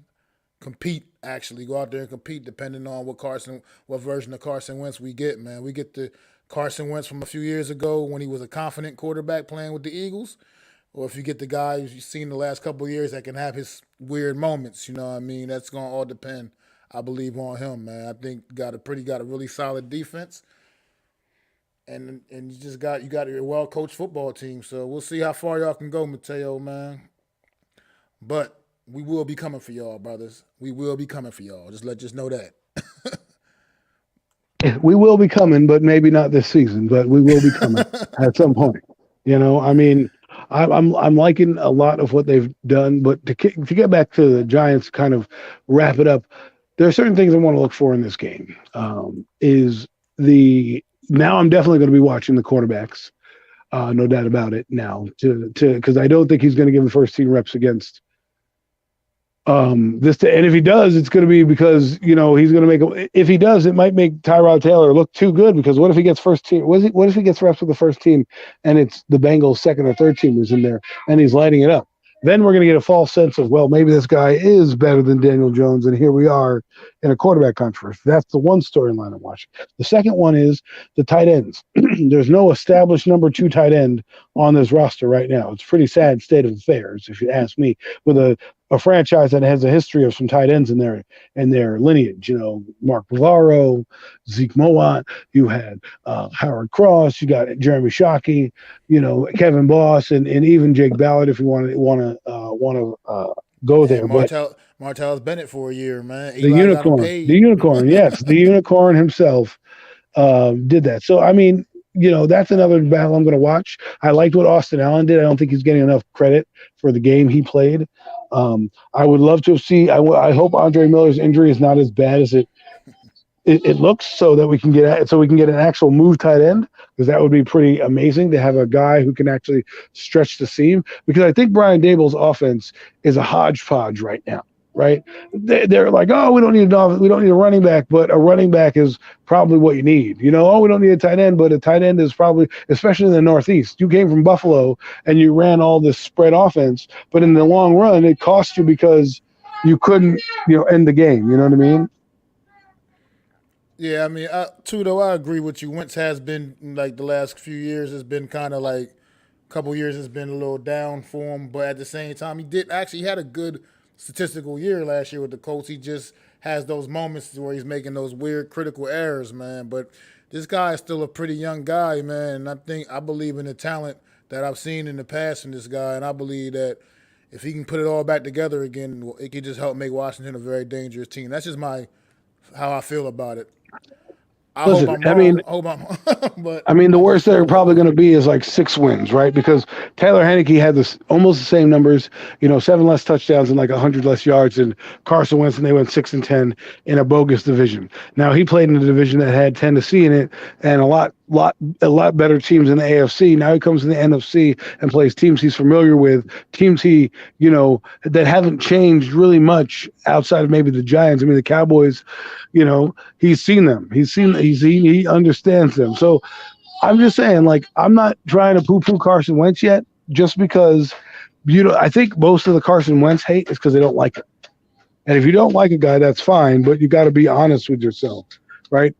go out there and compete depending on what version of Carson Wentz we get, man. We get the Carson Wentz from a few years ago when he was a confident quarterback playing with the Eagles, or if you get the guy you've seen the last couple of years that can have his weird moments, you know what I mean? That's going to all depend, I believe, on him, man. I think you got a really solid defense, and you got a well-coached football team. So we'll see how far y'all can go, Mateo, man. But we will be coming for y'all, brothers. We will be coming for y'all. Just know that. We will be coming, but maybe not this season. But we will be coming at some point. You know, I mean, I'm liking a lot of what they've done. But to get back to the Giants, kind of wrap it up, there are certain things I want to look for in this game. Now I'm definitely going to be watching the quarterbacks, no doubt about it. Now, because I don't think he's going to give the first team reps against. And if he does, it's going to be because, you know, he's going to if he does, it might make Tyrod Taylor look too good, because what if he gets first team? What if he gets reps with the first team and it's the Bengals second or third teamers in there and he's lighting it up? Then we're going to get a false sense of, well, maybe this guy is better than Daniel Jones, and here we are in a quarterback controversy. That's the one storyline I'm watching. The second one is the tight ends. There's no established number 2 tight end on this roster right now. It's a pretty sad state of affairs, if you ask me, with a franchise that has a history of some tight ends in their lineage. You know, Mark Bavaro, Zeke Mowat. You had Howard Cross. You got Jeremy Shockey. You know, Kevin Boss, and even Jake Ballard, if you want to go there. Martellus Bennett for a year, man. The unicorn, yes, the unicorn himself did that. So I mean, you know, that's another battle I'm going to watch. I liked what Austin Allen did. I don't think he's getting enough credit for the game he played. I would love to see. I hope Andre Miller's injury is not as bad as it looks, so that we can get an actual move tight end, because that would be pretty amazing to have a guy who can actually stretch the seam. Because I think Brian Daboll's offense is a hodgepodge right now. Right? They're like, oh, we don't need a running back, but a running back is probably what you need. You know, oh, we don't need a tight end, but a tight end is probably, especially in the Northeast. You came from Buffalo and you ran all this spread offense, but in the long run, it cost you because you couldn't, end the game. You know what I mean? Yeah, I mean, Tudo, I agree with you. Wentz has been, like, the last few years has been kind of like, a couple years has been a little down for him, but at the same time, he had a good statistical year last year with the Colts. He just has those moments where he's making those weird critical errors, man. But this guy is still a pretty young guy, man. And I believe in the talent that I've seen in the past from this guy, and I believe that if he can put it all back together again, it could just help make Washington a very dangerous team. That's just how I feel about it. The worst they're probably going to be is like 6 wins, right? Because Taylor Heineke had almost the same numbers, 7 less touchdowns and like 100 less yards than Carson Wentz, and they went 6-10 in a bogus division. Now he played in a division that had Tennessee in it, and a lot a lot better teams in the AFC. Now he comes to the NFC and plays teams he's familiar with, teams he, that haven't changed really much outside of maybe the Giants. I mean, the Cowboys, he's seen them. He understands them. So I'm just saying, like, I'm not trying to poo-poo Carson Wentz yet, just because, I think most of the Carson Wentz hate is because they don't like him. And if you don't like a guy, that's fine, but you got to be honest with yourself, right?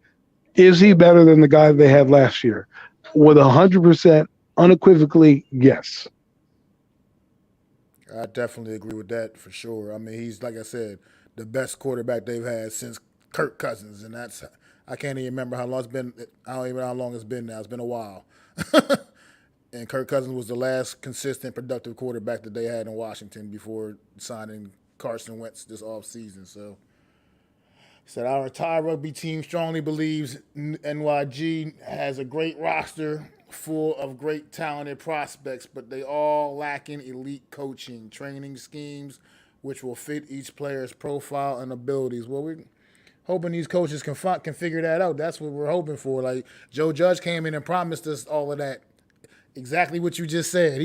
Is he better than the guy they had last year? With 100% unequivocally, yes. I definitely agree with that for sure. I mean, he's, like I said, the best quarterback they've had since Kirk Cousins, and I can't even remember how long it's been. I don't even know how long it's been now. It's been a while. And Kirk Cousins was the last consistent, productive quarterback that they had in Washington before signing Carson Wentz this offseason. So he said, our entire rugby team strongly believes NYG has a great roster full of great talented prospects, but they all lacking elite coaching, training schemes, which will fit each player's profile and abilities. Well, we're hoping these coaches can figure that out. That's what we're hoping for. Like, Joe Judge came in and promised us all of that. Exactly what you just said.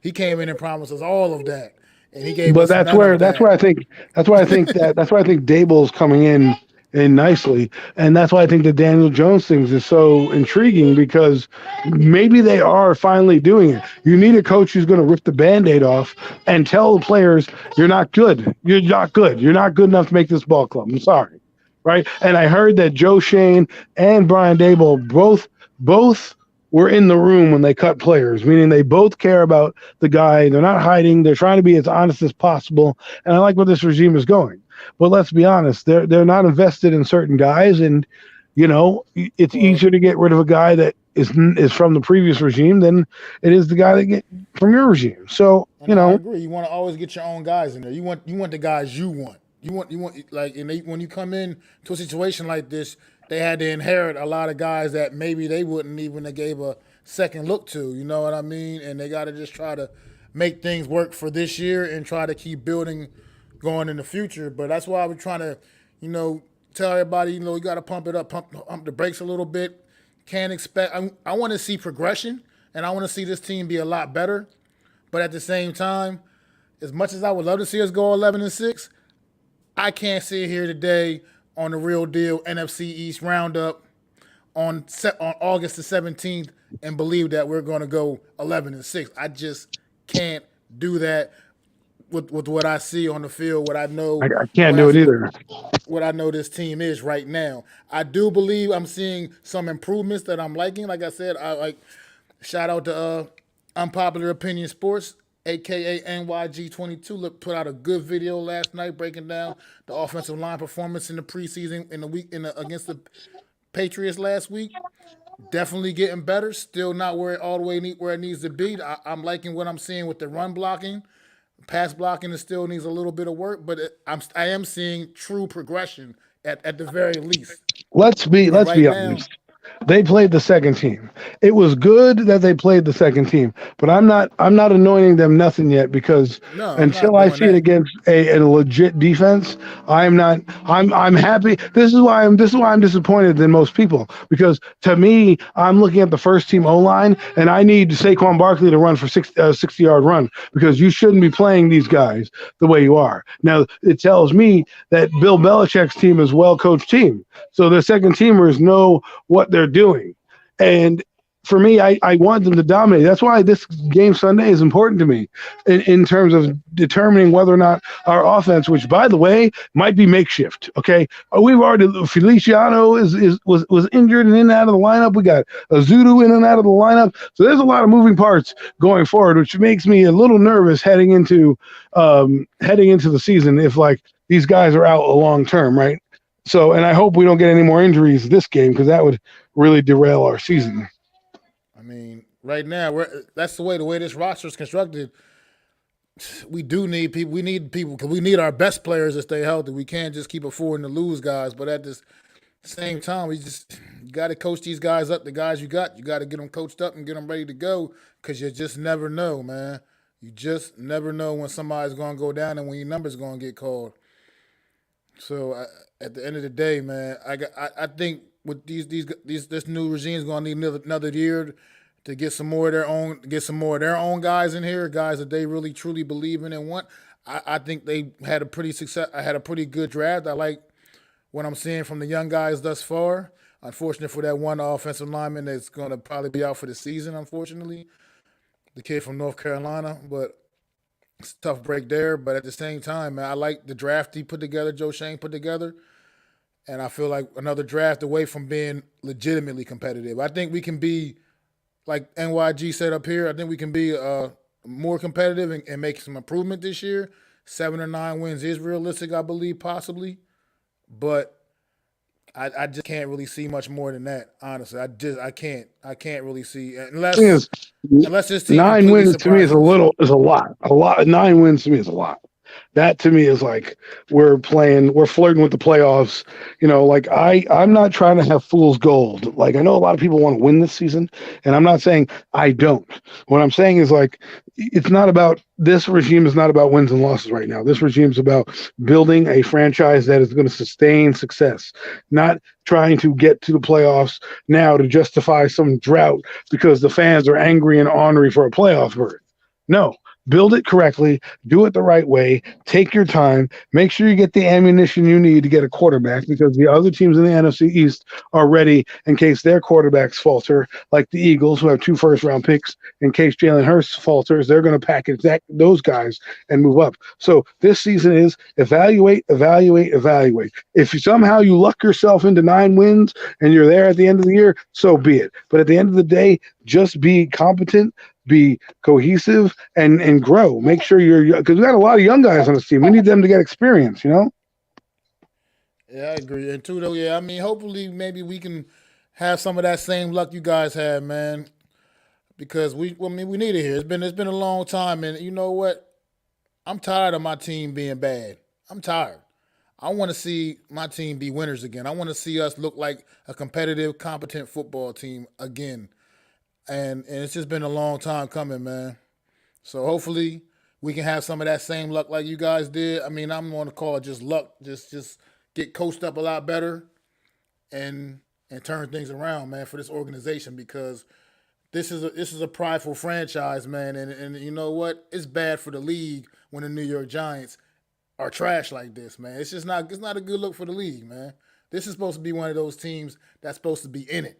He came in and promised us all of that, and he gave us none of that. That's where I think Dable's coming in nicely, and that's why I think the Daniel Jones things is so intriguing, because maybe they are finally doing it. You need a coach who's going to rip the Band-Aid off and tell the players, you're not good. You're not good. You're not good enough to make this ball club. I'm sorry, right? And I heard that Joe Shane and Brian Dable both were in the room when they cut players, meaning they both care about the guy. They're not hiding. They're trying to be as honest as possible. And I like where this regime is going. But let's be honest, they're not invested in certain guys. And, it's easier to get rid of a guy that is from the previous regime than it is the guy that get from your regime. So, I agree. You want to always get your own guys in there. You want the guys you want. You want like, and when you come in to a situation like this, they had to inherit a lot of guys that maybe they wouldn't even have gave a second look to, you know what I mean? And they got to just try to make things work for this year and try to keep building going in the future. But that's why we're trying to, tell everybody, you got to pump it up, pump the brakes a little bit. Can't expect, I want to see progression, and I want to see this team be a lot better. But at the same time, as much as I would love to see us go 11-6, I can't sit here today on the Real Deal NFC East Roundup on August the 17th and believe that we're going to go 11-6. I just can't do that with what I see on the field, what I know. I can't do it either. What I know this team is right now. I do believe I'm seeing some improvements that I'm liking. Like I said, shout out to Unpopular Opinion Sports, a.k.a. NYG22, put out a good video last night breaking down the offensive line performance in the preseason against the Patriots last week. Definitely getting better. Still not all the way where it needs to be. I'm liking what I'm seeing with the run blocking. Pass blocking still needs a little bit of work, but I am seeing true progression at the very least. Let's be honest. They played the second team. It was good that they played the second team, but I'm not anointing them nothing yet, because until I see it against a legit defense, I'm happy. This is why I'm disappointed than most people, because to me, I'm looking at the first team O-line, and I need Saquon Barkley to run for 60-yard run, because you shouldn't be playing these guys the way you are. Now, it tells me that Bill Belichick's team is a well-coached team, so the second teamers know what they're doing. And for me, I want them to dominate. That's why this game Sunday is important to me in terms of determining whether or not our offense, which, by the way, might be makeshift. Okay, we've already Feliciano was injured and in and out of the lineup. We got Azudu in and out of the lineup. So there's a lot of moving parts going forward, which makes me a little nervous heading into the season if these guys are out long term, right? So, and I hope we don't get any more injuries this game, because that would really derail our season. I mean, right now, that's the way this roster is constructed. We do need people. We need people because we need our best players to stay healthy. We can't just keep affording to lose guys. But at this same time, you got to coach these guys up. The guys you got to get them coached up and get them ready to go, because you just never know, man. You just never know when somebody's going to go down and when your number's going to get called. So at the end of the day, man, I think with this new regime is going to need another year to get some more of their own guys in here, guys that they really truly believe in and want. I think they had a pretty good draft. I like what I'm seeing from the young guys thus far. Unfortunate for that one offensive lineman that's going to probably be out for the season, unfortunately. The kid from North Carolina, but it's a tough break there. But at the same time, man, I like the draft he put together, Joe Shane put together. And I feel like another draft away from being legitimately competitive. I think we can be, like NYG said up here, I think we can be more competitive and make some improvement this year. 7 or 9 wins is realistic, I believe, possibly. But I just can't really see much more than that. Honestly, I can't really see unless this team 9 wins to me is a lot. 9 wins to me is a lot. That to me is like we're flirting with the playoffs. Like I'm not trying to have fool's gold. Like I know a lot of people want to win this season, and I'm not saying I don't. What I'm saying is like this regime is not about wins and losses right now. This regime is about building a franchise that is going to sustain success, not trying to get to the playoffs now to justify some drought because the fans are angry and ornery for a playoff berth. No. Build it correctly, do it the right way, take your time, make sure you get the ammunition you need to get a quarterback because the other teams in the NFC East are ready in case their quarterbacks falter, like the Eagles, who have 2 first-round picks. In case Jalen Hurts falters, they're going to package those guys and move up. So this season is evaluate. If somehow you luck yourself into 9 wins and you're there at the end of the year, so be it. But at the end of the day, just be competent, be cohesive, and grow. Make sure because we got a lot of young guys on this team. We need them to get experience, Yeah, I agree. And too, though, I mean, hopefully maybe we can have some of that same luck you guys had, man. Because we need it here. It's been a long time, and you know what? I'm tired of my team being bad. I'm tired. I want to see my team be winners again. I want to see us look like a competitive, competent football team again. And it's just been a long time coming, man. So hopefully we can have some of that same luck like you guys did. I mean, I'm going to call it just luck. Just get coached up a lot better and turn things around, man, for this organization because this is a prideful franchise, man. And you know what? It's bad for the league when the New York Giants are trash like this, man. It's not a good look for the league, man. This is supposed to be one of those teams that's supposed to be in it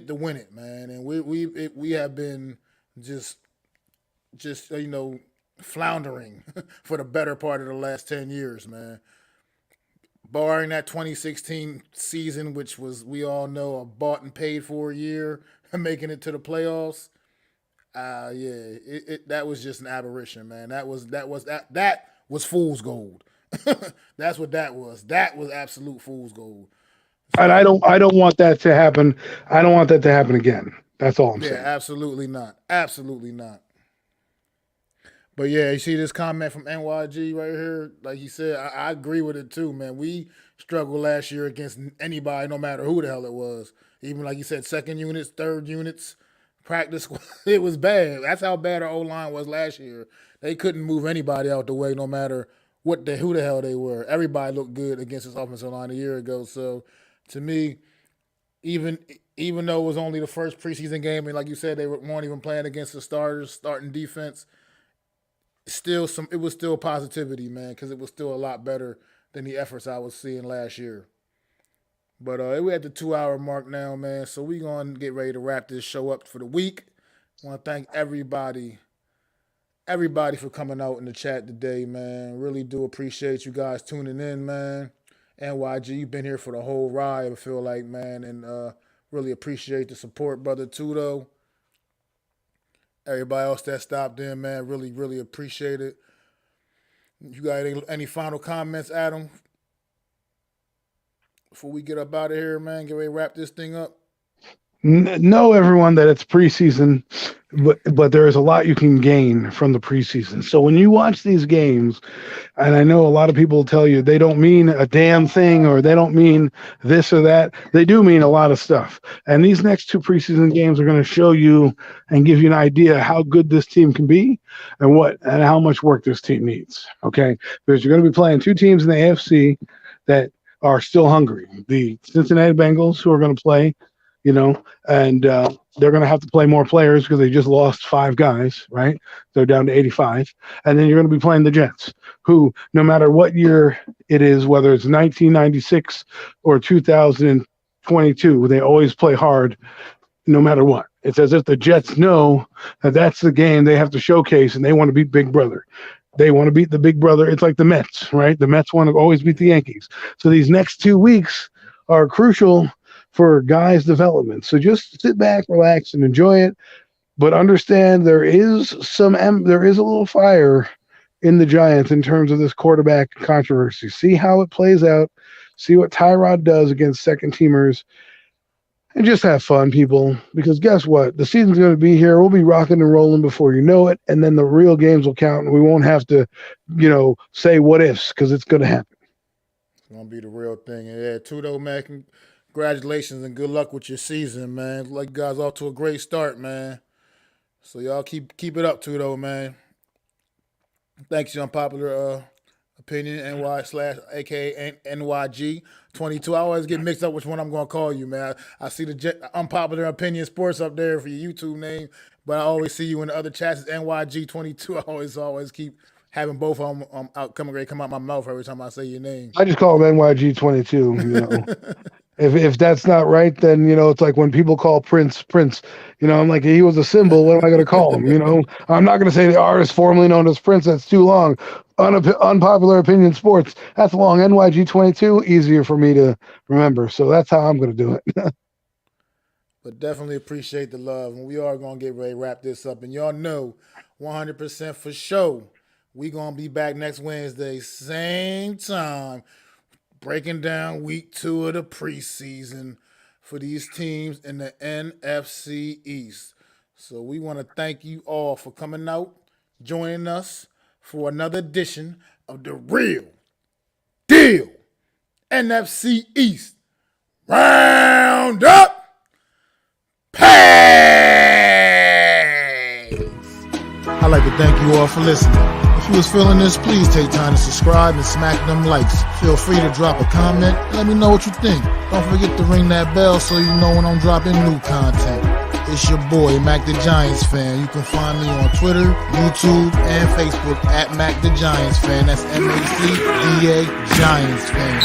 to win it, man. And we have been just floundering for the better part of the last 10 years, man. Barring that 2016 season, which was, we all know, a bought and paid for year, making it to the playoffs. That was just an aberration, man. That was fool's gold. That's what that was. That was absolute fool's gold. And I don't want that to happen. I don't want that to happen again. That's all I'm saying. Yeah, absolutely not. Absolutely not. But yeah, you see this comment from NYG right here. Like he said, I agree with it too, man. We struggled last year against anybody, no matter who the hell it was. Even like you said, second units, third units, practice. It was bad. That's how bad our O-line was last year. They couldn't move anybody out the way, no matter who the hell they were. Everybody looked good against this offensive line a year ago. So to me, even though it was only the first preseason game, and like you said, they weren't even playing against the starting defense, it was still positivity, man, because it was still a lot better than the efforts I was seeing last year. But we're at the 2-hour mark now, man, so we're going to get ready to wrap this show up for the week. I want to thank everybody for coming out in the chat today, man. Really do appreciate you guys tuning in, man. NYG, you've been here for the whole ride, I feel like, man, and really appreciate the support, brother Tudo. Everybody else that stopped in, man, really, really appreciate it. You got any final comments, Adam? Before we get up out of here, man, get ready to wrap this thing up. Know, everyone, that it's preseason, but there is a lot you can gain from the preseason. So when you watch these games, and I know a lot of people tell you they don't mean a damn thing or they don't mean this or that, they do mean a lot of stuff. And these next 2 preseason games are going to show you and give you an idea how good this team can be and how much work this team needs. Okay, because you're going to be playing 2 teams in the AFC that are still hungry. The Cincinnati Bengals, who are going to play, and they're going to have to play more players because they just lost 5 guys, right? They're down to 85. And then you're going to be playing the Jets, who, no matter what year it is, whether it's 1996 or 2022, they always play hard no matter what. It's as if the Jets know that that's the game they have to showcase, and they want to beat Big Brother. They want to beat the Big Brother. It's like the Mets, right? The Mets want to always beat the Yankees. So these next 2 weeks are crucial for guys' development. So just sit back, relax, and enjoy it. But understand there is a little fire in the Giants in terms of this quarterback controversy. See how it plays out. See what Tyrod does against second teamers. And just have fun, people, because guess what? The season's going to be here. We'll be rocking and rolling before you know it, and then the real games will count, and we won't have to, say what ifs, because it's going to happen. It's going to be the real thing. Yeah, Tudo, man, congratulations and good luck with your season, man. Like you guys off to a great start, man. So y'all keep it up, Tudo, man. Thanks, your unpopular opinion, NY/aka NYG22. I always get mixed up which one I'm going to call you, man. I see the unpopular opinion sports up there for your YouTube name, but I always see you in the other chats. It's NYG22. I always keep having both of them come out my mouth every time I say your name. I just call them NYG22. If that's not right, then it's like when people call Prince. I'm like, he was a symbol. What am I going to call him? I'm not going to say the artist formerly known as Prince. That's too long. Unpopular opinion sports. That's long. NYG22, easier for me to remember. So that's how I'm going to do it. But definitely appreciate the love. And we are going to get ready to wrap this up. And y'all know 100% for sure, we going to be back next Wednesday, same time, breaking down week 2 of the preseason for these teams in the NFC East. So we want to thank you all for coming out, joining us for another edition of the Real Deal NFC East Round-Up. I'd like to thank you all for listening. If you was feeling this, please take time to subscribe and smack them likes. Feel free to drop a comment. Let me know what you think. Don't forget to ring that bell so you know when I'm dropping new content. It's your boy, MacDaGiantsFan. You can find me on Twitter, YouTube, and Facebook at MacDaGiantsFan. That's MacDa Giants Fan.